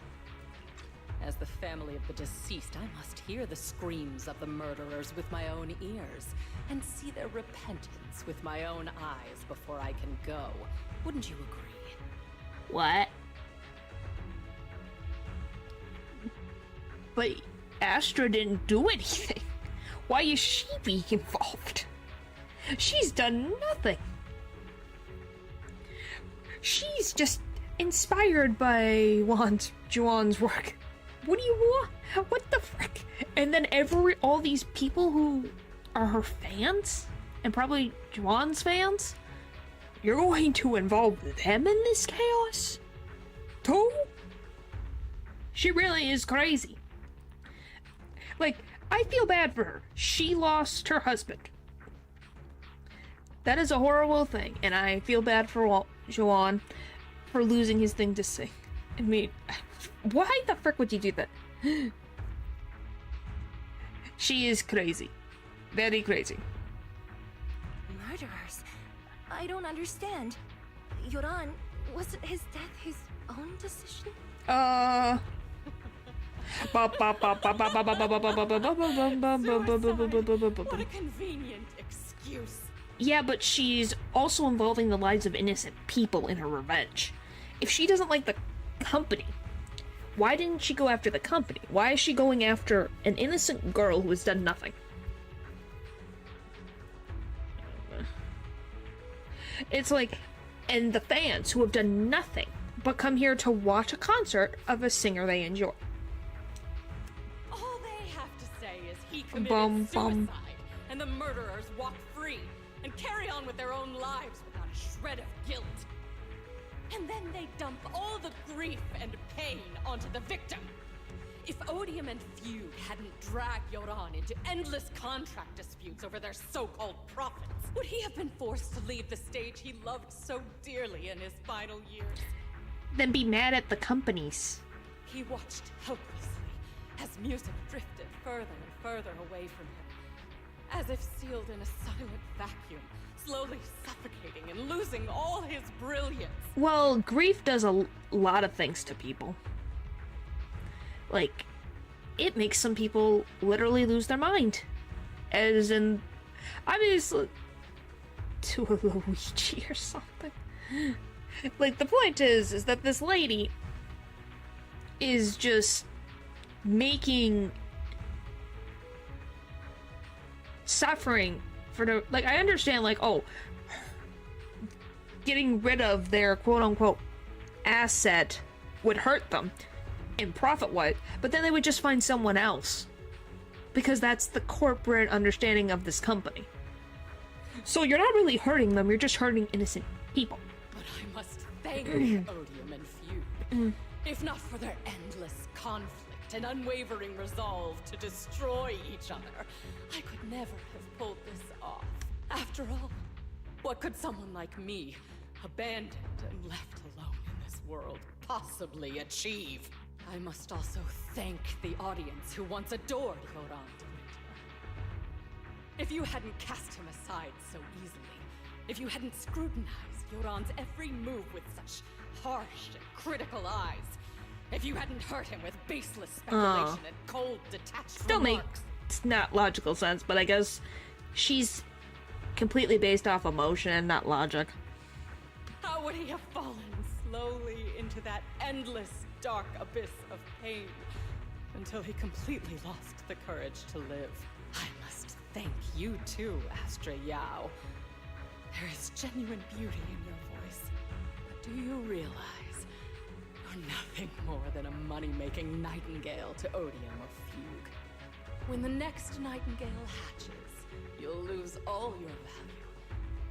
As the family of the deceased, I must hear the screams of the murderers with my own ears, and see their repentance with my own eyes before I can go. Wouldn't you agree? What? But Astra didn't do anything. Why is she being involved? She's done nothing. She's just inspired by Juan's work. What do you want? What the frick? And then all these people who are her fans, and probably Juan's fans, you're going to involve them in this chaos? Too? She really is crazy. Like, I feel bad for her. She lost her husband. That is a horrible thing, and I feel bad for Juan for losing his thing to sing. I mean, why the frick would you do that? She is crazy. Very crazy. Murderers? I don't understand. Yoran, wasn't his death his own decision? What a convenient excuse. Yeah, but she's also involving the lives of innocent people in her revenge. If she doesn't like the company, why didn't she go after the company? Why is she going after an innocent girl who has done nothing? It's like, and the fans who have done nothing but come here to watch a concert of a singer they enjoy. All they have to say is he committed suicide, and the murderers walk free and carry on with their own lives without a shred of guilt. And then they dump all the grief and pain onto the victim. If Odium and Feud hadn't dragged Yoran into endless contract disputes over their so-called profits, would he have been forced to leave the stage he loved so dearly in his final years? Then be mad at the companies. He watched helplessly as music drifted further and further away from him, as if sealed in a silent vacuum, slowly suffocating and losing all his brilliance. Well, grief does a lot of things to people. Like, it makes some people literally lose their mind. As in, obviously, to a Luigi or something. Like, the point is that this lady is just making suffering for the, like, I understand, like, oh, getting rid of their quote-unquote asset would hurt them in profit-wise, but then they would just find someone else. Because that's the corporate understanding of this company. So you're not really hurting them, you're just hurting innocent people. But I must thank Odium and Feud. If not for their endless conflict and unwavering resolve to destroy each other, I could never have pulled this off. After all, what could someone like me, abandoned and left alone in this world, possibly achieve? I must also thank the audience who once adored Yoran de Winter. If you hadn't cast him aside so easily, if you hadn't scrutinized Yoran's every move with such harsh and critical eyes, if you hadn't hurt him with baseless speculation and cold, detached Still remarks... makes not logical sense, but I guess she's completely based off emotion, not logic. How would he have fallen slowly into that endless, dark abyss of pain until he completely lost the courage to live? I must thank you too, Astra Yao. There is genuine beauty in your voice, but do you realize you're nothing more than a money-making nightingale to Odium or Fugue? When the next nightingale hatches, you'll lose all your value,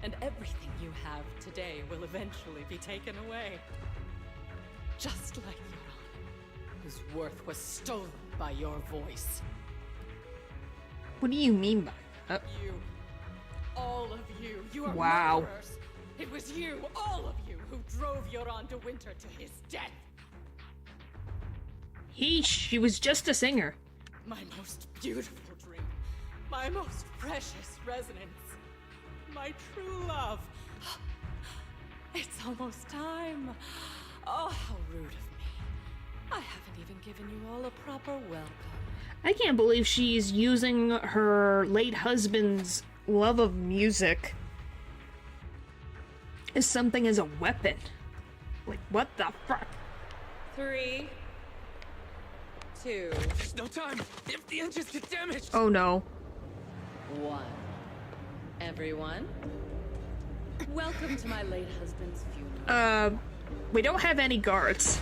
and everything you have today will eventually be taken away. Just like Yoran, whose worth was stolen by your voice. What do you mean by that? You. All of you. You are murderers. It was you, all of you, who drove Yoran de Winter to his death. She was just a singer. My most beautiful dream. My most precious resonance. My true love. It's almost time. Oh, how rude of me. I haven't even given you all a proper welcome. I can't believe she's using her late husband's love of music as something as a weapon. Like, what the fuck? 3, 2. There's no time. If the engines get damaged. Oh no. 1. Everyone, welcome to my late husband's funeral. We don't have any guards.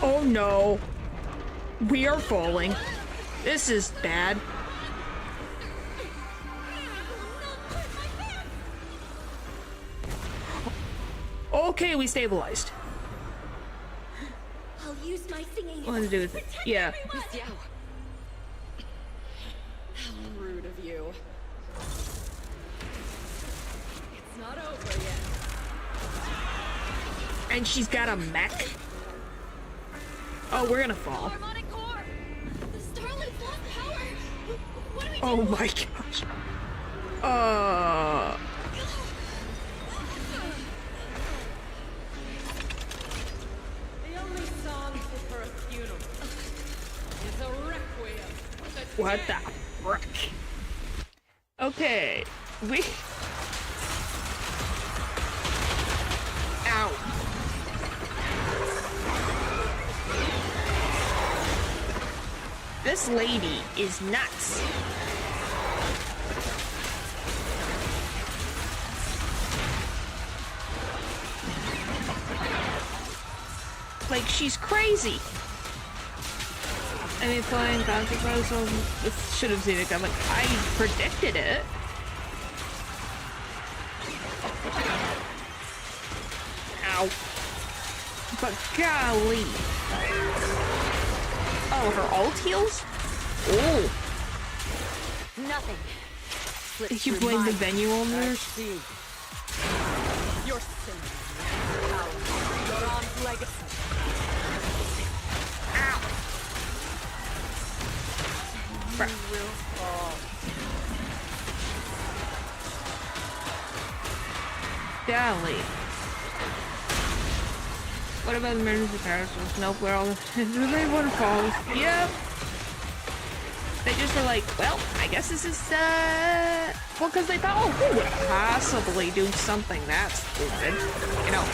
Oh no. We are falling. This is bad. Okay, we stabilized. I'll use my singing. What to do with it? Yeah. Miss Yao. How rude of you. It's not over yet. And she's got a mech. Oh, we're gonna fall. Harmonic core! The Starlight's lost power! What do we do? Oh my gosh. The only song fit for a funeral is a requiem. What the frick? Okay, we... Ow. This lady is nuts. Like, she's crazy. I mean, flying consequence, so should have seen it coming. I predicted it. Ow. But golly. Oh, her ult heals? Oh. Nothing. Did you blame the venue owners? Your sin. Your aunt's legacy. Ow. You will fall. Golly. What about emergency parachutes? Nope, we're all they waterfalls. Yep. They just were like, well, I guess this is well, because they thought, oh, who would possibly do something that stupid? You know,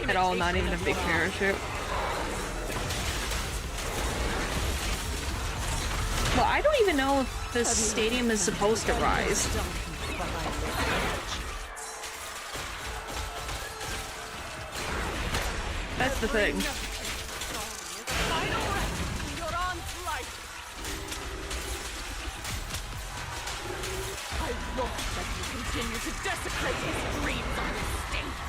at all, not even a big parachute. Well, I don't even know if this stadium is supposed to rise. That's the thing. I won't let you continue to desecrate his dreams on the stage.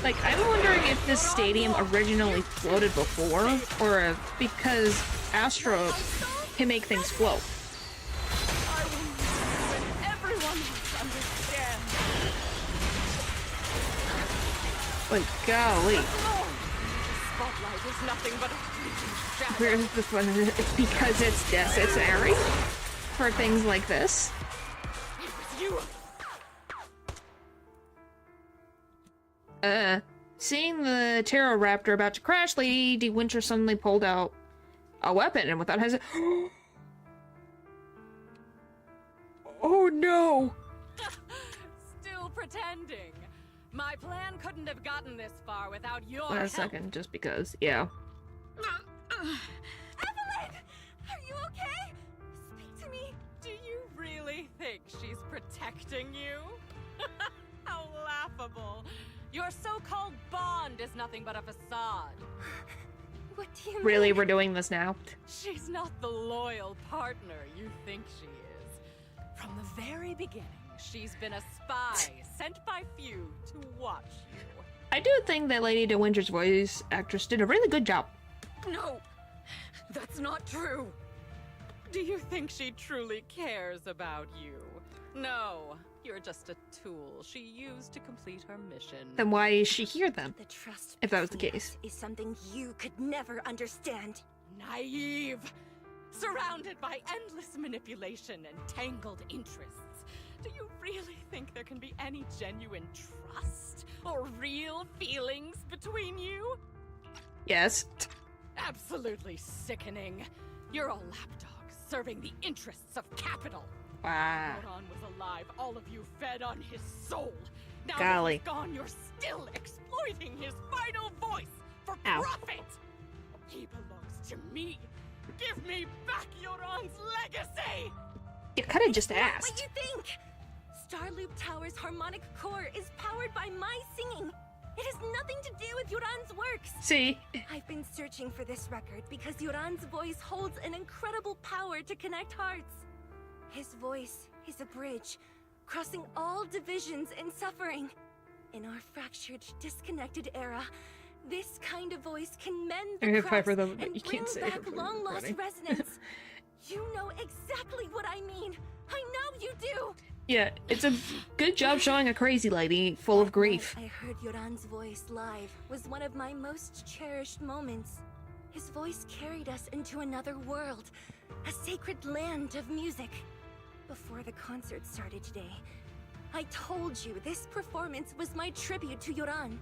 Like, I'm wondering if this stadium originally floated before, or if because Astro can make things float. I will when everyone must understand. Like, golly. The spotlight is nothing but a fleeting shadow. Where's the fun of it? Because it's necessary for things like this. It was you. Seeing the Pteroraptor about to crash, Lady Winter suddenly pulled out a weapon and without hesitation. Oh no! Still pretending. My plan couldn't have gotten this far without your Wait a help. second, just because, yeah. Evelyn! Are you okay? Speak to me. Do you really think she's protecting you? How laughable. Your so-called bond is nothing but a facade. What do you Really, mean? we're doing this now? She's not the loyal partner you think she is. From the very beginning, she's been a spy sent by few to watch you. I do think that Lady De Winter's voice actress did a really good job. No, that's not true. Do you think she truly cares about you? No, you're just a tool she used to complete her mission. Then why is she here then? The trust If that was the between case. us is something you could never understand. Naive! surrounded by endless manipulation and tangled interests. Do you really think there can be any genuine trust or real feelings between you? Yes. Absolutely sickening. You're all lapdogs serving the interests of capital. Wow. Yoran was alive, all of you fed on his soul. Now Golly. that he's gone, you're still exploiting his vital voice for Ow. profit. He belongs to me. Give me back Yoran's legacy. You could have just What asked. you think? Starloop Tower's harmonic core is powered by my singing. It has nothing to do with Yoran's works. See? I've been searching for this record because Yoran's voice holds an incredible power to connect hearts. His voice is a bridge, crossing all divisions and suffering. In our fractured, disconnected era, this kind of voice can mend I the hear cracks Piper though, and but you bring can't say back it for long-lost recording. resonance. You know exactly what I mean. I know you do. Yeah, it's a good job showing a crazy lady full of grief. I heard Yoran's voice live was one of my most cherished moments. His voice carried us into another world, a sacred land of music. Before the concert started today, I told you this performance was my tribute to Yoran.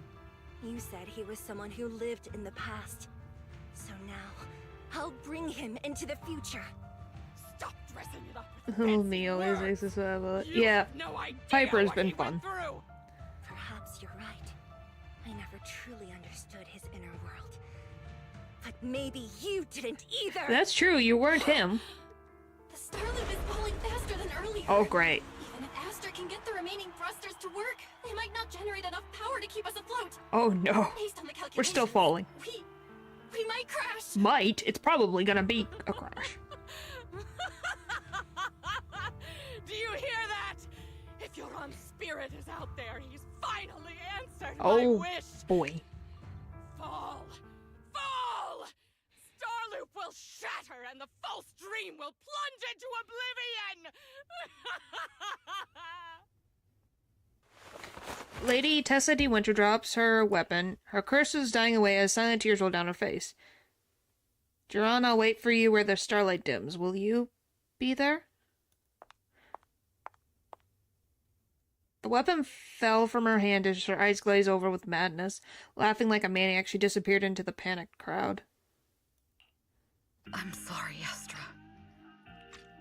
You said he was someone who lived in the past. So now, I'll bring him into the future. Stop dressing it up with Oh, fancy Mio words. is You yeah. have no idea Piper's what been he went fun. through. Perhaps you're right. I never truly understood his inner world. But maybe you didn't either! That's true, you weren't him. The Starloop is falling faster than earlier. Oh, great. Even if Aster can get the remaining thrusters to work, they might not generate enough power to keep us afloat. Oh no. Based on the We're still calculations, falling. we might crash. Might. It's probably gonna be a crash. Do you hear that? If Yoran's spirit is out there, he's finally answered my Oh wish. boy. Fall! Fall! Starloop will shatter and the false dream will plunge into oblivion! Lady Tessa de Winter drops her weapon. Her curse is dying away as silent tears roll down her face. Joran, I'll wait for you where the starlight dims. Will you be there? The weapon fell from her hand as her eyes glazed over with madness. Laughing like a maniac, she disappeared into the panicked crowd. I'm sorry, Astra.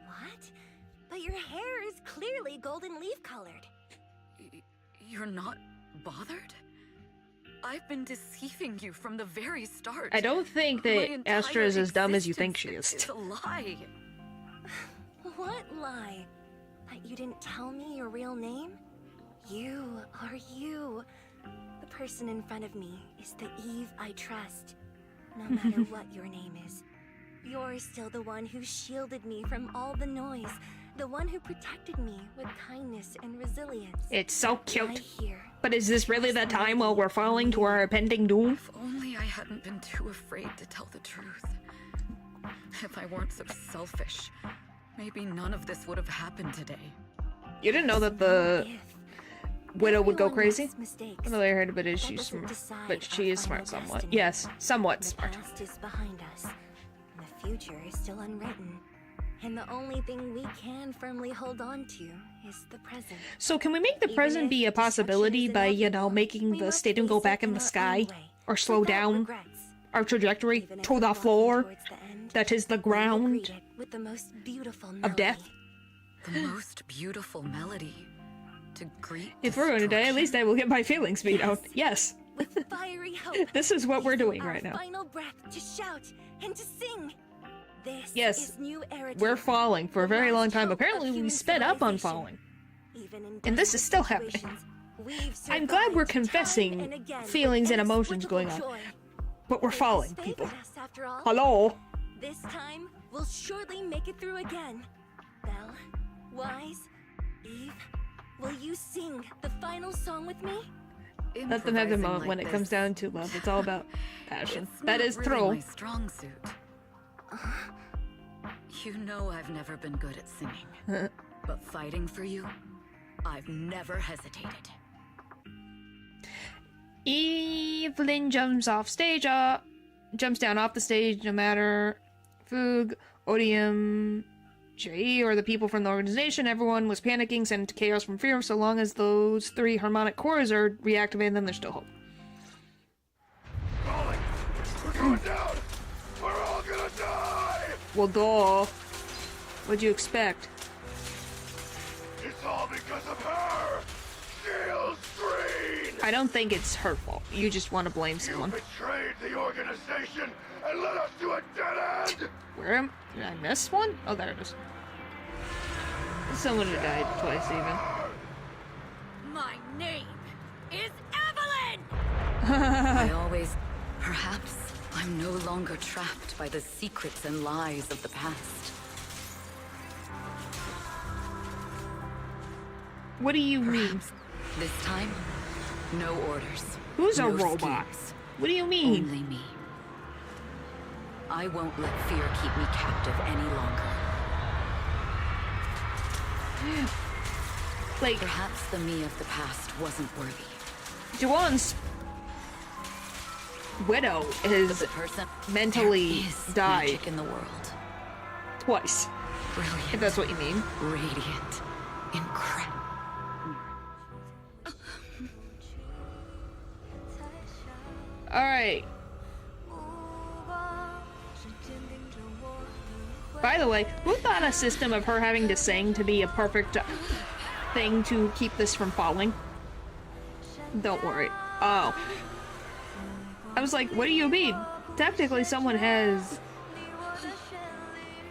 What? But your hair is clearly golden leaf colored. You're not bothered? I've been deceiving you from the very start. I don't think My that entire Astra is as dumb as you think she existence is. a lie. What lie? That you didn't tell me your real name? You are you. The person in front of me is the Eve I trust. No matter what your name is. You're still the one who shielded me from all the noise. The one who protected me with kindness and resilience. It's so I cute. hear. But is this really the time while we're falling to our impending doom? If only I hadn't been too afraid to tell the truth. If I weren't so selfish, maybe none of this would have happened today. You didn't know that the widow would go crazy? Mistakes. I know I heard a bit is That she's doesn't smart, decide but she our is smart final somewhat. destiny. Yes, somewhat The smart. past is behind us. And the future is still unwritten. And the only thing we can firmly hold on to is the present. So can we make the Even present if be a possibility by, you know, making the stadium go back in the sky? Or slow down our trajectory to the floor? That is the ground With the most beautiful of death? The most beautiful melody to greet If we're going to die, at least I will get my feelings beat out. Yes. with fiery hope. This is what we're doing Our right now. final breath to shout and to sing. This Yes, is new era. we're falling for a very long time. Apparently we sped up on falling. And this is still happening. I'm glad we're confessing feelings and emotions going on. But we're falling, people. After all. Hello? This time, we'll surely make it through again. Belle, Wise, Eve, will you sing the final song with me? Let them have their Improvising moment like when it this. comes down to love. It's all about passion. It's That not is really true. my strong suit. You know I've never been good at singing. But fighting for you, I've never hesitated. Evelyn jumps off stage, jumps down off the stage no matter. Foog ODMJ, or the people from the organization. Everyone was panicking, sent into chaos from fear. So long as those 3 harmonic cores are reactivated, then there's still hope. Molly, we're going down! We're all gonna die! Well, duh. What'd you expect? It's all because of her! Shield Screen! I don't think it's her fault. You just want to blame You someone. betrayed the organization and led us to a dead end! Where am... Did I miss one? Oh, there it is. Someone who died twice, even. My name is Evelyn! I always... Perhaps I'm no longer trapped by the secrets and lies of the past. What do you mean? This time, no orders. Who's a no robot? schemes. What do you mean? Only me. I won't let fear keep me captive any longer. Like, perhaps the me of the past wasn't worthy. Juwan's widow is mentally died magic in the world. Twice. Brilliant. If that's what you mean. Radiant. Incredible. Alright. By the way, who thought a system of her having to sing to be a perfect thing to keep this from falling? Don't worry. Oh. I was like, what do you mean? Technically, someone has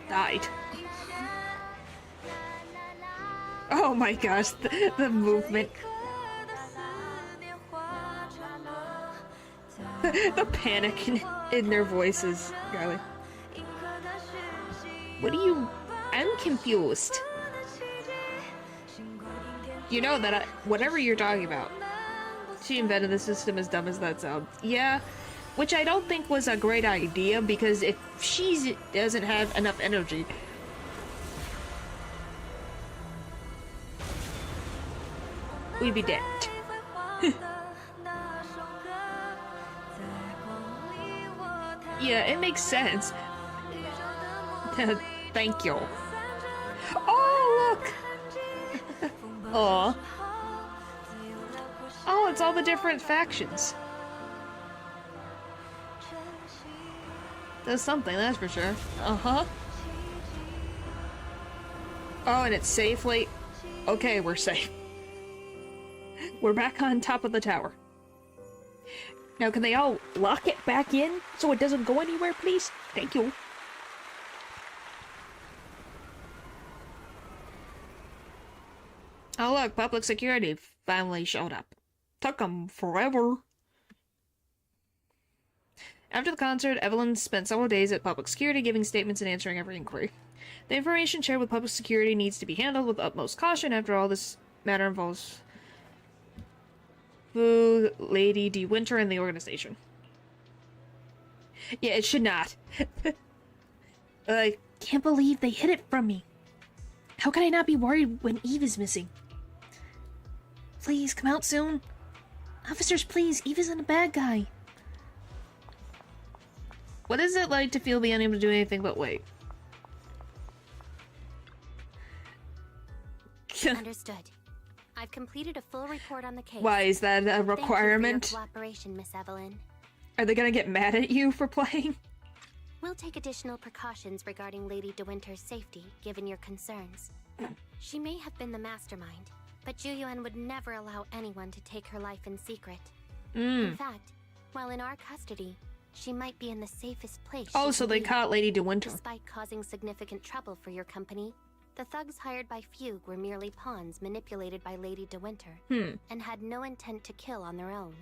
died. Oh my gosh, the movement. The panic in their voices, Riley. What do you... I'm confused. You know that whatever you're talking about, she invented the system, as dumb as that sounds. Yeah, which I don't think was a great idea, because if she doesn't have enough energy... we'd be dead. Yeah, it makes sense. Thank you. Oh, look! Aw. Oh, it's all the different factions. Does something, that's for sure. Uh-huh. Oh, and it's safely... Okay, we're safe. We're back on top of the tower. Now, can they all lock it back in so it doesn't go anywhere, please? Thank you. Oh look, public security finally showed up. Took them forever. After the concert, Evelyn spent several days at public security giving statements and answering every inquiry. The information shared with public security needs to be handled with utmost caution. After all, this matter involves Lady De Winter and the organization. Yeah, it should not. I can't believe they hid it from me. How could I not be worried when Eve is missing? Please, come out soon. Officers, please, Eve isn't a bad guy. What is it like to feel being unable to do anything but wait? Understood. I've completed a full report on the case. Why, is that a requirement? Thank you for your cooperation, Miss Evelyn. Are they gonna get mad at you for playing? We'll take additional precautions regarding Lady De Winter's safety, given your concerns. She may have been the mastermind, but Juyuan would never allow anyone to take her life in secret. In fact, while in our custody, she might be in the safest place. Oh, so they caught Lady De Winter. Despite causing significant trouble for your company, the thugs hired by Fugue were merely pawns manipulated by Lady De Winter, and had no intent to kill on their own.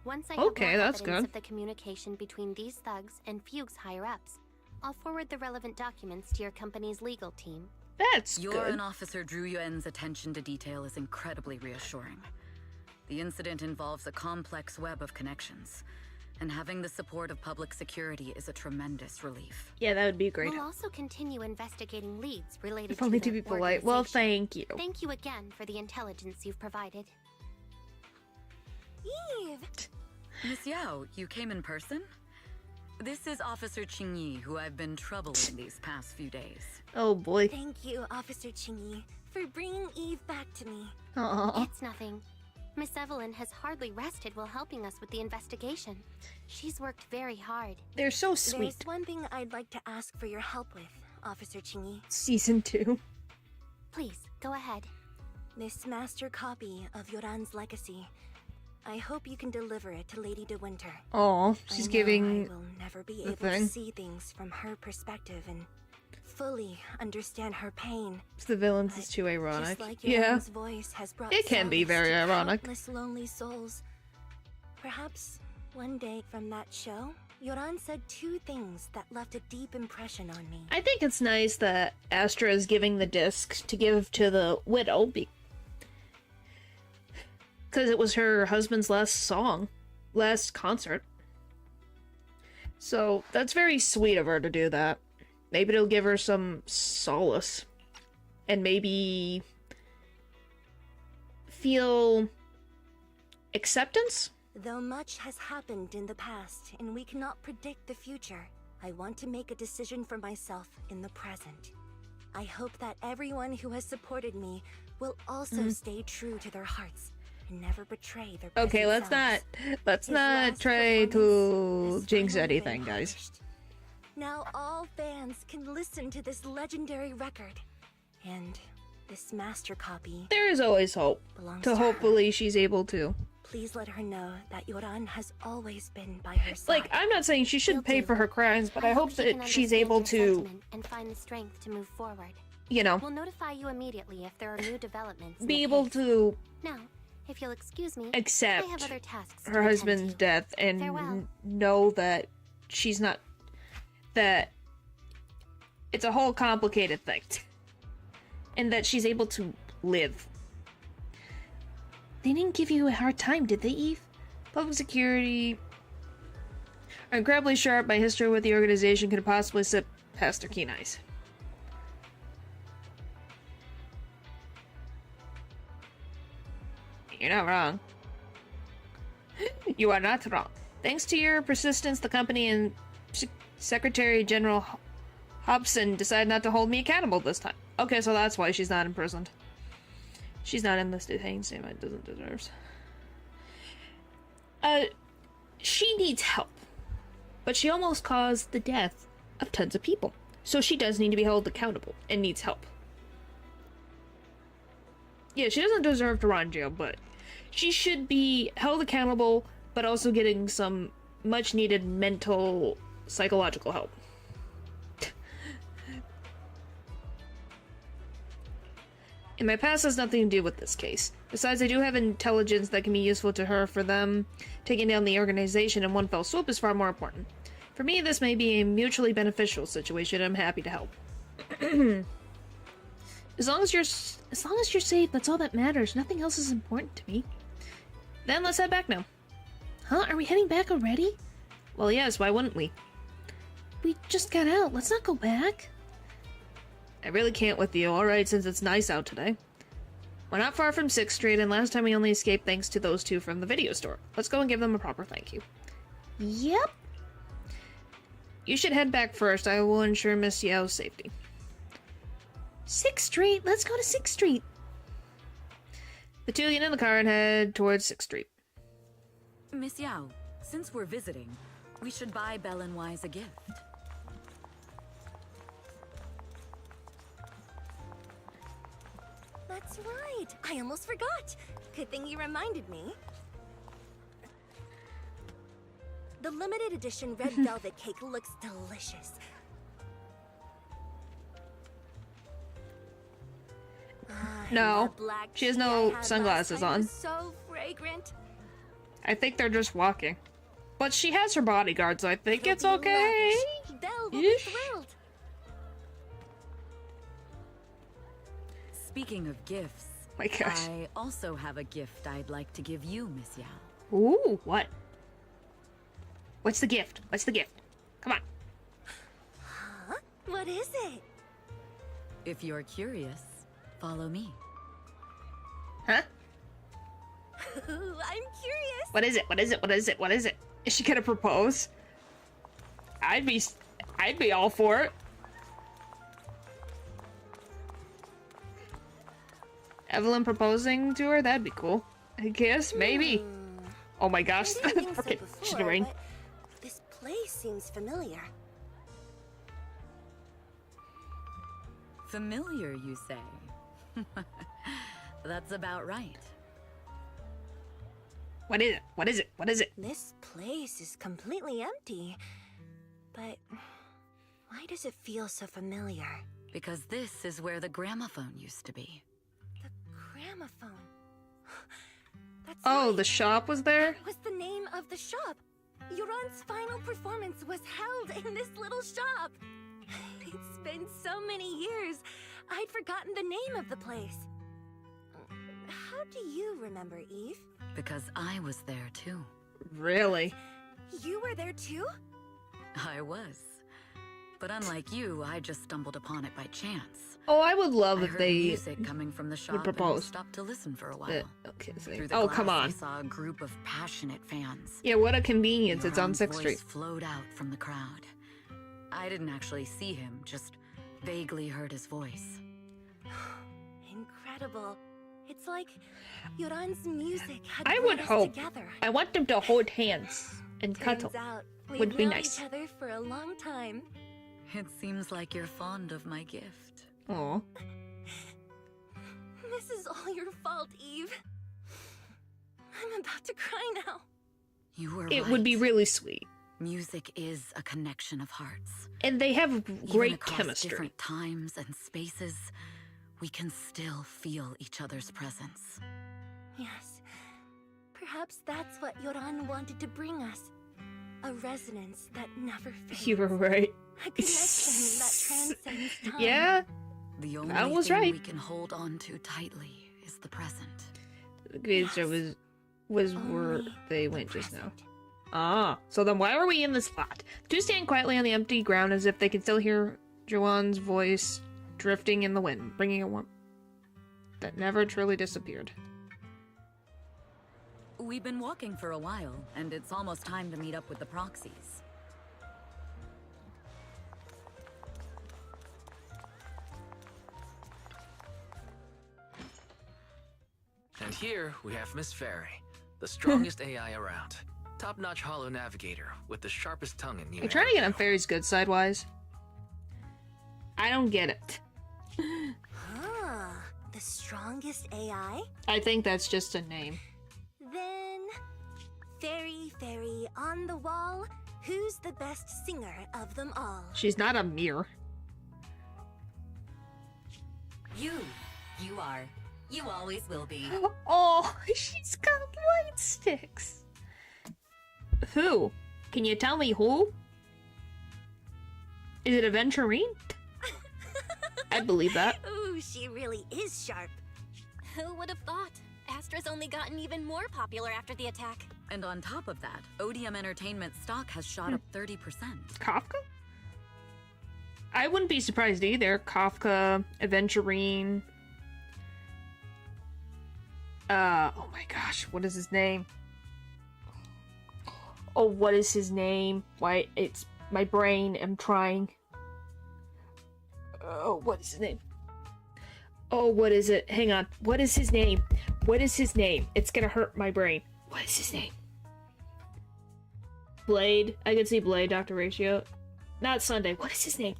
Once I have more evidence of the communication between these thugs and Fugue's higher-ups, I'll forward the relevant documents to your company's legal team. That's Your and Officer Drew Yuen's attention to detail is incredibly reassuring. The incident involves a complex web of connections, and having the support of public security is a tremendous relief. Yeah, that would be great. We'll also continue investigating leads related If only to to be polite. Well, thank you. Thank you again for the intelligence you've provided. Eve! Miss Yao, you came in person? This is Officer Qingyi, who I've been troubling these past few days. Oh boy. Thank you, Officer Qingyi, for bringing Eve back to me. Aww. It's nothing. Miss Evelyn has hardly rested while helping us with the investigation. She's worked very hard. They're so sweet. There's one thing I'd like to ask for your help with, Officer Qingyi. Season 2. Please, go ahead. This master copy of Yoran's legacy. I hope you can deliver it to Lady De Winter. Oh, she's giving I will never be the able thing. to see things from her perspective and fully understand her pain. The villains is too ironic. Just like Yeah. Yoran's voice has brought It can be solace very to ironic. countless lonely souls. Perhaps one day from that show, Yoran said 2 things that left a deep impression on me. I think it's nice that Astra is giving the disc to give to the widow because it was her husband's last concert. So that's very sweet of her to do that. Maybe it'll give her some solace and maybe feel acceptance. Though much has happened in the past and we cannot predict the future, I want to make a decision for myself in the present. I hope that everyone who has supported me will also stay true to their hearts and never betray their Okay, present let's selves. not try to jinx anything, guys. Finished. Now all fans can listen to this legendary record, and this master copy. There is always hope. Belongs To to hopefully she's able to. Please let her know that Yoran has always been by her side. Like, I'm not saying she should pay for her crimes, but I hope she can that she's understand able your to, sentiment and find the strength to move forward. you know, We'll notify you immediately if there are new developments. in be the able case. to Now, if you'll excuse me, accept I have other tasks to her attend husband's to. death and Farewell. know that she's not, that it's a whole complicated thing. And that she's able to live. They didn't give you a hard time, did they, Eve? Public security. I'm incredibly sharp. My history with the organization could possibly slip past their keen eyes. You're not wrong. You are not wrong. Thanks to your persistence, the company and Secretary General Hobson decided not to hold me accountable this time. Okay, so that's why she's not imprisoned. She's not in this detained state it doesn't deserve. She needs help. But she almost caused the death of tons of people. So she does need to be held accountable and needs help. Yeah, she doesn't deserve to rot in jail, but she should be held accountable, but also getting some much needed mental, psychological help. And my past has nothing to do with this case. Besides, I do have intelligence that can be useful to her. For them, taking down the organization in one fell swoop is far more important. For me, this may be a mutually beneficial situation. I'm happy to help. As long as you're safe, that's all that matters. Nothing else is important to me. Then let's head back now. Huh? Are we heading back already? Well, yes, why wouldn't we? We just got out. Let's not go back. I really can't with you, alright, since it's nice out today. We're not far from 6th Street, and last time we only escaped thanks to those two from the video store. Let's go and give them a proper thank you. Yep. You should head back first. I will ensure Miss Yao's safety. 6th Street. Let's go to 6th Street. The two get in the car and head towards 6th Street. Miss Yao, since we're visiting, we should buy Belle and Wise a gift. That's right. I almost forgot. Good thing you reminded me. The limited edition red velvet cake looks delicious. No, the black she has tea I no had sunglasses last night on. was so fragrant. I think they're just walking. But she has her bodyguard, so I think it's okay. Belle will be thrilled. Oh Speaking of gifts, my gosh. I also have a gift I'd like to give you, Miss Yao. Ooh, what? What's the gift? What's the gift? Come on. Huh? What is it? If you're curious, follow me. Huh? I'm curious. What is it? What is it? What is it? What is it? Is she gonna propose? I'd be all for it. Evelyn proposing to her? That'd be cool. I guess, maybe. Oh my gosh. Okay, should have rained. This place seems familiar. Familiar, you say? That's about right. What is it? What is it? What is it? This place is completely empty. But why does it feel so familiar? Because this is where the gramophone used to be. The gramophone. That's oh, right. The shop was there? That was the name of the shop. Yoran's final performance was held in this little shop. It's been so many years, I'd forgotten the name of the place. How do you remember, Eve? Because I was there too. Really? You were there too? I was. But unlike you, I just stumbled upon it by chance. Oh, I would love I if heard they music coming from the shop propose. and stopped to listen for a while. Okay, Through the oh, glass, come on. I saw a group of passionate fans. Yeah, what a convenience. It's on Yoran's 6th voice Street. flowed out from the crowd. I didn't actually see him, just vaguely heard his voice. Incredible. It's like Yoran's music had I brought would us hope. together. I want them to hold hands and cuddle. Turns out Would we've be known nice. each other for a long time. It seems like you're fond of my gift. Aw. This is all your fault, Eve. I'm about to cry now. You were It right. would be really sweet. Music is a connection of hearts. And they have Even great across chemistry. different times and spaces, we can still feel each other's presence. Yes. Perhaps that's what Yoran wanted to bring us. A resonance that never fades. You were right. A connection that transcends time. Yeah, The only that was thing right. we can hold on to tightly is the present. Okay, so was where they went just now. Ah, so then why are we in this lot? Two stand quietly on the empty ground as if they can still hear Joanne's voice drifting in the wind, bringing a warmth that never truly disappeared. We've been walking for a while, and it's almost time to meet up with the proxies. And here we have Miss Fairy, the strongest AI around. Top-notch holo navigator with the sharpest tongue in New You're trying to get on Fairy's good sidewise. I don't get it. Ah, the strongest AI? I think that's just a name. Then, Fairy on the wall, who's the best singer of them all? She's not a mirror. You are. You always will be. Oh, she's got light sticks. Who? Can you tell me who? Is it Aventurine? I believe that. Ooh, she really is sharp. Who would have thought? Astra's only gotten even more popular after the attack. And on top of that, Odium Entertainment stock has shot up 30%. Kafka? I wouldn't be surprised either. Kafka, Aventurine. Oh my gosh, what is his name? Oh, what is his name? Why, it's my brain. I'm trying. Oh, what is his name? Oh, what is it? Hang on. What is his name? What is his name? It's gonna hurt my brain. What is his name? Blade. I can see Blade, Dr. Ratio. Not Sunday. What is his name?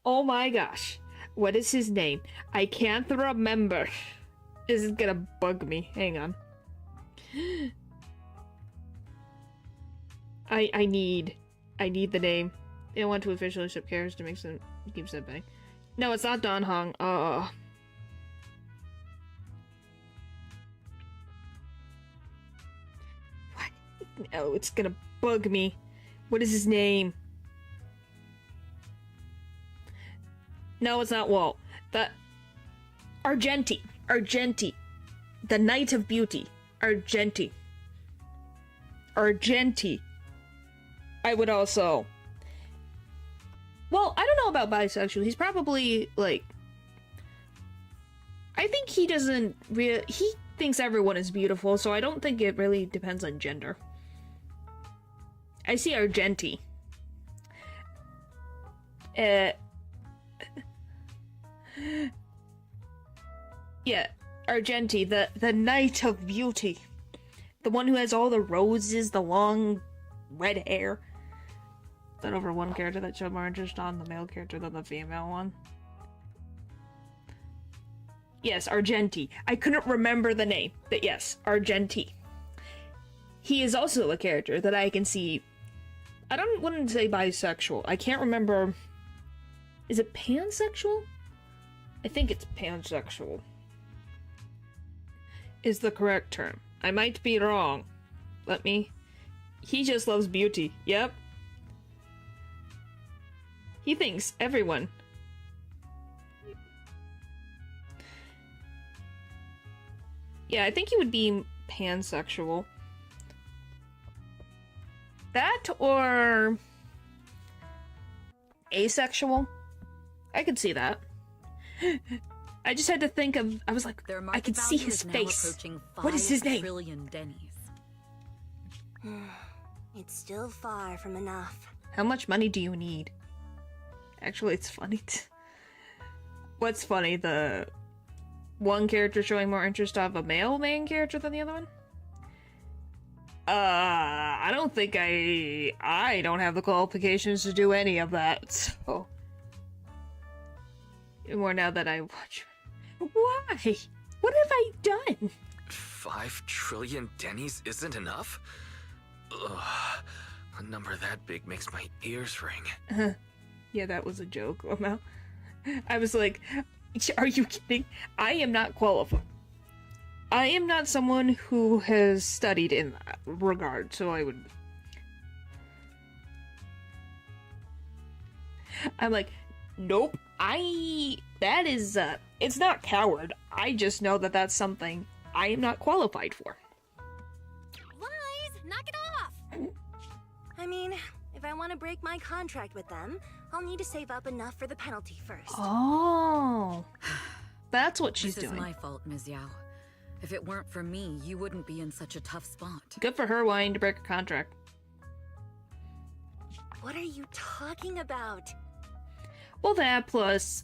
Oh my gosh. What is his name? I can't remember. This is gonna bug me. Hang on. I need the name. I want to officially ship characters to make some keep setback. No, it's not Don Hong. What? No, it's gonna bug me. What is his name? No, it's not Walt. The Argenti. The Knight of Beauty. Argenti. I would also... Well, I don't know about bisexual. He's probably, like... I think he doesn't really... He thinks everyone is beautiful, so I don't think it really depends on gender. I see Argenti. Yeah, Argenti, the Knight of Beauty. The one who has all the roses, the long red hair. That over one character that showed more interest on the male character than the female one. Yes, Argenti. I couldn't remember the name, but yes, Argenti. He is also a character that I can see. Wouldn't say bisexual. I can't remember. Is it pansexual? I think it's pansexual. Is the correct term. I might be wrong. He just loves beauty. Yep. He thinks everyone. Yeah, I think he would be pansexual. That or asexual. I could see that. I just had to think of. I was like, I could see his face. What is his name? It's still far from enough. How much money do you need? Actually, it's funny. What's funny? The one character showing more interest of a male main character than the other one? I don't think I don't have the qualifications to do any of that, so. More now that I watch. Why? What have I done? 5 trillion Denny's isn't enough? Ugh. A number that big makes my ears ring. Yeah, that was a joke, Omel. I was like, are you kidding? I am not qualified. I am not someone who has studied in that regard, so I would... I'm like, nope, that is, it's not coward. I just know that that's something I am not qualified for. Lies! Knock it off! I mean, if I want to break my contract with them, I'll need to save up enough for the penalty first. Oh, that's what she's doing. This is my fault, Ms. Yao. If it weren't for me, you wouldn't be in such a tough spot. Good for her wanting to break a contract. What are you talking about? Well, that plus,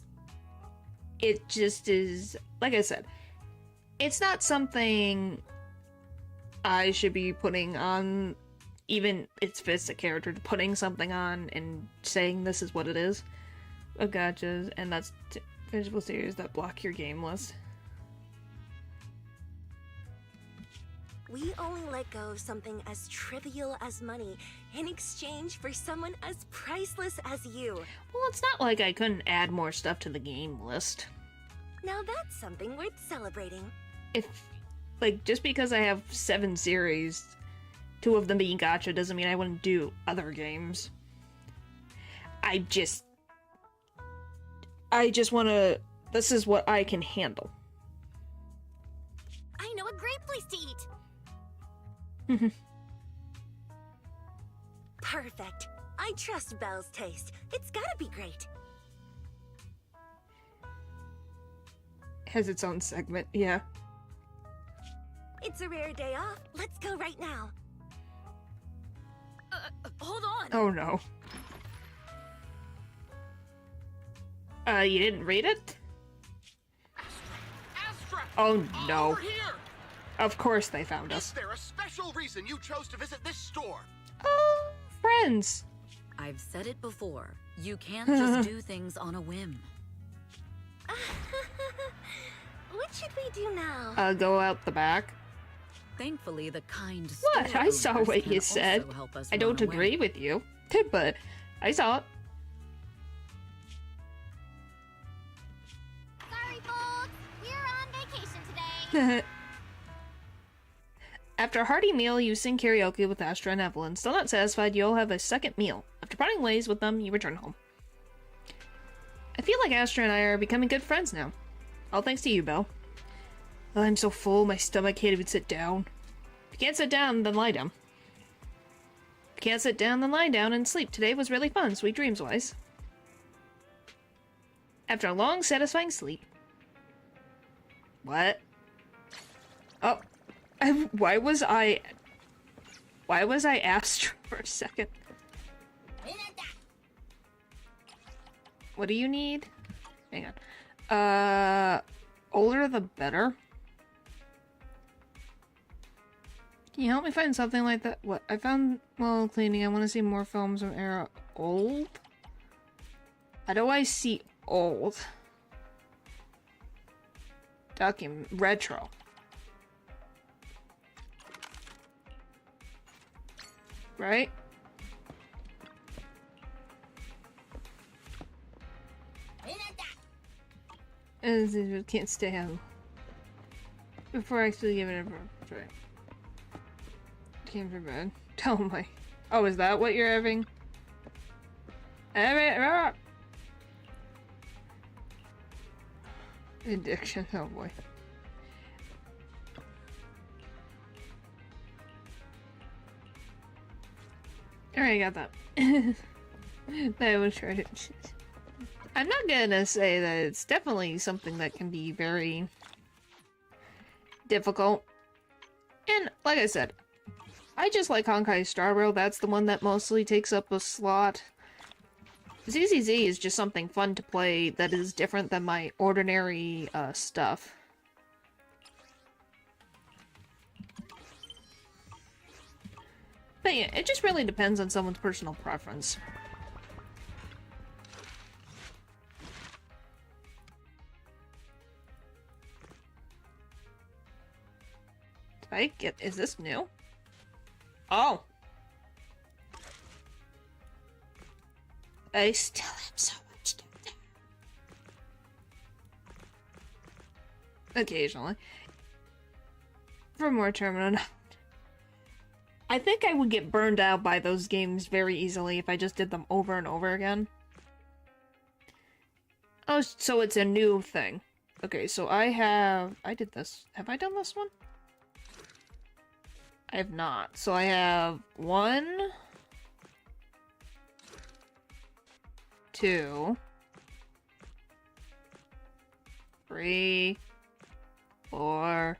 it just is, like I said, it's not something I should be putting on, even if it's a character, putting something on and saying this is what it is. Oh, gotchas, and that's visual series that block your game list. We only let go of something as trivial as money in exchange for someone as priceless as you. Well, it's not like I couldn't add more stuff to the game list. Now that's something worth celebrating. If, like, just because I have 7 series, 2 of them being gacha doesn't mean I wouldn't do other games. I just wanna, this is what I can handle. I know a great place to eat! Perfect. I trust Belle's taste. It's gotta be great. Has its own segment, yeah. It's a rare day off. Let's go right now. Hold on. Oh no. You didn't read it? Astra! Oh no. Over here! Of course they found us. Is there a special reason you chose to visit this store? Oh, friends. I've said it before. You can't just do things on a whim. What should we do now? Go out the back. Thankfully, the kind What? I saw what you said. I don't agree with you, but I saw it. Sorry, folks. We're on vacation today. After a hearty meal, you sing karaoke with Astra and Evelyn. Still not satisfied, you'll have a second meal. After parting ways with them, you return home. I feel like Astra and I are becoming good friends now. All thanks to you, Belle. Oh, I'm so full, my stomach can't even sit down. If you can't sit down, then lie down. If you can't sit down, then lie down and sleep. Today was really fun, sweet dreams wise. After a long, satisfying sleep. What? Oh. Why was I Astra for a second? What do you need? Hang on. Older the better. Can you help me find something like that? What? I found while cleaning. I want to see more films of era old. How do I see old? Document retro. Right? And can't stay home. Before actually giving it a try. Came for bed. Tell me. Oh, is that what you're having? Addiction, oh boy. Alright, got that. I will try to. I'm not gonna say that it's definitely something that can be very difficult. And like I said, I just like Honkai Star Rail. That's the one that mostly takes up a slot. ZZZ is just something fun to play that is different than my ordinary stuff. But yeah, it just really depends on someone's personal preference. Did I get... is this new? Oh! I still have so much to do. Occasionally. For more terminal. I think I would get burned out by those games very easily if I just did them over and over again. Oh, so it's a new thing. Okay, so I did this. Have I done this one? I have not. So I have 1, 2, 3, 4,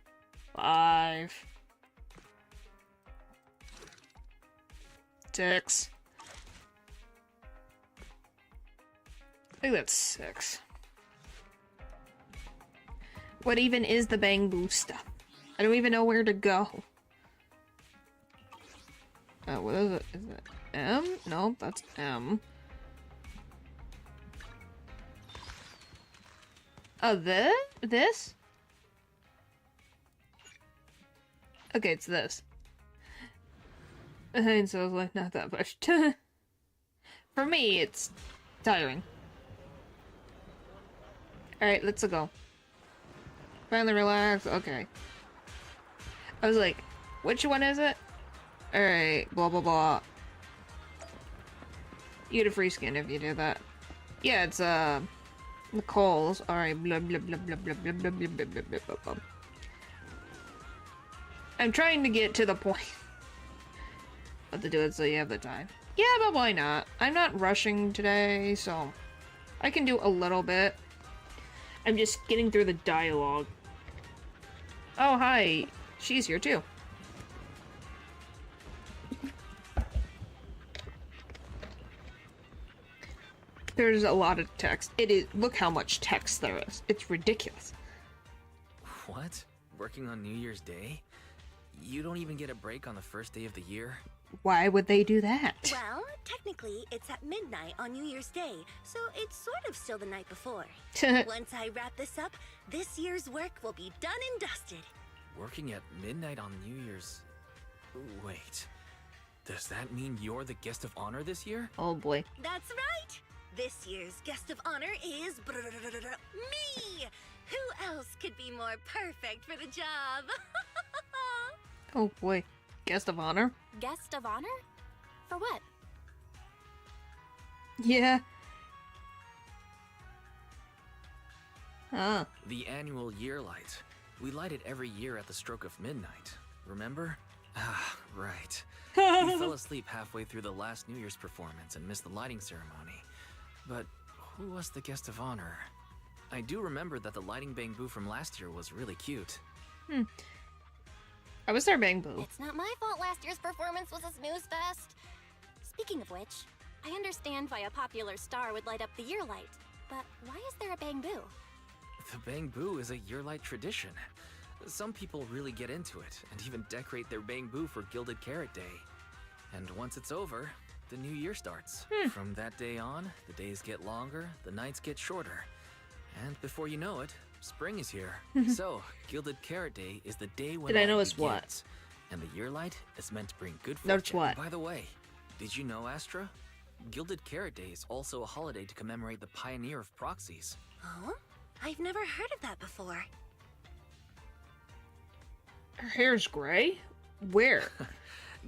5, 6. I think that's 6. What even is the Bang Boo stuff? I don't even know where to go. What is it? Is it M? No, that's M. Oh, this? Okay, it's this. And so it's like not that much. For me, it's tiring. Alright, let's go. Finally relax. Okay. I was like, which one is it? Alright, blah blah blah. You get a free skin if you do that. Yeah, it's Nicole's. Alright, blah blah blah blah blah blah blah blah blah blah blah blah. I'm trying to get to the point. But to do it so you have the time. Yeah, but why not? I'm not rushing today, so I can do a little bit. I'm just getting through the dialogue. Oh, hi. She's here too. There's a lot of text. It is. Look how much text there is. It's ridiculous. What? Working on New Year's Day? You don't even get a break on the first day of the year? Why would they do that? Well, technically, it's at midnight on New Year's Day, so it's sort of still the night before. Once I wrap this up, this year's work will be done and dusted. Working at midnight on New Year's... Wait. Does that mean you're the guest of honor this year? Oh boy. That's right! This year's guest of honor is... me! Who else could be more perfect for the job? Oh boy. Guest of honor? Guest of honor? For what? Yeah. Huh. The annual year light. We light it every year at the stroke of midnight. Remember? Ah, right. We fell asleep halfway through the last New Year's performance and missed the lighting ceremony. But who was the guest of honor? I do remember that the lighting Bang Boo from last year was really cute. I was there, Bang Boo. It's not my fault last year's performance was a snooze fest. Speaking of which, I understand why a popular star would light up the year light. But why is there a bamboo? The bamboo is a year-light tradition. Some people really get into it and even decorate their bamboo for Gilded Carrot Day. And once it's over, the new year starts. From that day on, the days get longer, the nights get shorter. And before you know it, spring is here. So, Gilded Carrot Day is the day when Did I know light it's begins. what? And the year light is meant to bring good fortune. That's what? By the way, did you know, Astra? Gilded Carrot Day is also a holiday to commemorate the pioneer of proxies. Oh? I've never heard of that before. Her hair's gray? Where?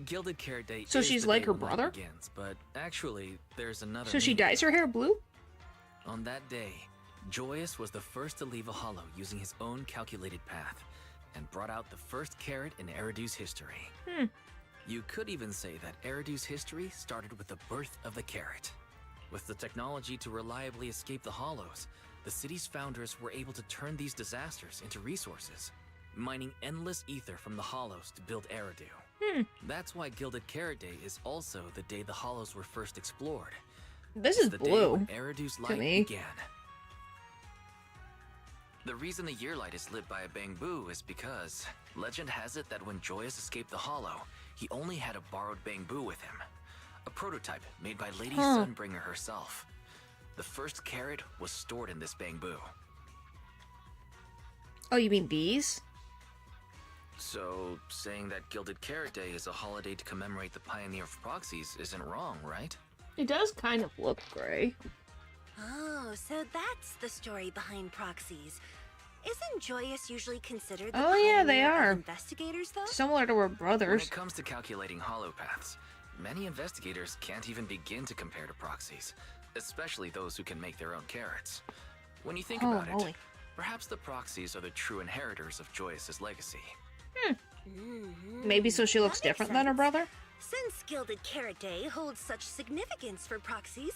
Gilded Carrot Day So is she's the like day her when light brother? begins, but actually, there's another So she meaning. dyes her hair blue? On that day, Joyous was the first to leave a hollow using his own calculated path, and brought out the first carrot in Eridu's history. You could even say that Eridu's history started with the birth of the carrot. With the technology to reliably escape the hollows, the city's founders were able to turn these disasters into resources, mining endless ether from the hollows to build Eridu. That's why Gilded Carrot Day is also the day the hollows were first explored. This It's is the day blue when Eridu's to light me. began. The reason the year light is lit by a bamboo is because legend has it that when Joyous escaped the hollow, he only had a borrowed bamboo with him. A prototype made by Lady Sunbringer herself. The first carrot was stored in this bamboo. Oh, you mean bees? So, saying that Gilded Carrot Day is a holiday to commemorate the pioneer of proxies isn't wrong, right? It does kind of look gray. Oh, so that's the story behind proxies. Isn't Joyous usually considered the Oh yeah, they pioneer of are. investigators, though? Similar to her When brothers. it comes to calculating holopaths, many investigators can't even begin to compare to proxies, especially those who can make their own carrots. When you think Oh, about moly. it, perhaps the proxies are the true inheritors of Joyous's legacy. Maybe so she looks That makes different than her sense. brother? Since Gilded Carrot Day holds such significance for proxies,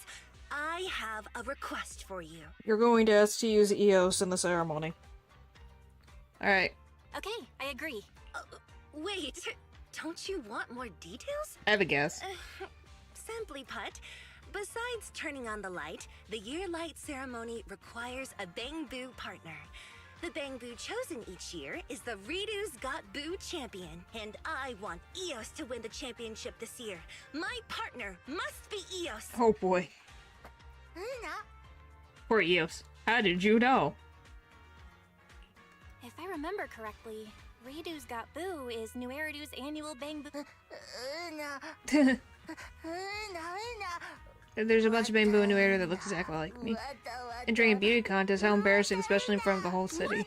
I have a request for you. You're going to ask to use Eos in the ceremony. Alright, Okay, I agree. Wait, don't you want more details? I have a guess. Simply put, besides turning on the light, the year light ceremony requires a bamboo partner. The bamboo chosen each year is the Ridu's Got Boo champion, and I want Eos to win the championship this year. My partner must be Eos. Oh boy. Poor Eos. How did you know? If I remember correctly, Redo's Got Boo is New Eridu's annual bamboo. There's a bunch of bamboo in New Era that looks exactly like me. Entering a beauty contest, how embarrassing, especially in front of the whole city.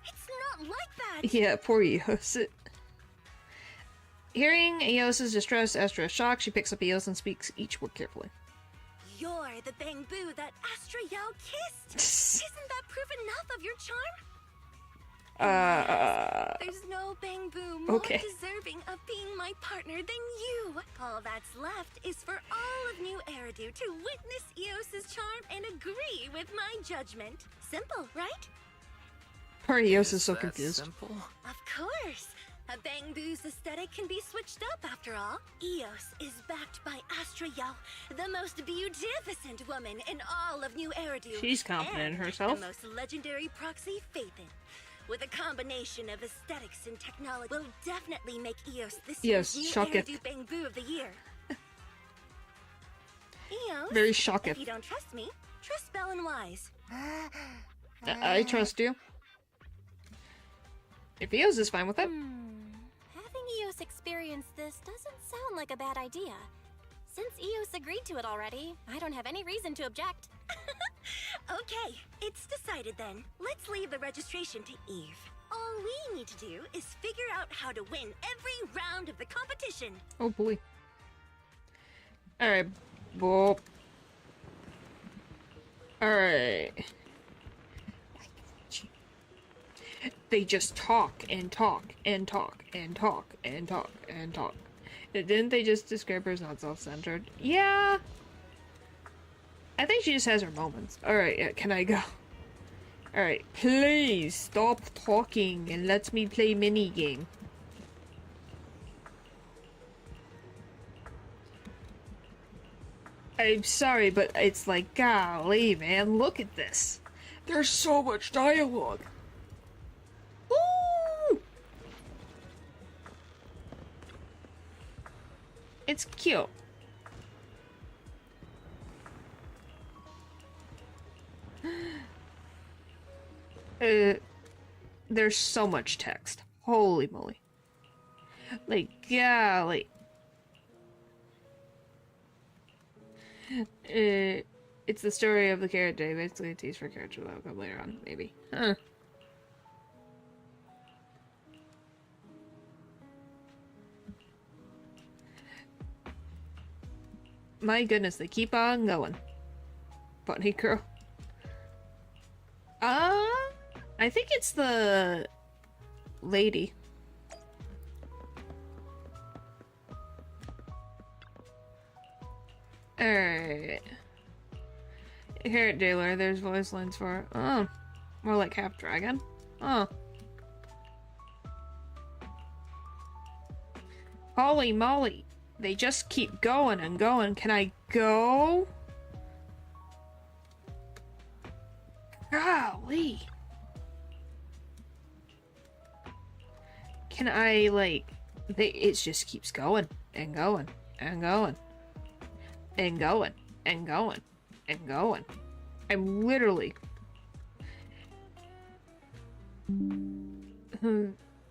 It's not like that. Yeah, poor Eos. Hearing Eos's distress, Astra is shocked. She picks up Eos and speaks each word carefully. You're the bamboo that Astra Yao kissed. Isn't that proof enough of your charm? There's no bamboo more Okay. deserving of being my partner than you. All that's left is for all of New Eridu to witness Eos's charm and agree with my judgment. Simple, right? Poor Eos is so that confused. simple? Of course. A bamboo's aesthetic can be switched up after all. Eos is backed by Astra Yao, the most beautificent woman in all of New Eridu. She's confident in and herself. the most legendary proxy, Phaethon. With a combination of aesthetics and technology, will definitely make Eos this Yes, year's New shocketh. Eridu Bamboo of the Year. Eos, Very shocketh. if you don't trust me, trust Bell and Wise. I trust you. If Eos is fine with it. Having Eos experience this doesn't sound like a bad idea. Since Eos agreed to it already, I don't have any reason to object. Okay, it's decided then. Let's leave the registration to Eve. All we need to do is figure out how to win every round of the competition. Oh boy. Alright. Boop. Alright. They just talk and talk and talk and talk and talk and talk. Didn't they just describe her as not self-centered? Yeah. I think she just has her moments. Alright, can I go? Alright, please stop talking and let me play minigame. I'm sorry, but it's like, golly, man, look at this. There's so much dialogue. Ooh! It's cute. There's so much text. Holy moly. Like, golly. It's the story of the carrot day. Basically, a tease for carrots will come later on, maybe. Huh. My goodness, they keep on going. Bunny girl. I think it's the lady. Alright. Carrot dealer, there's voice lines for it. Oh. More like half dragon. Oh. Holy moly. They just keep going and going. Can I go? Golly. Can I, like... it just keeps going and going and going. And going and going and going. I'm literally...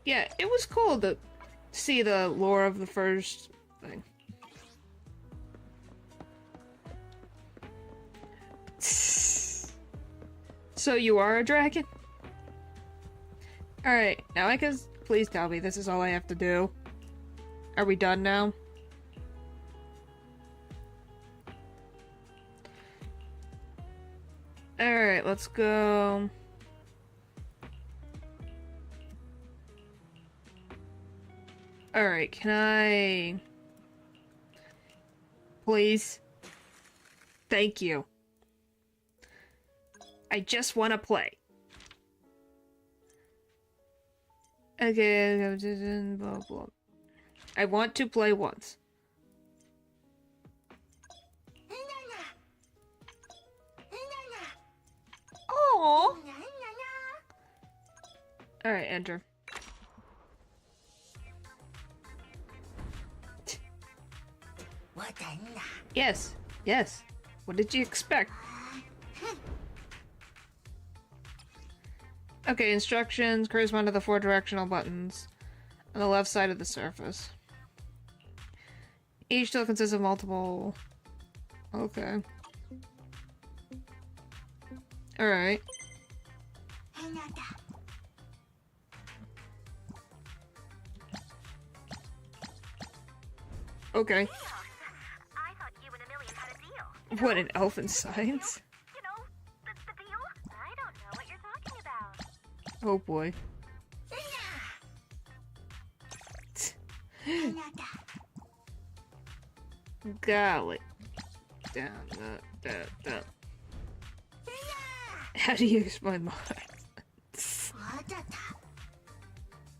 yeah, it was cool to see the lore of the first thing. So you are a dragon? Alright, now I can... Please tell me this is all I have to do. Are we done now? Alright, let's go. Alright, can I... Please? Thank you. I just want to play. Okay, blah blah. I want to play once. Aww. Alright, enter. Yes, yes. What did you expect? Okay, instructions correspond to the 4 directional buttons on the left side of the surface. Each tool consists of multiple... Okay. Alright. Okay. I thought you and Amelia had a deal. What, an elfin science? You know, the deal? I don't know what you're talking about. Oh boy. Golly. Down, down. How do you explain mine?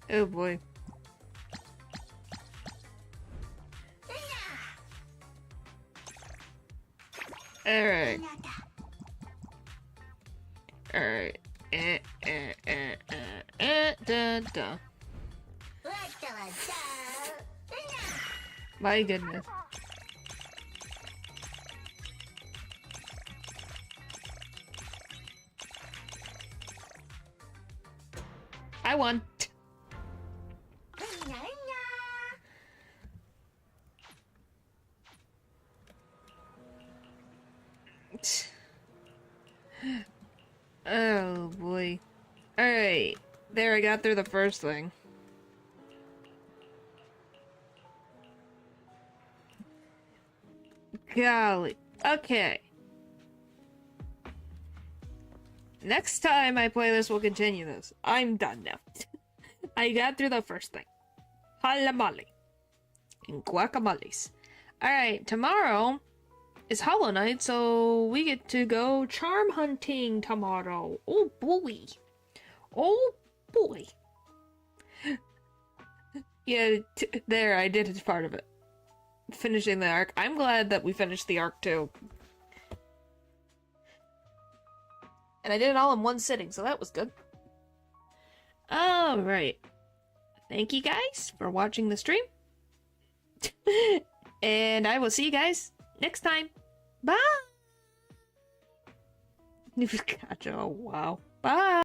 Oh boy. Alright. Alright. Da. My goodness. I won. Oh boy. Alright. There, I got through the first thing. Golly. Okay. Next time I play this, we'll continue this. I'm done now. I got through the first thing. Halamali. And guacamoles. Alright, tomorrow is Hollow Knight, so we get to go charm hunting tomorrow. Oh boy. Oh boy. Yeah, there, I did it, part of it. finishing the arc. I'm glad that we finished the arc too. And I did it all in one sitting, so that was good. Alright. Thank you guys for watching the stream. And I will see you guys next time. Bye! Gotcha. Oh, wow. Bye!